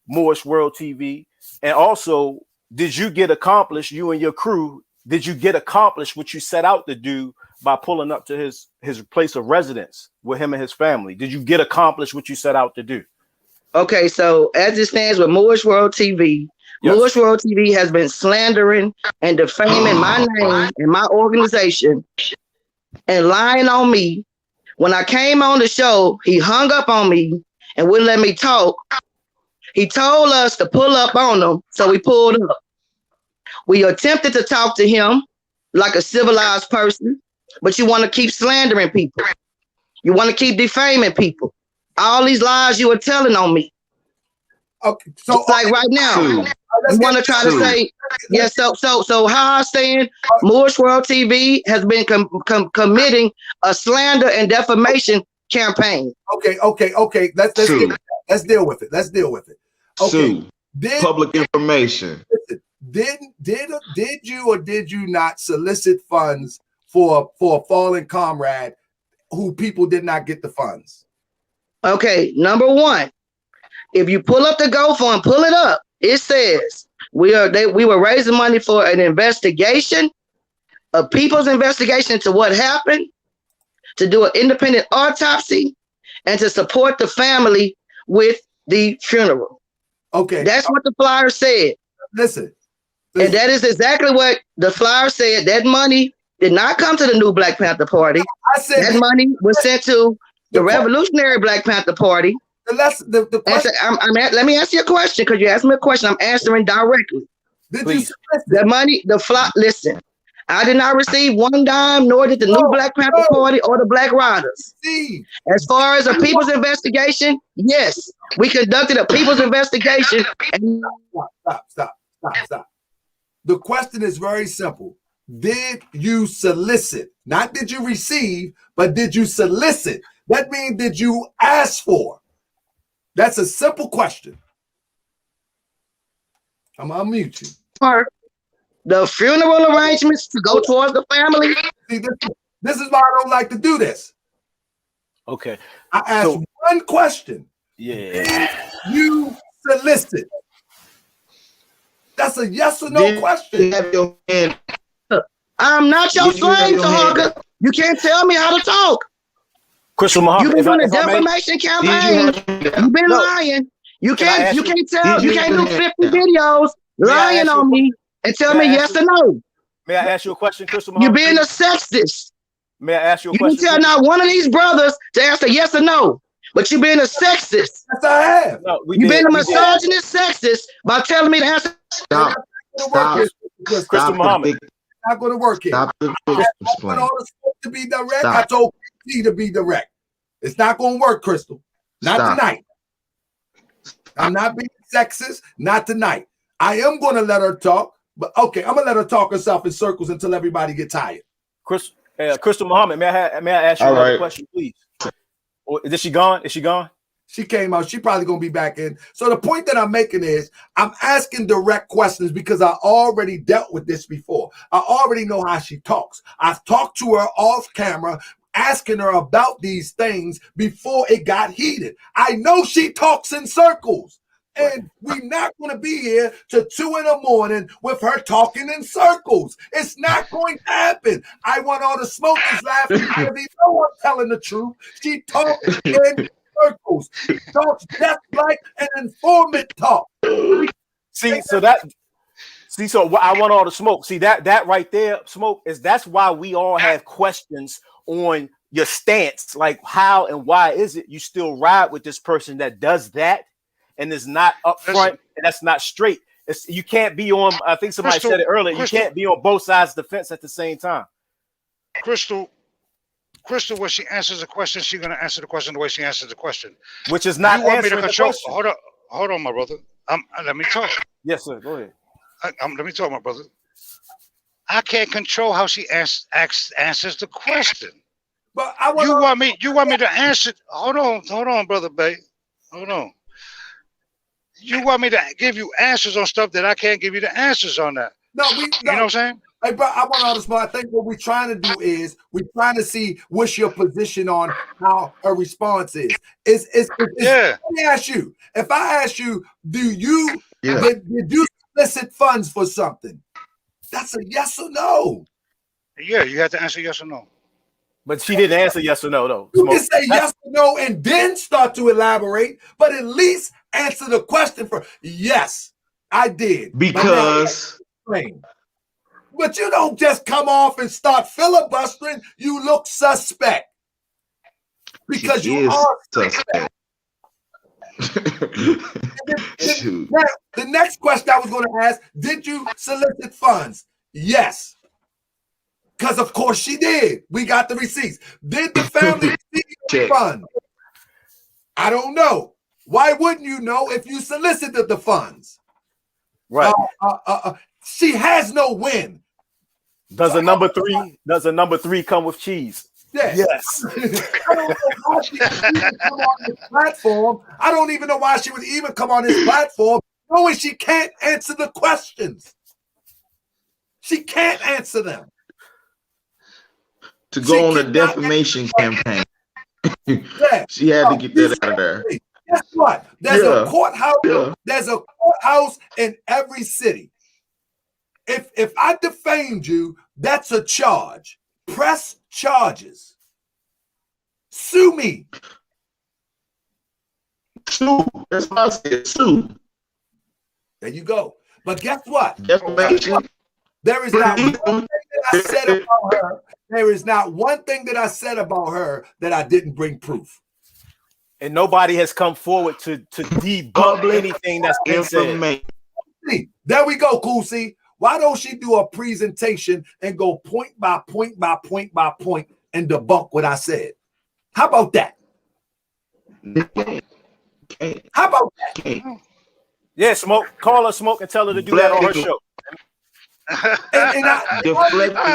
Moorish World TV, and also, did you get accomplished? You and your crew, did you get accomplished what you set out to do by pulling up to his place of residence with him and his family? Did you get accomplished what you set out to do? Okay, so as it stands with Moorish World TV, yes. Moorish World TV has been slandering and defaming my name and my organization and lying on me. When I came on the show, he hung up on me and wouldn't let me talk. He told us to pull up on him, so we pulled up. We attempted to talk to him like a civilized person, but you want to keep slandering people. You want to keep defaming people. All these lies you were telling on me. Okay, so just like right now, you want to try to say, yes. So how I'm saying, Moorish World TV has been committing a slander and defamation campaign. Okay. Let's deal with it. Okay. Public information. Listen, did you or did you not solicit funds for a fallen comrade who people did not get the funds? Okay, number one, if you pull up the GoFundMe, pull it up. It says we were raising money for an investigation, a people's investigation into what happened, to do an independent autopsy, and to support the family with the funeral. Okay, that's what the flyer said. Listen. And that is exactly what the flyer said. That money did not come to the new Black Panther Party. I said that money was sent to the Revolutionary Black Panther Party. The question. Let me ask you a question, because you asked me a question. I'm answering directly. Listen, I did not receive one dime, nor did the new Black Panther Party or the Black Riders. As far as a people's investigation, yes, we conducted a people's investigation. Stop. The question is very simple. Did you solicit? Not did you receive, but did you solicit? That means did you ask for? That's a simple question. I'm gonna unmute you. The funeral arrangements to go towards the family. See, this is why I don't like to do this. Okay. I asked one question. Yeah. Did you solicit? That's a yes or no question. I'm not your slave talker. You can't tell me how to talk. Krystal Muhammad, You've been doing a defamation campaign. You've been lying. You can't tell. You can't do 50 videos lying on me and tell me yes or no. May I ask you a question, Krystal Muhammad? You're being a sexist. May I ask you a You question? can tell not one of these brothers to answer yes or no, but you're being a sexist. Yes, I have. No, You've been a misogynist sexist by telling me to answer. Stop. Krystal Muhammad. Not going to work here. Stop the I want all the smoke to be direct. I told KT to be direct. It's not going to work, Krystal. Not tonight. I'm not being sexist. Not tonight. I am going to let her talk, but okay, I'm going to let her talk herself in circles until everybody get tired. Krystal Muhammad, may I ask you another question, please? Is she gone? Is she gone? She came out. She probably going to be back in. So the point that I'm making is I'm asking direct questions because I already dealt with this before. I already know how she talks. I've talked to her off camera, asking her about these things before it got heated. I know she talks in circles. And we're not going to be here till 2 a.m. with her talking in circles. It's not going to happen. I want all the smokers laughing because they know I'm telling the truth. She talks in circles. She talks just like an informant talk. So I want all the smoke. See that right there, smoke, that's why we all have questions on your stance. Like, how and why is it you still ride with this person that does that? And is not upfront, and that's not straight. You can't be on. I think somebody said it earlier. You can't be on both sides of the fence at the same time. Krystal, when she answers a question, she's gonna answer the question the way she answers the question, which is not. You want me to control? Hold on, my brother. Let me talk. Yes, sir. Go ahead. Let me talk, my brother. I can't control how she answers the question. But you want me to answer? Hold on, brother, babe. Hold on. You want me to give you answers on stuff that I can't give you the answers on that. No, you know what I'm saying? Hey, bro, I want all this, but I think what we're trying to do is we're trying to see what's your position on how her response is. Let me ask you. If I ask you, did you solicit funds for something? That's a yes or no. Yeah, you have to answer yes or no. But she didn't answer yes or no, though. You can say yes or no and then start to elaborate, but at least answer the question for yes, I did. Because but you don't just come off and start filibustering. You look suspect. Because you are suspect. Now, the next question I was going to ask, did you solicit funds? Yes. Because of course she did. We got the receipts. Did the family receive the funds? I don't know. Why wouldn't you know if you solicited the funds? Right. She has no win. Does a number three come with cheese? Yes. Yes. I don't know why she would even come on this platform. I don't even know why she would even come on this platform knowing she can't answer the questions. She can't answer them. To go on a defamation campaign. She had to get that out of there. Guess what? There's a courthouse. There's a courthouse in every city. If I defamed you, that's a charge. Press charges. Sue me. Sue. That's what I said. Sue. There you go. But guess what? Defamation. There is not one thing that I said about her. There is not one thing that I said about her that I didn't bring proof. And nobody has come forward to debunk anything that's been said. There we go, Kusi. Why don't she do a presentation and go point by point by point by point and debunk what I said? How about that? How about that? Yeah, Smoke. Call her, Smoke, and tell her to do that on her show.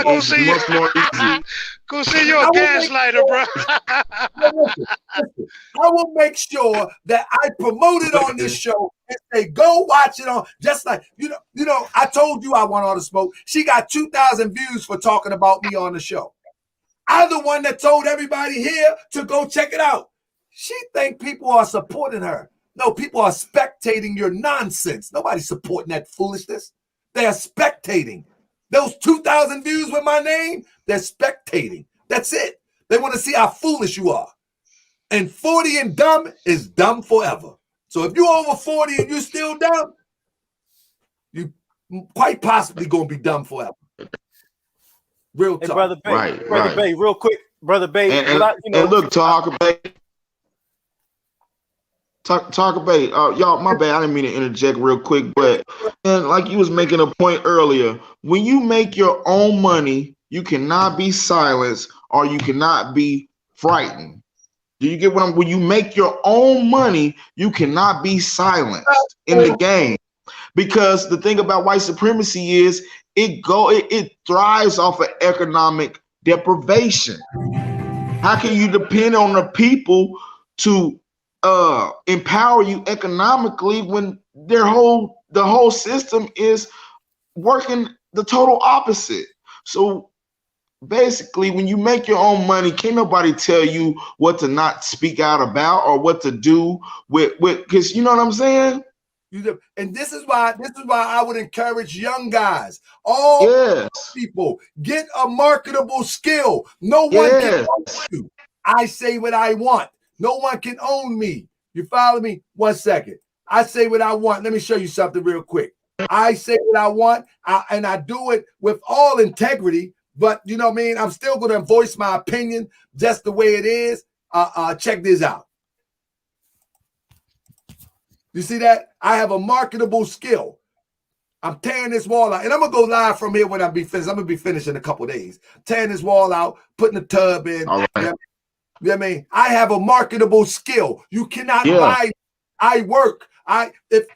Go see you. Go see you a gaslighter, bro. I will make sure that I promote it on this show and say, go watch it on. Just like you know, I told you I want all the smoke. She got 2,000 views for talking about me on the show. I'm the one that told everybody here to go check it out. She think people are supporting her. No, people are spectating your nonsense. Nobody's supporting that foolishness. They are spectating. Those 2,000 views with my name, they're spectating. That's it. They want to see how foolish you are. And 40 and dumb is dumb forever. So if you're over 40 and you're still dumb, you quite possibly going to be dumb forever. Real talk. Hey, Brother Bay, Right, Brother right. Bay, real quick, Brother Bay. And look, Talker Bay. Talker Bay, y'all, my bad. I didn't mean to interject real quick, but and like you was making a point earlier, when you make your own money, you cannot be silenced or you cannot be frightened. Do you get what I'm? When you make your own money, you cannot be silenced in the game, because the thing about white supremacy is it thrives off of economic deprivation. How can you depend on the people to empower you economically when the whole system is working the total opposite? So basically, when you make your own money, can't nobody tell you what to not speak out about or what to do with because you know what I'm saying? And this is why I would encourage young guys, all people, get a marketable skill. No one can own you. I say what I want. No one can own me. You follow me? 1 second. I say what I want. Let me show you something real quick. I say what I want, and I do it with all integrity. But you know what I mean? I'm still going to voice my opinion just the way it is. Check this out. You see that? I have a marketable skill. I'm tearing this wall out. And I'm going to go live from here when I be finished. I'm going to be finished in a couple of days. Tearing this wall out, putting the tub in. All right. You know what I mean? I have a marketable skill. You cannot buy. I work. If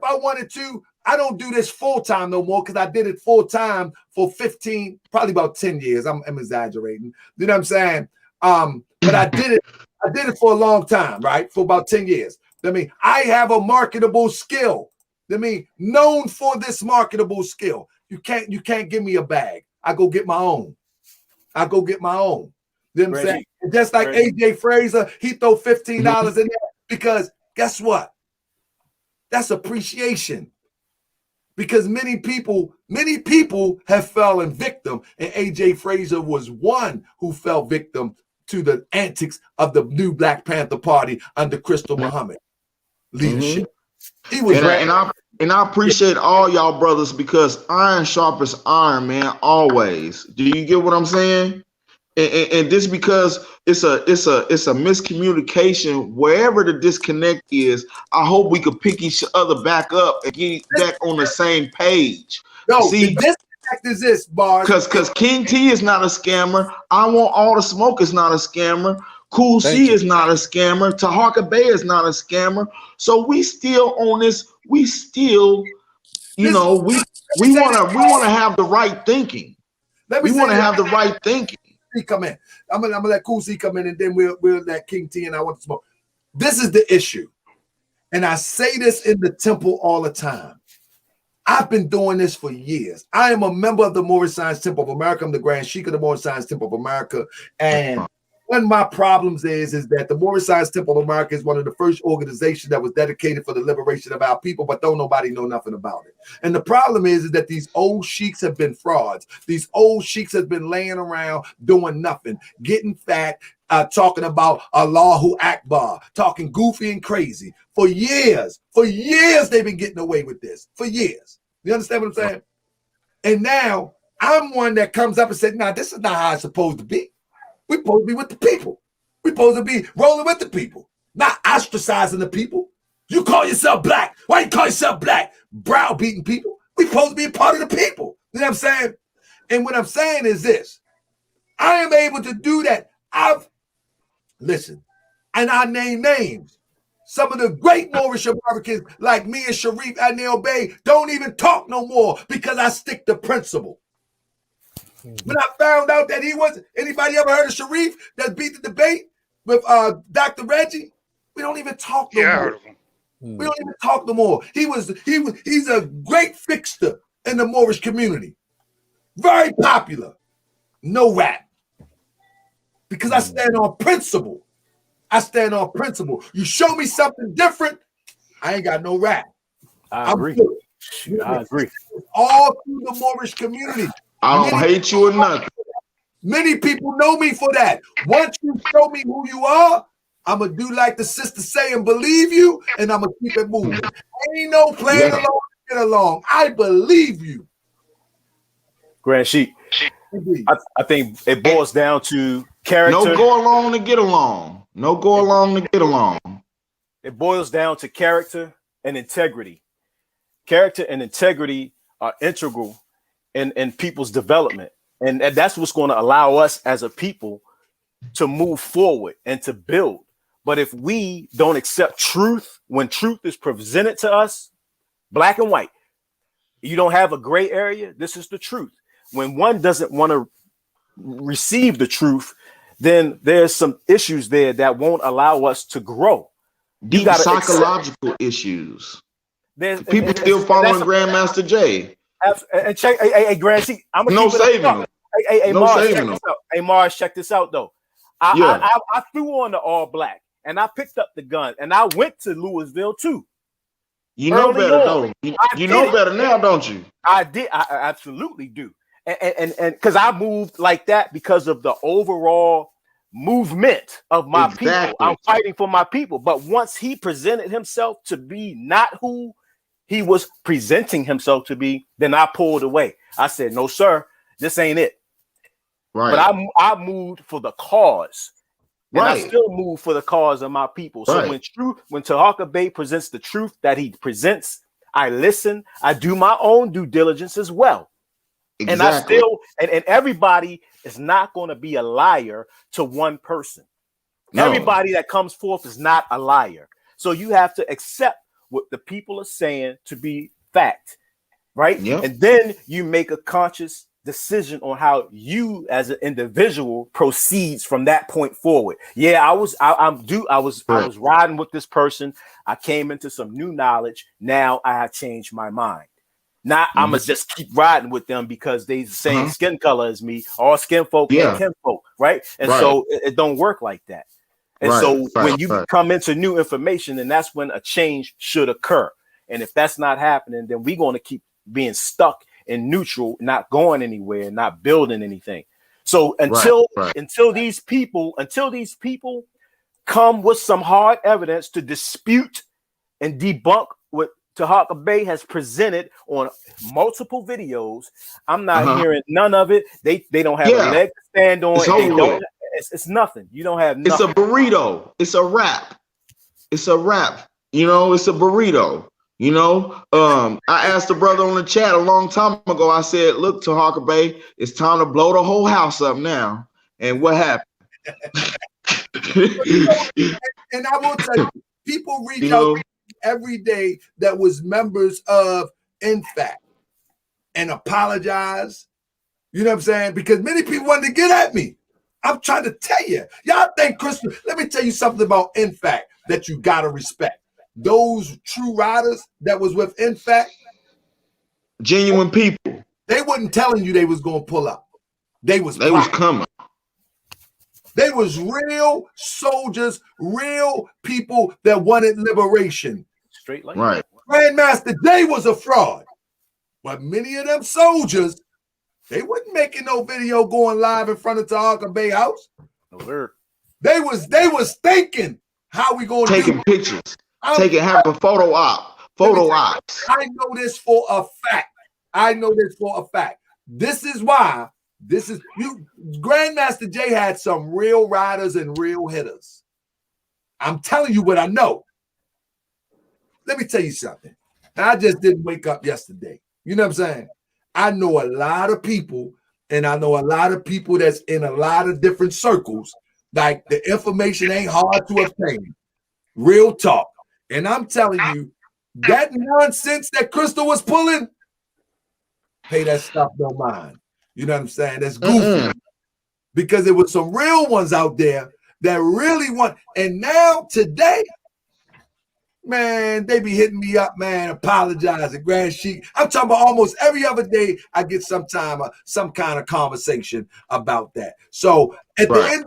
I wanted to, I don't do this full time no more because I did it full time for 15, probably about 10 years. I'm exaggerating. You know what I'm saying? But I did it for a long time, right? For about 10 years. I mean, I have a marketable skill. I mean, known for this marketable skill. You can't give me a bag. I go get my own. You know what I'm saying? Just like AJ Fraser, he throw $15 in there because guess what? That's appreciation. Because many people have fallen victim, and AJ Fraser was one who fell victim to the antics of the new Black Panther Party under Krystal Muhammad leadership. He was and I appreciate all y'all brothers, because iron sharpens iron, man, always. Do you get what I'm saying? And this because it's a miscommunication wherever the disconnect is. I hope we could pick each other back up and get back on the same page. No, see, the disconnect is this, Bars. Because King T is not a scammer. I Want All the Smoke is not a scammer. Cool C is not a scammer. Tahaka Bay is not a scammer. So we still on this. We still, we want to have the right thinking. We want to have the right thinking. Come in. I'm gonna let Cool C come in, and then we'll let King T and I Want to Smoke. This is the issue, and I say this in the temple all the time. I've been doing this for years. I am a member of the Moorish Science Temple of America. I'm the Grand Sheik of the Moorish Science Temple of America, and one of my problems is that the Moorish Science Temple of America is one of the first organizations that was dedicated for the liberation of our people, but don't nobody know nothing about it. And the problem is that these old sheiks have been frauds. These old sheiks have been laying around doing nothing, getting fat, talking about Allahu Akbar, talking goofy and crazy. For years, they've been getting away with this. For years. You understand what I'm saying? And now I'm one that comes up and said, nah, this is not how it's supposed to be. We're supposed to be with the people. We're supposed to be rolling with the people, not ostracizing the people. You call yourself black. Why you call yourself black? Browbeating people. We're supposed to be a part of the people. You know what I'm saying? And what I'm saying is this. I am able to do that. Listen, and I name names. Some of the great Moorish Americans like me and Sharif Adnil Bey don't even talk no more because I stick to principle. When I found out that he wasn't, anybody ever heard of Sharif that beat the debate with Dr. Reggie? We don't even talk no more. We don't even talk no more. He's a great fixture in the Moorish community. Very popular. No rap. Because I stand on principle. You show me something different, I ain't got no rap. I agree. all through the Moorish community. I don't hate you or nothing. Many people know me for that. Once you show me who you are, I'm going to do like the sister say and believe you, and I'm going to keep it moving. Ain't no playing along to get along. I believe you. Grand Sheik, I think it boils down to character. No go along to get along. No go along to get along. It boils down to character and integrity. Character and integrity are integral in people's development. And that's what's going to allow us as a people to move forward and to build. But if we don't accept truth, when truth is presented to us, black and white, you don't have a gray area. This is the truth. When one doesn't want to receive the truth, then there's some issues there that won't allow us to grow. You got psychological issues. People still following Grandmaster J. And check, hey, Grand Sheik, I'm gonna no saving. Hey, no Mars, saving them. Hey, Mars, check this out though. I threw on the all black and I picked up the gun and I went to Louisville too. You know better, don't you? You know better now, don't you? I did. I absolutely do. And because I moved like that because of the overall movement of my people. I'm fighting for my people. But once he presented himself to be not who he was presenting himself to be, then I pulled away. I said, no, sir, this ain't it. Right. But I moved for the cause. And I still move for the cause of my people. So when Tahaka Bey presents the truth that he presents, I listen. I do my own due diligence as well. Exactly. And I still, and everybody is not going to be a liar to one person. No. Everybody that comes forth is not a liar. So you have to accept what the people are saying to be fact, right? Yep. And then you make a conscious decision on how you as an individual proceeds from that point forward. Yeah, I was riding with this person. I came into some new knowledge. Now I have changed my mind. Now I'm gonna just keep riding with them because they the same skin color as me. All skin folk and kin folk, right? And so it don't work like that. And so when you come into new information, then that's when a change should occur. And if that's not happening, then we're going to keep being stuck in neutral, not going anywhere, not building anything. So until these people come with some hard evidence to dispute and debunk what Tahaka Bey has presented on multiple videos, I'm not hearing none of it. They don't have a leg to stand on. It's nothing. You don't have nothing. It's a burrito. It's a wrap. It's a wrap. You know, it's a burrito. You know, I asked the brother on the chat a long time ago. I said, look, Tahaka Bey, it's time to blow the whole house up now. And what happened? And I will tell you, people reach out every day that was members of InFact and apologize. You know what I'm saying? Because many people wanted to get at me. I'm trying to tell you. Y'all think, Krystal, let me tell you something about InFact that you got to respect. Those true riders that was with InFact, genuine people. They wasn't telling you they was going to pull up. They was coming. They was real soldiers, real people that wanted liberation. Straight like that. Grandmaster J was a fraud. But many of them soldiers, they wasn't making no video going live in front of Tahaka Bey house. They was thinking how we going to taking pictures. Having photo ops. I know this for a fact. This is why. Grandmaster J had some real riders and real hitters. I'm telling you what I know. Let me tell you something. I just didn't wake up yesterday. You know what I'm saying? I know a lot of people, and I know a lot of people that's in a lot of different circles. Like the information ain't hard to obtain. Real talk. And I'm telling you, that nonsense that Krystal was pulling, pay that stuff no mind. You know what I'm saying? That's goofy. Because there was some real ones out there that really want. And now, today, man, they be hitting me up, man, apologizing, Grand Sheik. I'm talking about almost every other day I get some kind of conversation about that. So at the end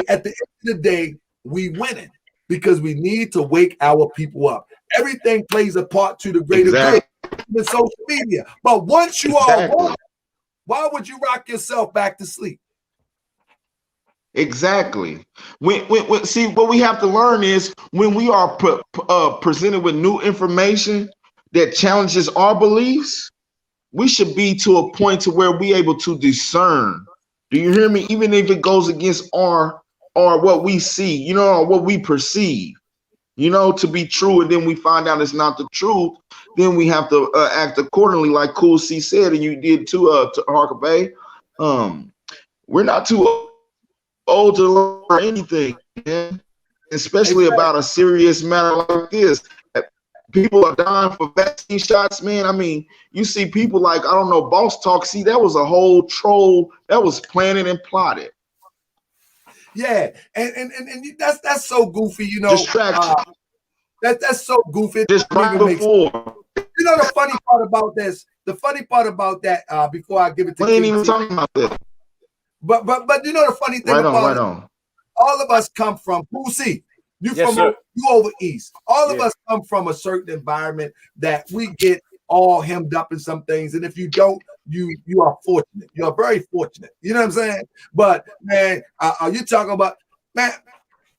of the day, we winning. Because we need to wake our people up. Everything plays a part to the greater good. even social media. But once you are woke, why would you rock yourself back to sleep? Exactly. When see, what we have to learn is when we are presented with new information that challenges our beliefs, we should be to a point to where we able to discern. Do you hear me? Even if it goes against our what we see, you know, or what we perceive, you know, to be true, and then we find out it's not the truth, then we have to act accordingly, like Cool C said, and you did too, to Harker Bay. We're not too old to learn anything, man, especially about a serious matter like this. People are dying for vaccine shots, man. I mean, you see people like, I don't know, Boss Talk. See, that was a whole troll that was planted and plotted. Yeah, and that's so goofy, you know. Distraction. That's so goofy. Just right before. You know the funny part about this. The funny part about that. Before I give it to we ain't King even T, talking about that. But you know the funny thing about it, all of us come from C. You over east. All of us come from a certain environment that we get all hemmed up in some things, and if you don't, you are fortunate. You are very fortunate. You know what I'm saying? But man, are you talking about, man?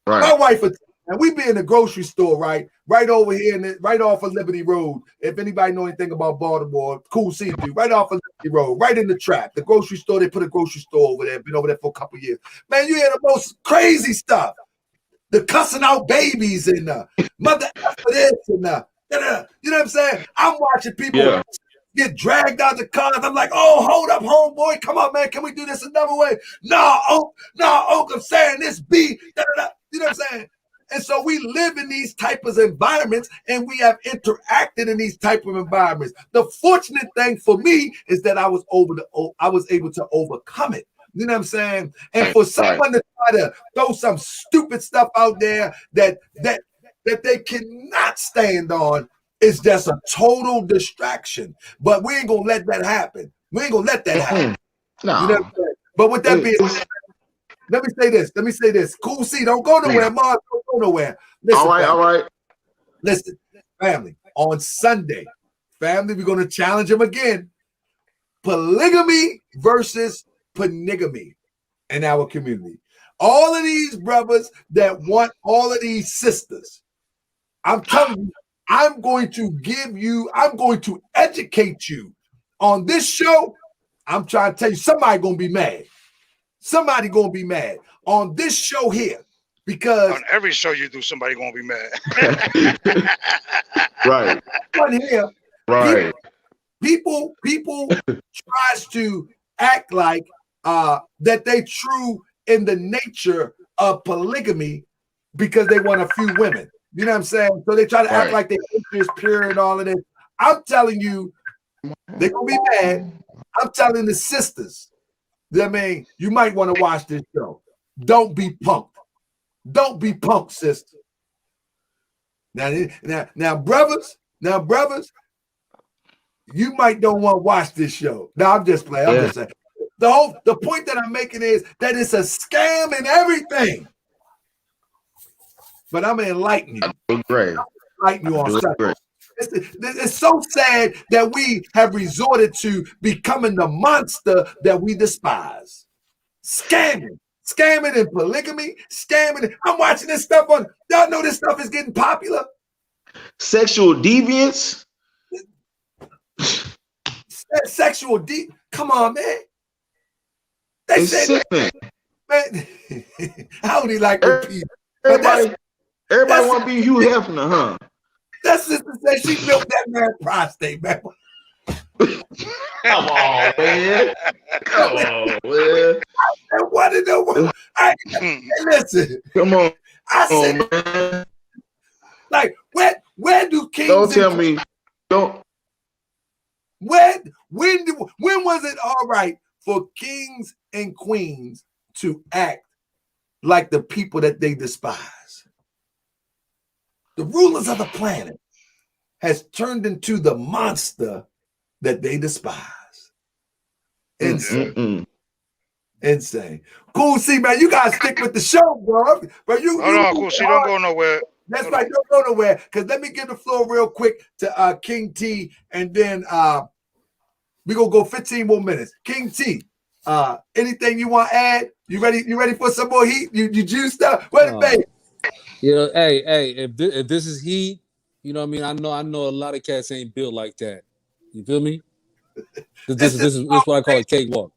Right. My wife, and we be in the grocery store, right over here, right off of Liberty Road. If anybody know anything about Baltimore, Cool C do, right off of Liberty Road, right in the trap. The grocery store, they put a grocery store over there. Been over there for a couple of years. Man, you hear the most crazy stuff. The cussing out babies and mother for this and you know what I'm saying? I'm watching people get dragged out the cars. I'm like, oh, hold up, homeboy. Come on, man. Can we do this another way? No, Oak, I'm saying this be. You know what I'm saying? And so we live in these type of environments, and we have interacted in these type of environments. The fortunate thing for me is that I was able to overcome it. You know what I'm saying? And for someone to try to throw some stupid stuff out there that they cannot stand on is just a total distraction. But we ain't gonna let that happen. We ain't gonna let that happen. No. You know what I'm saying? But with that being said, let me say this. Cool C, don't go nowhere. Mars, don't go nowhere. Listen, all right. Listen, family, on Sunday, family, we're gonna challenge them again. Polygamy versus polygamy in our community. All of these brothers that want all of these sisters, I'm telling you, I'm going to educate you on this show. I'm trying to tell you, somebody gonna be mad. Somebody gonna be mad on this show here, because on every show you do, somebody gonna be mad. Right. On here, right. People tries to act like that they true in the nature of polygamy because they want a few women. You know what I'm saying? So they try to act like they interest pure and all of this. I'm telling you, they're gonna be mad. I'm telling the sisters, I mean, you might want to watch this show. Don't be punked. Don't be punked, sister. Now, brothers, you might don't want to watch this show. Now, I'm just playing. I'm just saying. The point that I'm making is that it's a scam and everything. But I'm gonna enlighten you. Great. Enlighten you on Sunday. It's so sad that we have resorted to becoming the monster that we despise. Scamming and polygamy, scamming. I'm watching this stuff on. Y'all know this stuff is getting popular. Sexual deviance. Come on, man. They said, man, how would he like repeat? Everybody want to be Hugh Hefner, huh? That sister said she built that man prostate, man. Come on, man. Come on, man. I wanted to know. Listen. Come on. I said, man. Like, where do kings? Don't tell me. Don't. When was it all right for kings and queens to act like the people that they despise? The rulers of the planet has turned into the monster that they despise. Insane. Insane. Cool C, man, you gotta stick with the show, bro. But no, Cool C, don't go nowhere. That's right. Don't go nowhere. Because let me give the floor real quick to King T, and then we're gonna go 15 more minutes. King T, anything you want to add? You ready for some more heat? You juiced up? Wait a minute. You know, hey, if this is heat, you know what I mean? I know a lot of cats ain't built like that. You feel me? This is what I call a cakewalk.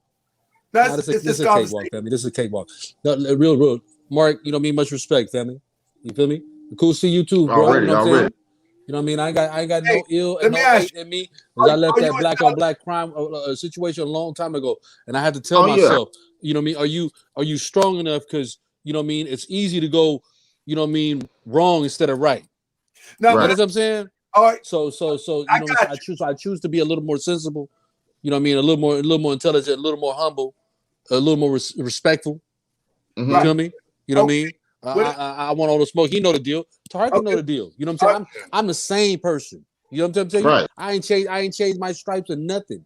This is a cakewalk, family. This is a cakewalk. No, real. Mark, you know what I mean? Much respect, family. You feel me? Cool to see you too, bro. Already, you know what I'm saying? already. You know what I mean? I ain't got no ill and no hate in me. I left that black on black crime situation a long time ago, and I had to tell myself, you know what I mean? Are you strong enough? Because you know what I mean? It's easy to go, you know what I mean, wrong instead of right. No, you know what I'm saying? All right. So you know, I choose to be a little more sensible. You know what I mean? A little more intelligent, a little more humble, a little more respectful. Mm-hmm. You feel me? You know what I mean? I want all the smoke. He know the deal. Tarek know the deal. You know what I'm saying? I'm the same person. You know what I'm saying? Right. I ain't changed my stripes or nothing.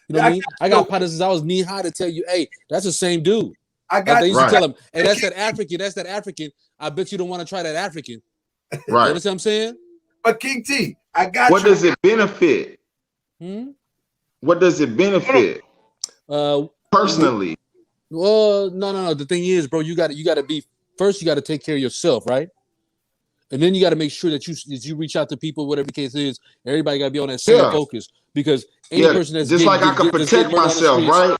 You know what I mean? I got partners since I was knee high to tell you, hey, that's the same dude. They used to tell him, hey, that's that African. I bet you don't want to try that African. Right. You understand what I'm saying? But King T, I got what does it benefit? What does it benefit? Personally. Well, no. The thing is, bro, you got to be first. You got to take care of yourself, right? And then you got to make sure that you reach out to people, whatever the case is. Everybody got to be on that same focus because any person that's just like I can protect myself, right?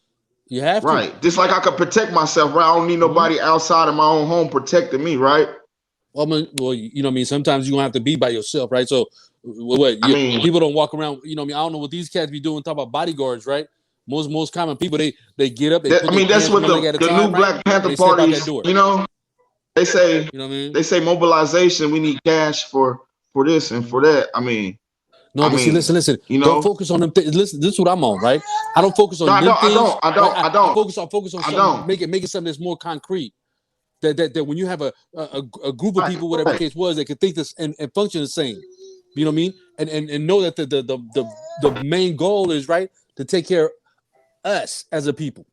You have to, right? Just like I can protect myself, right? I don't need nobody outside of my own home protecting me, right? Well, you know what I mean. Sometimes you're gonna have to be by yourself, right? So, people don't walk around. You know what I mean? I don't know what these cats be doing. Talk about bodyguards, right? Most common people they get up. That's what the new Black Panther parties. You know, they say. You know what I mean? They say mobilization. We need cash for this and for that. I mean. See, listen. You know, don't focus on them. Listen, this is what I'm on, right? I don't focus on them things. I don't. I focus on something, making something that's more concrete. That when you have a group of people, whatever the case was, they could think this and function the same. You know what I mean? And know that the main goal is right to take care of us as a people.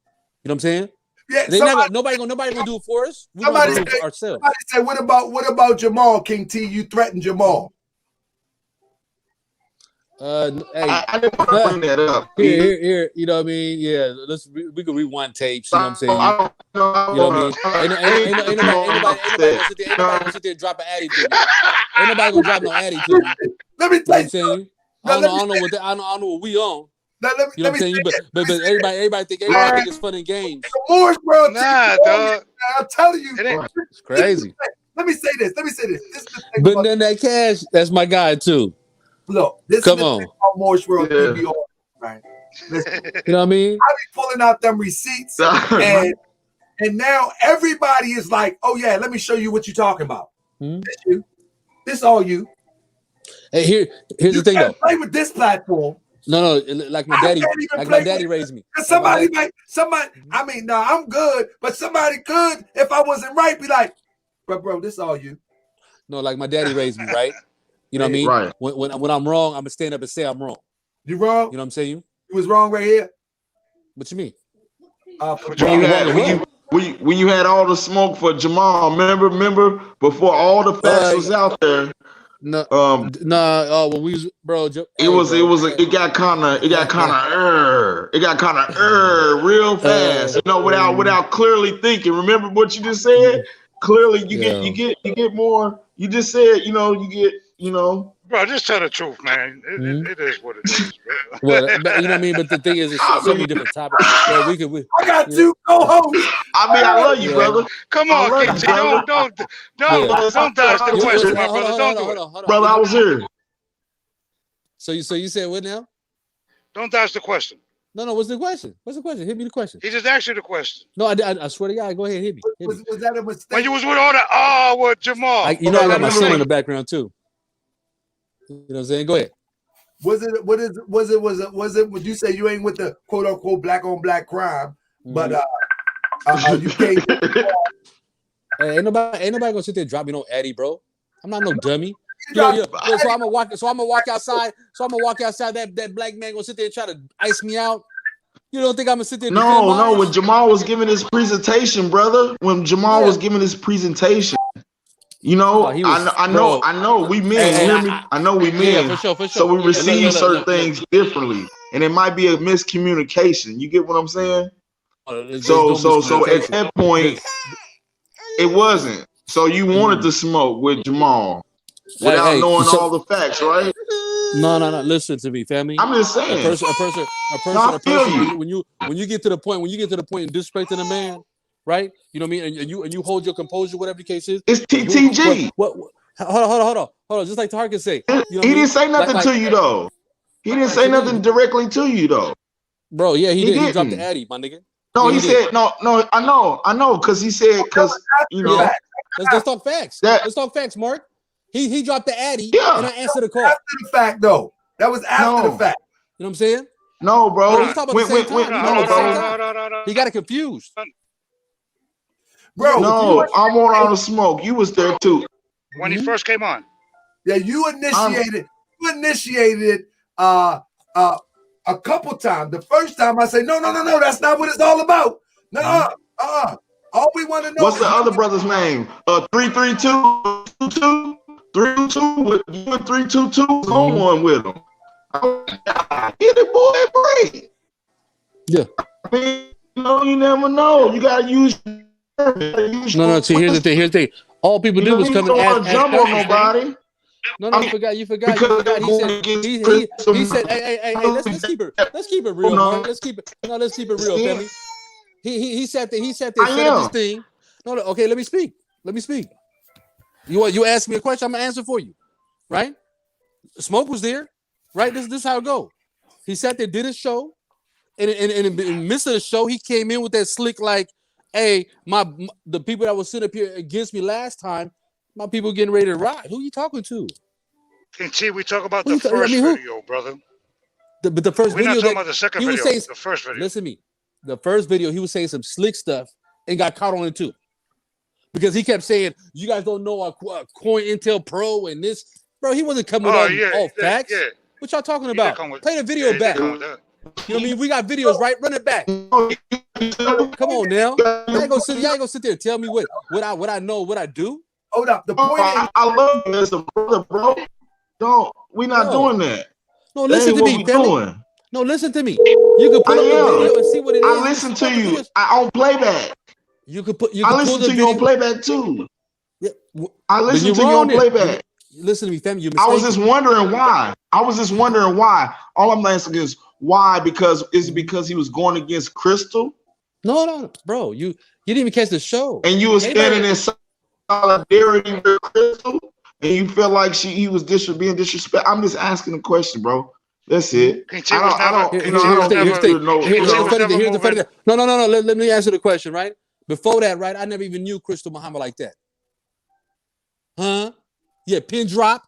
You know what I'm saying? Yeah. Nobody gonna do it for us. We gonna do it for ourselves. Somebody say, what about Jamal, King T? You threatened Jamal. Hey, I didn't want to bring that up. Here, you know what I mean? Yeah, we can rewind tapes. You know what I'm saying? You know what I mean? Ain't nobody gonna sit there and drop an addy to me. Ain't nobody gonna drop no addy to me. Let me tell you. I don't know what we on. You know what I'm saying? But everybody think it's fun and games. Moore's World. Dog. I'm telling you, it's crazy. Let me say this. But then that Cash, that's my guy too. Look, this Come is on. Moore's World TV, right? Listen, you know what I mean? I be pulling out them receipts, and now everybody is like, "Oh yeah, let me show you what you're talking about." This you. This all you. Hey, here's the thing though. Play with this platform. No, like my daddy raised me. Somebody. I mean, no, I'm good, but somebody could, if I wasn't right, be like, bro, this all you. No, like my daddy raised me, right? You know what I mean? Right. When I'm wrong, I'm gonna stand up and say I'm wrong. You wrong? You know what I'm saying? You was wrong right here. What you mean? When you had all the smoke for Jamal, remember before all the facts was out there. No, when we was, bro, it got kind of real fast. You know, without clearly thinking. Remember what you just said? Clearly, you get more. You just said, you know. Bro, just tell the truth, man. It is what it is, bro. Well, you know what I mean? But the thing is, it's so many different topics. Yeah, I got two co-hosts. I mean, I love you, brother. Come on, KT. Don't dodge the question, my brother. Don't do it. Brother, I was here. So you said what now? Don't dodge the question. No. What's the question? Hit me the question. He just asked you the question. No, I swear to God, go ahead, hit me. Was that a mistake? When you was with all with Jamal. I got my son in the background too. You know what I'm saying? Go ahead. Was it? Would you say you ain't with the quote unquote black on black crime? But you can't. Hey, ain't nobody gonna sit there and drop me no addy, bro. I'm not no dummy. So I'm gonna walk outside. That black man gonna sit there and try to ice me out. You don't think I'm gonna sit there? No. When Jamal was giving his presentation, brother. When Jamal was giving his presentation. You know, Oh, he was, I know. We men, you hear me? I know we men. Yeah, for sure, for sure. So we receive Look, certain things differently, and it might be a miscommunication. You get what I'm saying? So at that point, it wasn't. So you wanted to smoke with Jamal without knowing all the facts, right? No. Listen to me, family. I'm just saying. A person. When you get to the point, in disrespecting a man, right? You know what I mean? And you hold your composure, whatever the case is. It's TTG. What? Hold on. Just like Tarkin say, he didn't say nothing to you though. He didn't say nothing directly to you though. Bro, yeah, he did. He dropped the Addy, my nigga. No, he said no. I know, because he said you know. Yeah. Let's talk facts. Let's talk facts, Mark. He dropped the Addy, and I answered the call. After the fact, though. That was after the fact. You know what I'm saying? No, bro. He got it confused. Bro, no, I'm on the smoke. You was there too. When he first came on. Yeah, you initiated a couple times. The first time I say, no, that's not what it's all about. No, all we want to know. What's the other brother's name? 332. 322 with you and 322 on one with him. Get it, boy, break. Yeah. I mean, you never know. You gotta use. No. See, here's the thing. All people do was come and ask. Jump on nobody. No, you forgot. He said, hey, let's keep it real, man. Let's keep it real, family. He sat there, set up this thing. No, okay, let me speak. You asked me a question, I'm gonna answer for you. Right? Smoke was there, right? This is how it go. He sat there, did his show, and in the midst of the show, he came in with that slick like, hey, the people that was sitting up here against me last time, my people getting ready to ride. Who you talking to? T, we talk about the first video, brother. But the first video. We're not talking about the second video. The first video. Listen to me. The first video, he was saying some slick stuff and got caught on it too. Because he kept saying, you guys don't know our Coin Intel Pro and this. Bro, he wasn't coming with all facts. Yeah. What y'all talking about? Play the video back. You know what I mean? We got videos, right? Run it back. Come on now. Y'all ain't gonna sit there and tell me what I know, what I do. Hold up. The point is, I love you as a brother, bro. No, we're not doing that. No, listen to me, doing. No, listen to me. You can put up the video and see what it is. I listen to you. I on playback. You could put. I listen to you on playback too. Yeah. I listen to you on playback. Listen to me, fam. I was just wondering why. All I'm asking is why? Is it because he was going against Krystal? No, bro. You didn't even catch the show. And you were standing in solidarity with Krystal, and you feel like he was being disrespectful. I'm just asking a question, bro. That's it. Here's the funny thing. No. Let me answer the question, right? Before that, right? I never even knew Krystal Muhammad like that. Huh? Yeah, pin drop.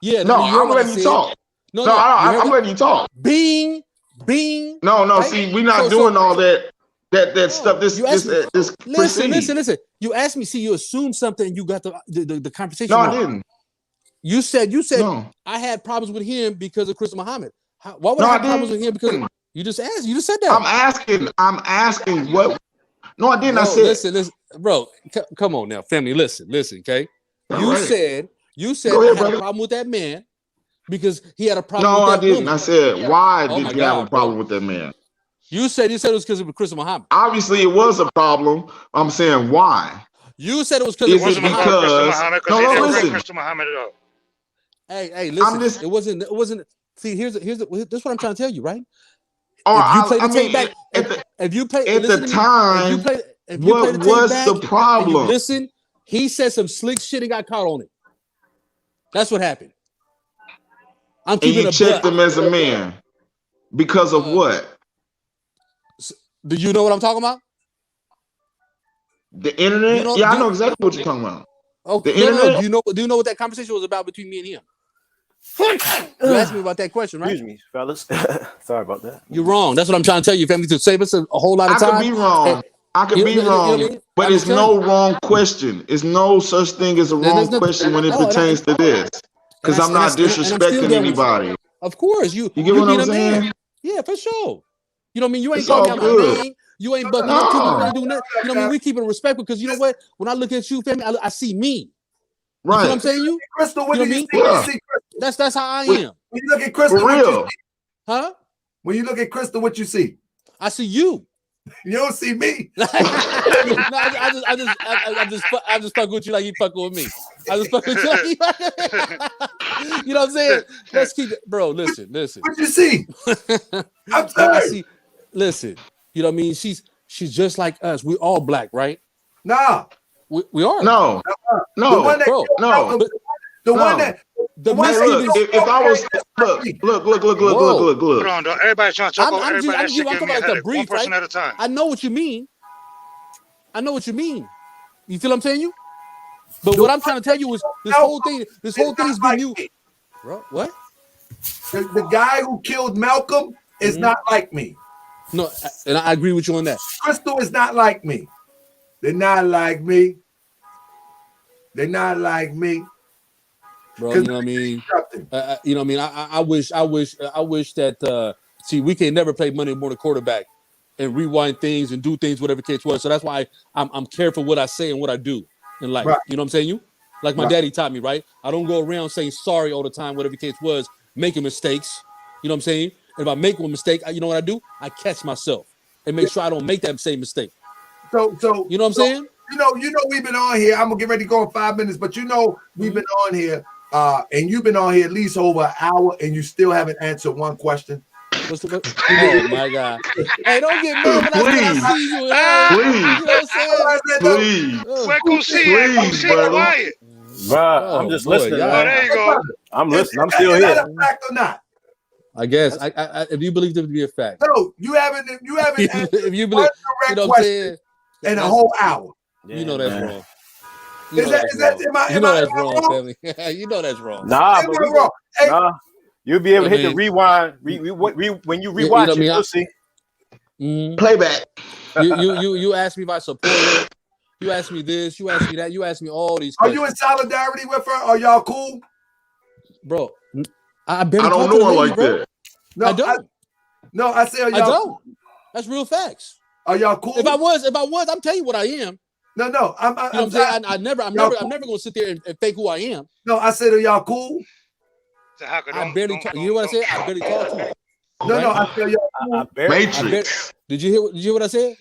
Yeah. No, I'm letting you talk. I'm letting you talk. Bing. No. Right? See, we're not doing all that stuff. This Listen. You asked me. See, you assumed something. And you got the conversation. No, I didn't. You said no. I had problems with him because of Krystal Muhammad. Why would I have problems with him? Because you just asked. You just said that. I'm asking what. No, I didn't. Bro, I said. Listen, bro. Come on now, family. Listen. Okay. You said Go ahead, I had a problem with that man because he had a problem. No, with that I didn't. woman. I said, why did you have a problem with that man? You said it was because of Krystal Muhammad. Obviously, it was a problem. I'm saying why. You said it was because of Krystal Muhammad. No, listen. Krystal Muhammad at all. Hey, listen. It wasn't. See, here's this is what I'm trying to tell you, right? What was the problem? Listen, he said some slick shit and got caught on it. That's what happened. And you checked him as a man because of what? Do you know what I'm talking about? The internet? I know exactly what you're talking about. Okay. The internet? Do you know what that conversation was about between me and him? You asked me about that question, right? Excuse me, fellas. Sorry about that. You're wrong. That's what I'm trying to tell you, family, to save us a whole lot of time. I could be wrong. But it's no wrong question. It's no such thing as a wrong question when it pertains to this. Because I'm not disrespecting anybody. Of course. You get what I'm saying? Yeah, for sure. You know what I mean? You ain't calling out my name. You ain't bucking up to me. You ain't doing that. You know what I mean? We keep it respectful because you know what? When I look at you, family, I see me. You know what I'm saying? You, Krystal, what you do know you what I see? mean? That's how I am. When you look at Krystal, For what you real. see? Huh? When you look at Krystal, what you see? I see you. You don't see me. No, I just fuck with you like you fucking with me. I just fuck with you like you know what I'm saying? Let's keep it, bro. Listen. What you see? I'm sorry. I see. Listen, you know what I mean? She's just like us. We all black, right? Nah. We are. No. The one that bro. No. The one that If I was look. Hold on, though. Everybody's trying to talk over everybody. That shit giving me a headache. One person at a time. I know what you mean. You feel what I'm saying? You? But what I'm trying to tell you is this whole thing has been you. Bro, what? The guy who killed Malcolm is not like me. No, and I agree with you on that. Krystal is not like me. They're not like me. They're not like me. Bro, you know what I mean? You know what I mean? I wish that see, we can never play Monday morning quarterback and rewind things and do things whatever case was. So that's why I'm careful what I say and what I do in life. Right. You know what I'm saying? You like my daddy taught me, right? I don't go around saying sorry all the time, whatever the case was, making mistakes. You know what I'm saying? And if I make one mistake, you know what I do? I catch myself and make sure I don't make that same mistake. So you know what I'm saying? You know we've been on here. I'm gonna get ready to go in 5 minutes, but you know we've been on here, and you've been on here at least over an hour, and you still haven't answered one question. Oh my God! Hey, don't get mad when I see you. Please. You know what I'm saying? Please. Where Kusi at? Quiet. Bro, I'm just listening. Oh, there you go. I'm listening. I'm still here. Is that a fact or not? I guess. I if you believe it to be a fact. No, you haven't answered if you believe, one you know direct what I'm saying? in a whole hour. You know that's wrong. Am that's I wrong, wrong? family. You know that's wrong. Nah, Am but I wrong? Hey, nah. You'll be able to hit the rewind. When you rewatch it, you'll see. Playback. You asked me if I support her. You asked me this. You asked me that. You asked me all these questions. Are you in solidarity with her? Are y'all cool? Bro, I barely I don't talk to know the her lady, like bro. that. No, I don't. I say are y'all I don't. cool? That's real facts. Are y'all cool? If I was, I'm telling you what I am. No, you know what I'm saying? I'm never gonna sit there and fake who I am. No, I said are y'all cool? I barely talk. You hear what I said? I barely talk to you. No, I said y'all cool. Matrix. Did you hear what I said?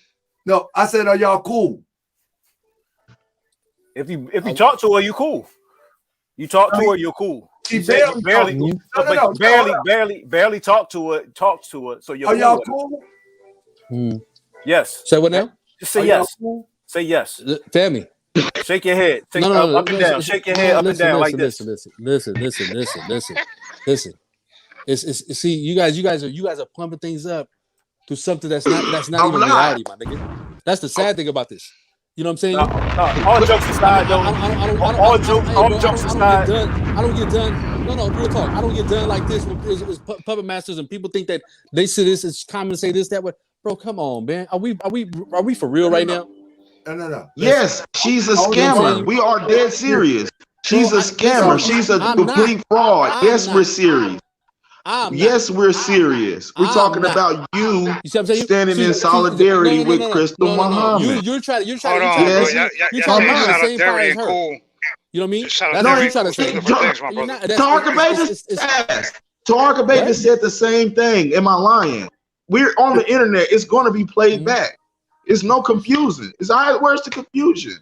No, I said are y'all cool? If you talk to her, you cool. You talk to her, you're cool. She barely talk to her. So you're are cool. y'all cool? Yes. Say what now? Just say Are yes. Cool? Say yes. Family. Shake your head. Take No, up and down. Shake your head up and down like this. Listen. It's see, you guys are pumping things up to something that's not even reality, my nigga. That's the sad thing about this. You know what I'm saying? All jokes aside, though. All jokes aside. I don't get done. No, real talk. I don't get done like this with puppet masters and people think that they say this. It's common to say this that way. Bro, come on, man. Are we for real right now? No. Yes, she's a scammer. We are dead serious. She's a scammer. She's a complete fraud. Yes, we're serious. Yes, we're serious. We're talking about you standing in solidarity with Krystal Muhammad. You're trying to Hold on, bro. Y'all solidarity and cool. You know what I mean? That's what you're trying to say. Tarka Baby said the same thing. Am I lying? We're on the internet. It's going to be played back. It's no confusion. Where's the confusion?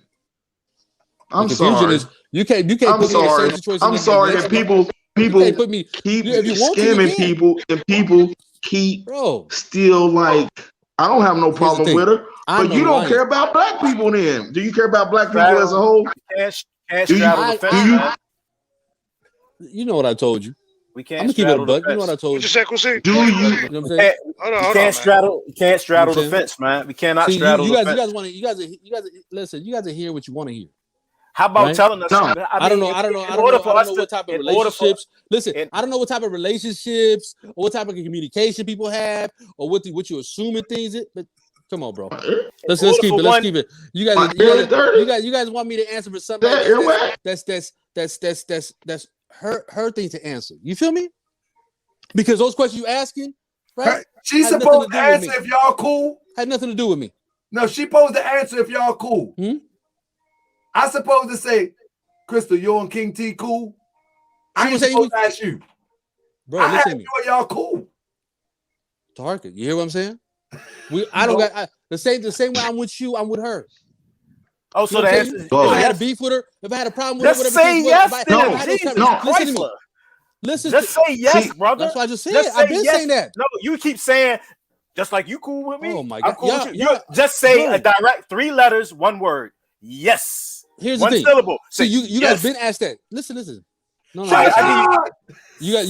I'm sorry. You can't. I'm sorry. I'm sorry that people keep scamming people and people keep still like. I don't have no problem with her, but you don't care about black people. Then do you care about black people as a whole? You know what I told you. We can't. I'm gonna keep it a buck. You know what I told you. Do you? You know what I'm saying? You can't straddle the fence, man. We cannot straddle the fence. You guys listen. You guys hear what you want to hear. How about telling us? I don't know what type of relationships. Listen, I don't know what type of relationships or what type of communication people have or what you assuming things. But come on, bro. Let's keep it. Let's keep it. You guys want me to answer for something that's her thing to answer. You feel me? Because those questions you asking, right? She's supposed to answer if y'all cool. Had nothing to do with me. No, she supposed to answer if y'all cool. I supposed to say, Krystal, you and King T cool? I ain't supposed to ask you. Bro, I listen asked to me. you, y'all cool? Tarka, you hear what I'm saying? I don't got the same way I'm with you, I'm with her. Oh, so you know the answer answer is if I had a yes. beef with her, if I had a problem with Just her, whatever. say yes. Listen to me. Listen. Just say yes, brother. That's what I just said. Just I've say been yes. saying that. No, you keep saying just like you cool with me. Oh my I'm God. cool with you. You just say a direct 3 letters, 1 word. Yes. Here's one the thing. syllable. See, Say you yes. guys been asked that. Listen. No. You guys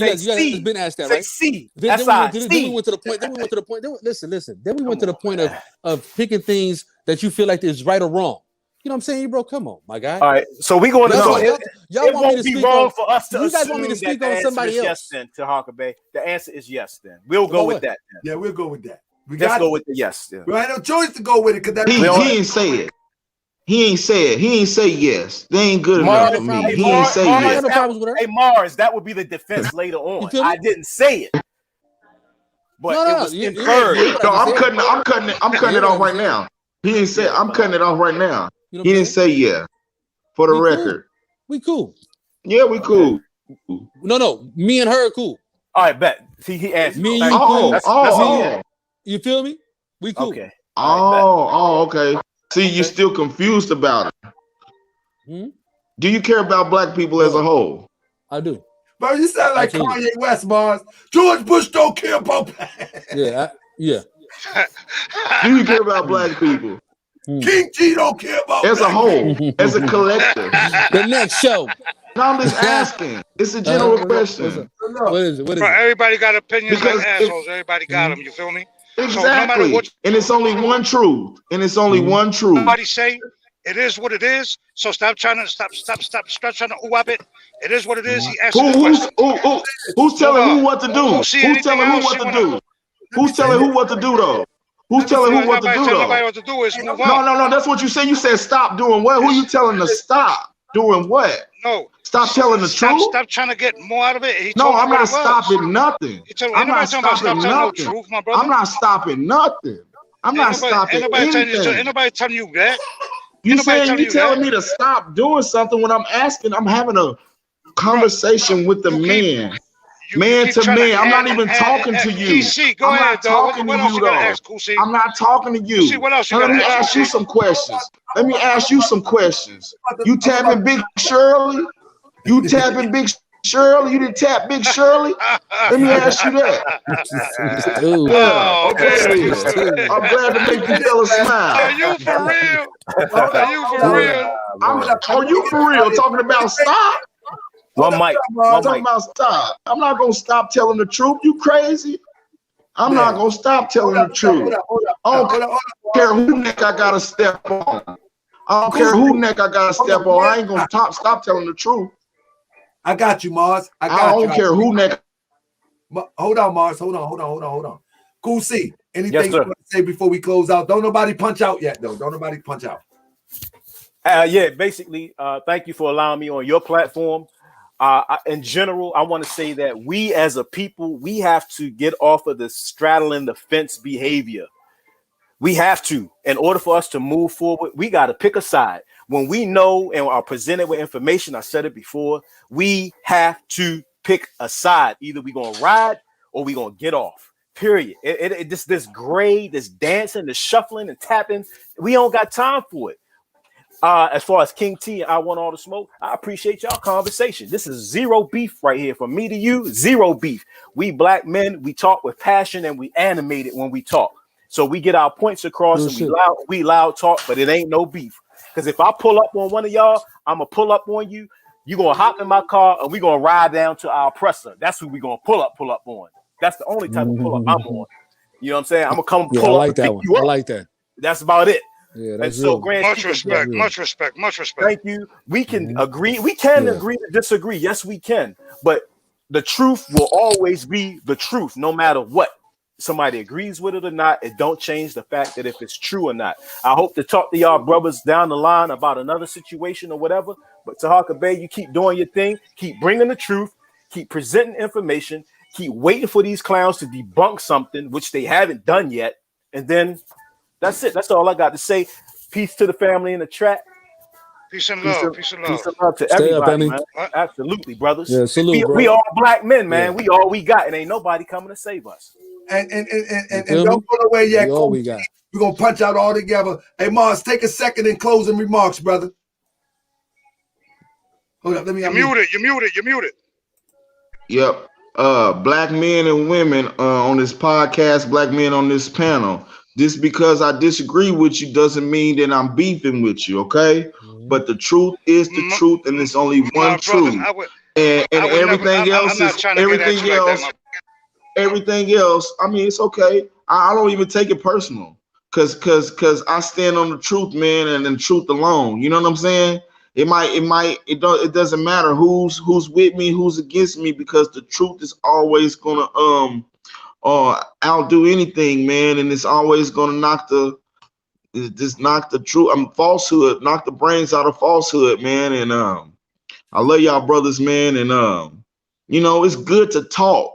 been asked that, right? C. Then we went to the point. Listen. Then we went to the point of picking things that you feel like is right or wrong. You know what I'm saying, bro? Come on, my guy. All right, so we're going to y'all it want me to won't be speak wrong on, for us to you guys want me to assume speak that on the somebody answer is else. yes then to Harker Bay. The answer is yes then. We'll go with that. Then. Yeah, we'll go with that. Let's go with the yes. Then. We had no choice to go with it because he ain't say it. He ain't say it. He ain't say yes. They ain't good enough for me. He ain't say yes. Hey, Mars, that would be the defense later on. I didn't say it. But it was inferred. No, I'm cutting it off right now. He ain't say I'm cutting it off right now. He didn't say yeah. For the record. We cool. Yeah, we cool. No. Me and her are cool. All right, bet. See, he asked me and you cool. Oh. You feel me? We cool. Okay. Okay. See, you're still confused about it. Do you care about black people as a whole? I do. Bro, you sound like Kanye West, Mars. George Bush don't care about black. Yeah. Do you care about black people? King G don't care about as a whole, as a collective. The next show. No, I'm just asking. It's a general question. What is it? Bro, everybody got opinions like assholes. Everybody got them. You feel me? Exactly. So no matter what, and it's only one truth. One truth. Somebody say it is what it is. So stop trying to stop trying to ooh-wop it. It is what it is. He asked the question. Who's telling who what to do? Who's telling who what to do? Who's telling who what to do though? Who's telling who what to do though? Nobody what to do is move on. No. That's what you said. You said stop doing what? Who you telling to stop doing what? No. Stop telling the truth. Stop trying to get more out of it. No, I'm not stopping nothing. I'm not stopping nothing. Truth, my brother. I'm not stopping nothing. I'm not stopping anything. Ain't nobody telling you that. You telling me to stop doing something when I'm asking? I'm having a conversation with the man. Man to man. I'm not even talking to you. I'm not talking to you though. I'm not talking to you. Let me ask you some questions. You tapping Big Shirley? You tapping Big Shirley? You didn't tap Big Shirley? Let me ask you that. Okay. I'm glad to make you fellas smile. Are you for real? Are you for real? Are you for real? Talking about stop? One mic. Talking about stop. I'm not gonna stop telling the truth. You crazy? I'm not gonna stop telling the truth. I don't care who neck I gotta step on. I ain't gonna stop telling the truth. I got you, Mars. I don't care who neck. Hold on, Mars. Hold on. Cool C. Anything you want to say before we close out? Don't nobody punch out yet, though. Don't nobody punch out. Basically, thank you for allowing me on your platform. In general, I want to say that we as a people, we have to get off of the straddling the fence behavior. We have to, in order for us to move forward, we got to pick a side. When we know and are presented with information, I said it before, we have to pick a side. Either we're going to ride or we're going to get off, period. This gray, this dancing, this shuffling and tapping, we don't got time for it. As far as King T and I Want All the Smoke, I appreciate y'all conversation. This is zero beef right here from me to you, zero beef. We black men, we talk with passion and we animate it when we talk. So we get our points across and we loud talk, but it ain't no beef. Because if I pull up on one of y'all, I'm going to pull up on you. You're going to hop in my car and we're going to ride down to our oppressor. That's who we're going to pull up on. That's the only type of pull up I'm on. You know what I'm saying? I'm going to come pull up. That one. I like that. That's about it. Yeah, that's and so much respect. Thank you. We can agree. We can agree to disagree. Yes, we can. But the truth will always be the truth, no matter what. Somebody agrees with it or not, it don't change the fact that if it's true or not. I hope to talk to y'all brothers down the line about another situation or whatever. But Tahaka Bay, you keep doing your thing, keep bringing the truth, keep presenting information, keep waiting for these clowns to debunk something which they haven't done yet, and then That's it. That's all I got to say. Peace to the family in the chat. Peace and love. Peace and love. Peace and love to Stay up, everybody, family. man. Absolutely, brothers. Yeah, salute, bro. We all black men, man. Yeah. We all we got, and ain't nobody coming to save us. And don't go away yet. All we got. We're gonna punch out all together. Hey, Mars, take a second in closing remarks, brother. Hold up, let me. You're muted. Yep. Black men and women on this podcast, black men on this panel. Just because I disagree with you doesn't mean that I'm beefing with you, okay? But the truth is the truth, and there's only one truth. And everything else is everything else. I mean, it's okay. I don't even take it personal, cause I stand on the truth, man, and the truth alone. You know what I'm saying? It doesn't matter who's with me, who's against me, because the truth is always gonna outdo anything, man, and it's always gonna knock the truth, falsehood, knock the brains out of falsehood, man. And I love y'all brothers, man, and it's good to talk.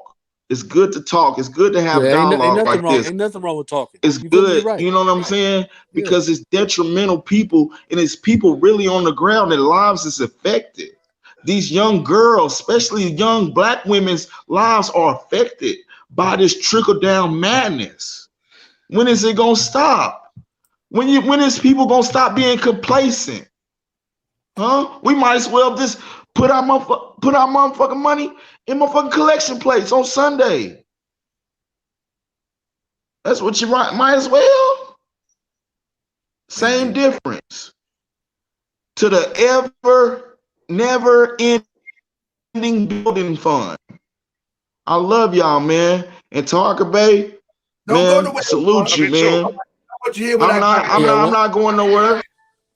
It's good to talk. It's good to have dialogue like this. Ain't nothing wrong with talking. It's good, right. You know what I'm saying? Because it's detrimental people, and it's people really on the ground that lives is affected. These young girls, especially young black women's lives, are affected by this trickle-down madness. When is it gonna stop? When is people gonna stop being complacent? Huh? We might as well just put our motherfucking money in motherfucking collection plates on Sunday. That's what you might as well. Same difference. To the ever, never ending building fund. I love y'all, man. And Tarka Bay, man, salute you, man. I'm not going nowhere.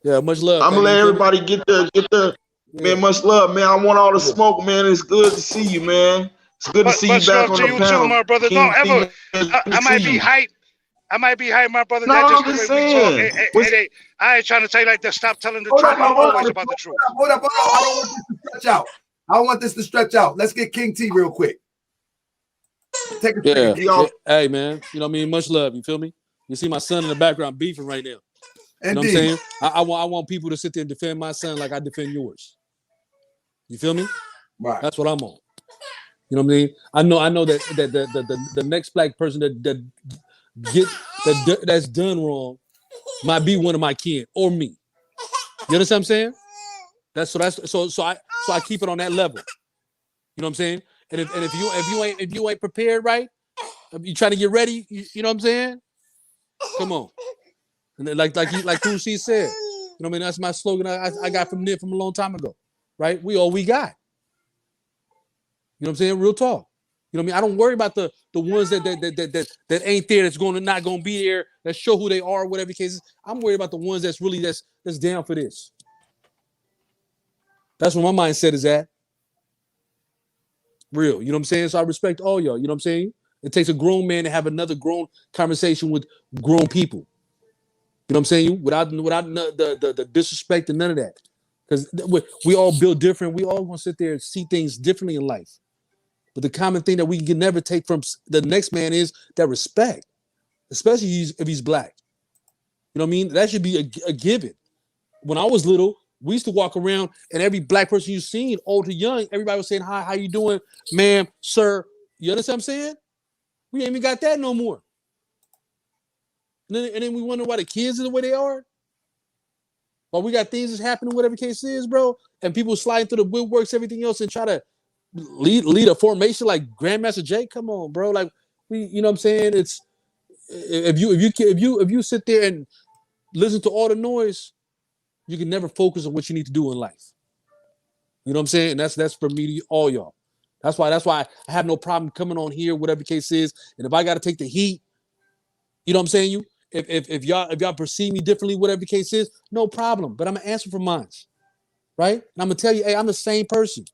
Yeah, much love. I'm gonna let everybody get the man, much love, man. I want all the smoke, man. It's good to see you, man. It's good to see you back on the panel. Too, my brother. Don't ever. I might be hyped. I might be hyped, my brother. No, I'm just saying. I ain't trying to tell you like that. Stop telling the truth. I'm always about the truth. Hold up. I don't want this to stretch out. I don't want this to stretch out. Let's get King T real quick. Take a second. Yeah. Hey, man. You know what I mean? Much love. You feel me? You see my son in the background beefing right now. You know what I'm saying? I want people to sit there and defend my son like I defend yours. You feel me? Right. That's what I'm on. You know what I mean? I know that the next black person that's done wrong might be one of my kids or me. You understand what I'm saying? So I keep it on that level. You know what I'm saying? And if you ain't prepared right, if you trying to get ready, you know what I'm saying? Come on. And then like Kushi said, you know what I mean? That's my slogan I got from a long time ago, right? We all we got. You know what I'm saying? Real talk. You know what I mean? I don't worry about the ones that ain't there, that's not gonna be there, that show who they are, whatever the case is. I'm worried about the ones that's really that's down for this. That's where my mindset is at. Real. You know what I'm saying? So I respect all y'all. You know what I'm saying? It takes a grown man to have another grown conversation with grown people. You know what I'm saying? Without the disrespect and none of that. Because we all build different. We all want to sit there and see things differently in life. But the common thing that we can never take from the next man is that respect, especially if he's black. You know what I mean? That should be a given. When I was little, we used to walk around and every black person you seen, old to young, everybody was saying, hi, how you doing, ma'am, sir? You understand what I'm saying? We ain't even got that no more. And then we wonder why the kids are the way they are. While we got things that's happening, whatever the case is, bro, and people sliding through the woodworks, everything else, and try to lead a formation like Grandmaster Jay. Come on, bro. Like you know what I'm saying? It's if you sit there and listen to all the noise, you can never focus on what you need to do in life. You know what I'm saying? And that's for me to all y'all. That's why I have no problem coming on here, whatever the case is. And if I got to take the heat, you know what I'm saying? If y'all perceive me differently, whatever the case is, no problem. But I'm gonna answer for mine, right? And I'm gonna tell you, hey, I'm the same person.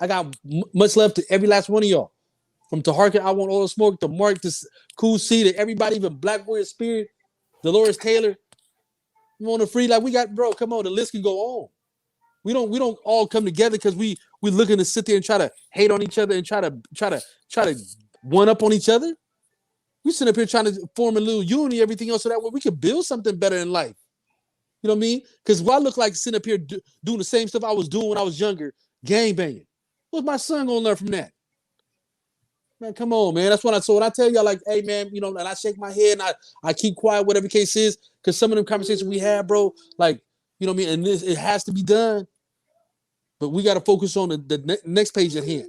I got much love to every last one of y'all. From Taharka, I want all the smoke, to Mark, to Cool C, to everybody, even Black Warrior Spirit, Dolores Taylor. You want to free, like we got, bro, come on, the list can go on. We don't all come together because we looking to sit there and try to hate on each other and try to one up on each other. We sit up here trying to form a little unity, everything else, so that way we can build something better in life. You know what I mean? Because why look like sitting up here doing the same stuff I was doing when I was younger, gang banging? What's my son gonna learn from that? Man, come on, man. That's what I. So when I tell y'all, like, hey, man, you know, and I shake my head and I keep quiet, whatever the case is, because some of them conversations we had, bro, like, you know what I mean, and this it has to be done, but we got to focus on the next page at hand.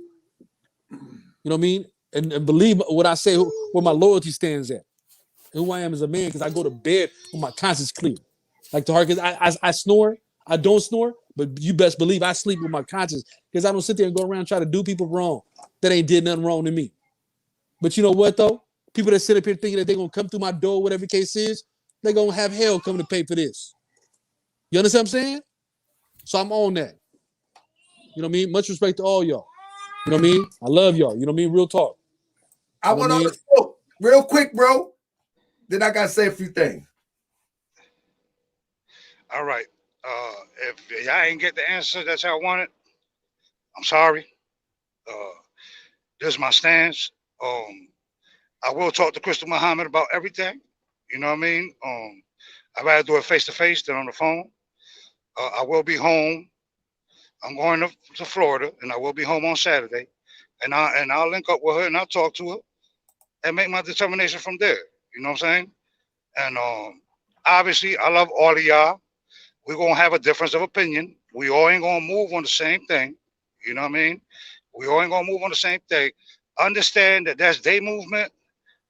You know what I mean? And believe what I say, where my loyalty stands at, and who I am as a man, because I go to bed with my conscience clear. Like the heart, because I snore, I don't snore, but you best believe I sleep with my conscience, because I don't sit there and go around and try to do people wrong that ain't did nothing wrong to me. But you know what, though? People that sit up here thinking that they're going to come through my door, whatever the case is, they're going to have hell coming to pay for this. You understand what I'm saying? So I'm on that. You know what I mean? Much respect to all y'all. You know what I mean? I love y'all. You know what I mean? Real talk. I want all the smoke real quick, bro. Then I got to say a few things. All right. If y'all ain't get the answer that y'all wanted, I'm sorry. This is my stance. I will talk to Krystal Muhammad about everything. You know what I mean? I'd rather do it face to face than on the phone. I will be home. I'm going to Florida, and I will be home on Saturday. And I'll link up with her and I'll talk to her and make my determination from there. You know what I'm saying? And obviously, I love all of y'all. We're gonna have a difference of opinion. We all ain't gonna move on the same thing. You know what I mean? We all ain't gonna move on the same thing. Understand that that's their movement.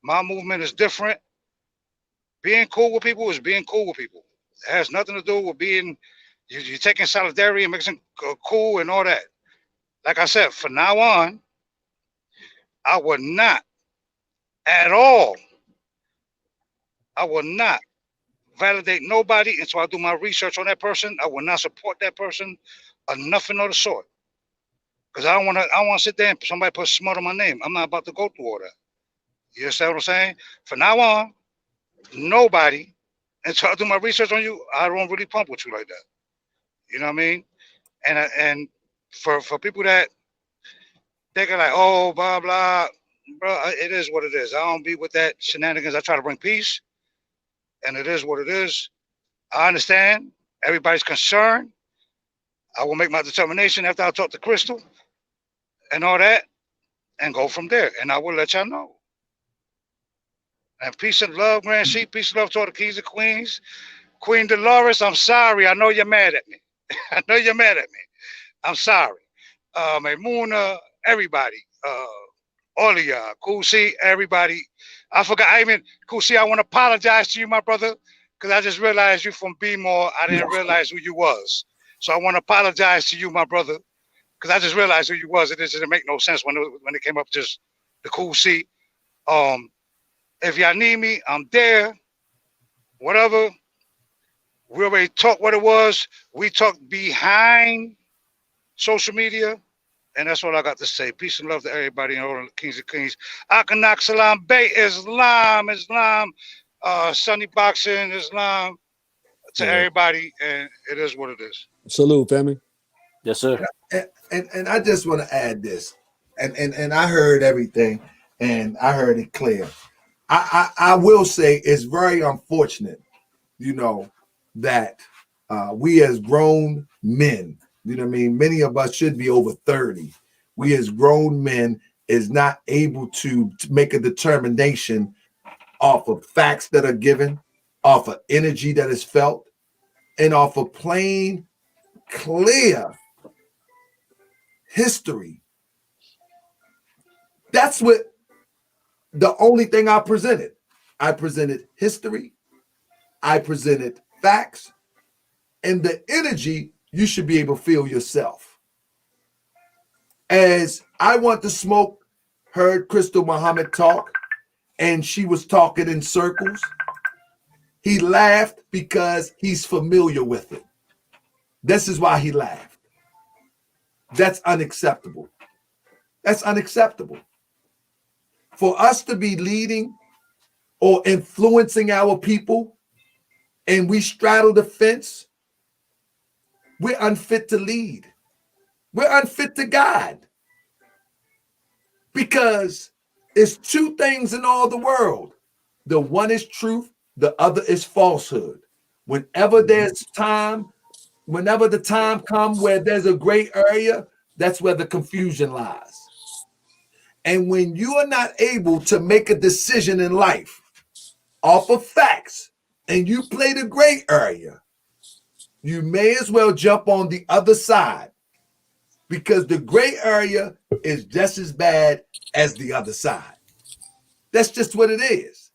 My movement is different. Being cool with people is being cool with people. It has nothing to do with being you're taking solidarity and making cool and all that. Like I said, from now on, I will not at all. I will not validate nobody until I do my research on that person. I will not support that person or nothing of the sort. Because I don't want to sit there and somebody put smut on my name. I'm not about to go through all that. You understand what I'm saying? From now on, nobody, until I do my research on you, I don't really pump with you like that. You know what I mean? And for people that thinking like, oh, blah, blah, bro, it is what it is. I don't be with that shenanigans. I try to bring peace, and it is what it is. I understand everybody's concerned. I will make my determination after I talk to Krystal and all that and go from there. And I will let y'all know. And peace and love, Grand Sheep. Peace and love to all the kings and queens. Queen Dolores, I'm sorry. I know you're mad at me. I know you're mad at me. I'm sorry. Maymuna, everybody. All of y'all. Cool C, everybody. I forgot. Cool C, I want to apologize to you, my brother, because I just realized you from B-More. I didn't realize who you was. So I want to apologize to you, my brother, because I just realized who you was. It didn't make no sense when it came up just the Cool C. If y'all need me, I'm there. Whatever. We already talked what it was. We talked behind social media. And that's all I got to say. Peace and love to everybody and all the kings and queens. Akanak Salam Bay, Islam, Sunny Boxing, Islam, to everybody. And it is what it is. Salute, family. Yes, sir. And I just want to add this. And I heard everything and I heard it clear. I will say it's very unfortunate, you know, that we as grown men, you know what I mean? Many of us should be over 30. We as grown men is not able to make a determination off of facts that are given, off of energy that is felt, and off of plain, clear history. That's what the only thing I presented. I presented history. I presented facts. And the energy you should be able to feel yourself. As I Want to Smoke heard Krystal Muhammad talk, and she was talking in circles, he laughed because he's familiar with it. This is why he laughed. That's unacceptable. That's unacceptable. For us to be leading or influencing our people and we straddle the fence, we're unfit to lead. We're unfit to guide. Because It's two things in all the world. The one is truth, the other is falsehood. Whenever there's time, whenever the time comes where there's a gray area, that's where the confusion lies. And when you are not able to make a decision in life off of facts and you play the gray area, you may as well jump on the other side, because the gray area is just as bad as the other side. That's just what it is.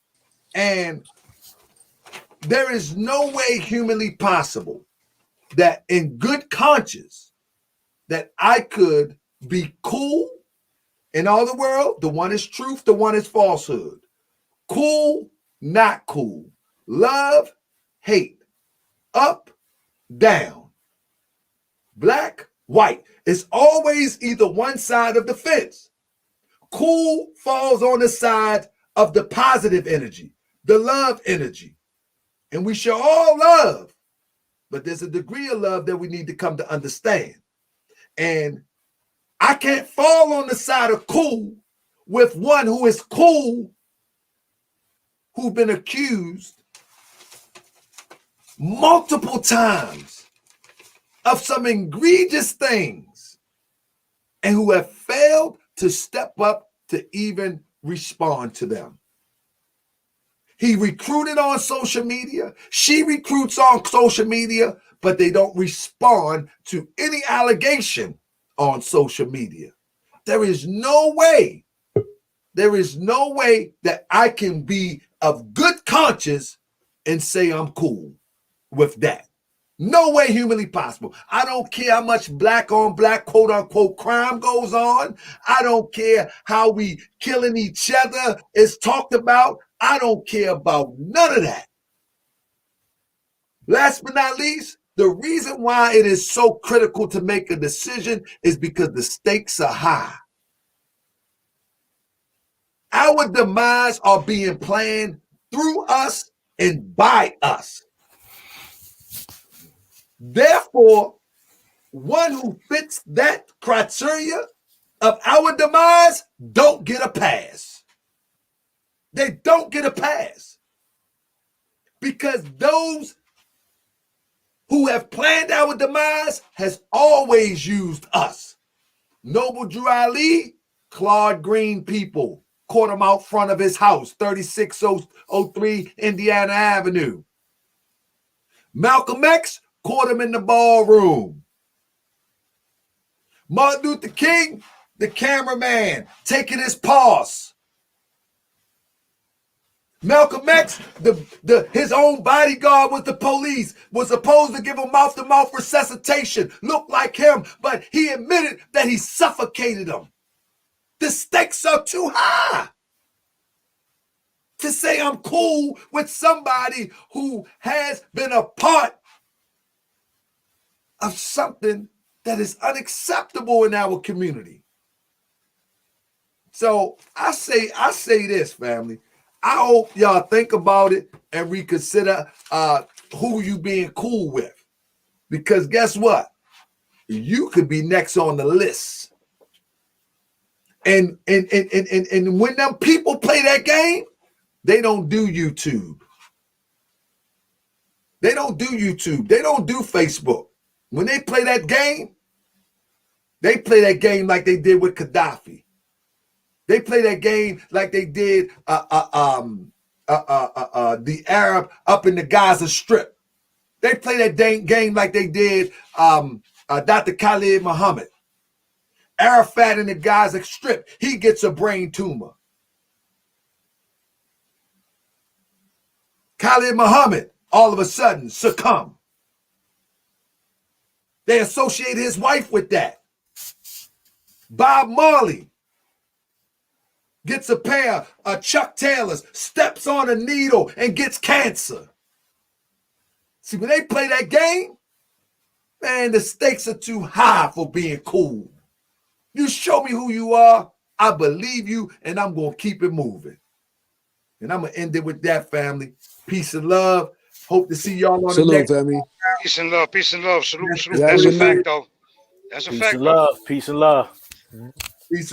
And there is no way humanly possible that in good conscience that I could be cool in all the world. The one is truth, the one is falsehood. Cool, not cool. Love, hate. Up, down. Black, white. It's always either one side of the fence. Cool falls on the side of the positive energy, the love energy. And we should all love, but there's a degree of love that we need to come to understand. And I can't fall on the side of cool with one who is cool, who's been accused multiple times of some egregious things and who have failed to step up to even respond to them. He recruited on social media. She recruits on social media, but they don't respond to any allegation on social media. There is no way that I can be of good conscience and say I'm cool with that. No way humanly possible. I don't care how much black on black, quote unquote, crime goes on. I don't care how we killing each other is talked about. I don't care about none of that. Last but not least, the reason why it is so critical to make a decision is because the stakes are high. Our demise are being planned through us and by us. Therefore, one who fits that criteria of our demise don't get a pass. They don't get a pass. Because those who have planned our demise has always used us. Noble Drew Ali, Claude Green people caught him out front of his house, 3603 Indiana Avenue. Malcolm X caught him in the ballroom. Martin Luther King, the cameraman, taking his pause. Malcolm X, his own bodyguard with the police, was supposed to give him mouth-to-mouth resuscitation, looked like him, but he admitted that he suffocated him. The stakes are too high to say I'm cool with somebody who has been a part of something that is unacceptable in our community. So I say this, family. I hope y'all think about it and reconsider who you being cool with. Because guess what? You could be next on the list. And when them people play that game, they don't do YouTube. They don't do YouTube. They don't do Facebook. When they play that game like they did with Gaddafi. They play that game like they did the Arab up in the Gaza Strip. They play that game like they did Dr. Khalid Muhammad. Arafat in the Gaza Strip, he gets a brain tumor. Khalid Muhammad, all of a sudden, succumb. They associate his wife with that. Bob Marley gets a pair of Chuck Taylors, steps on a needle, and gets cancer. See, when they play that game, man, the stakes are too high for being cool. You show me who you are, I believe you, and I'm going to keep it moving. And I'm going to end it with that, family. Peace and love. Hope to see y'all on the next family. Peace and love. Peace and love. Salute. Yeah, That's a good fact, night. though. That's a Peace fact, and though. love. Peace and love.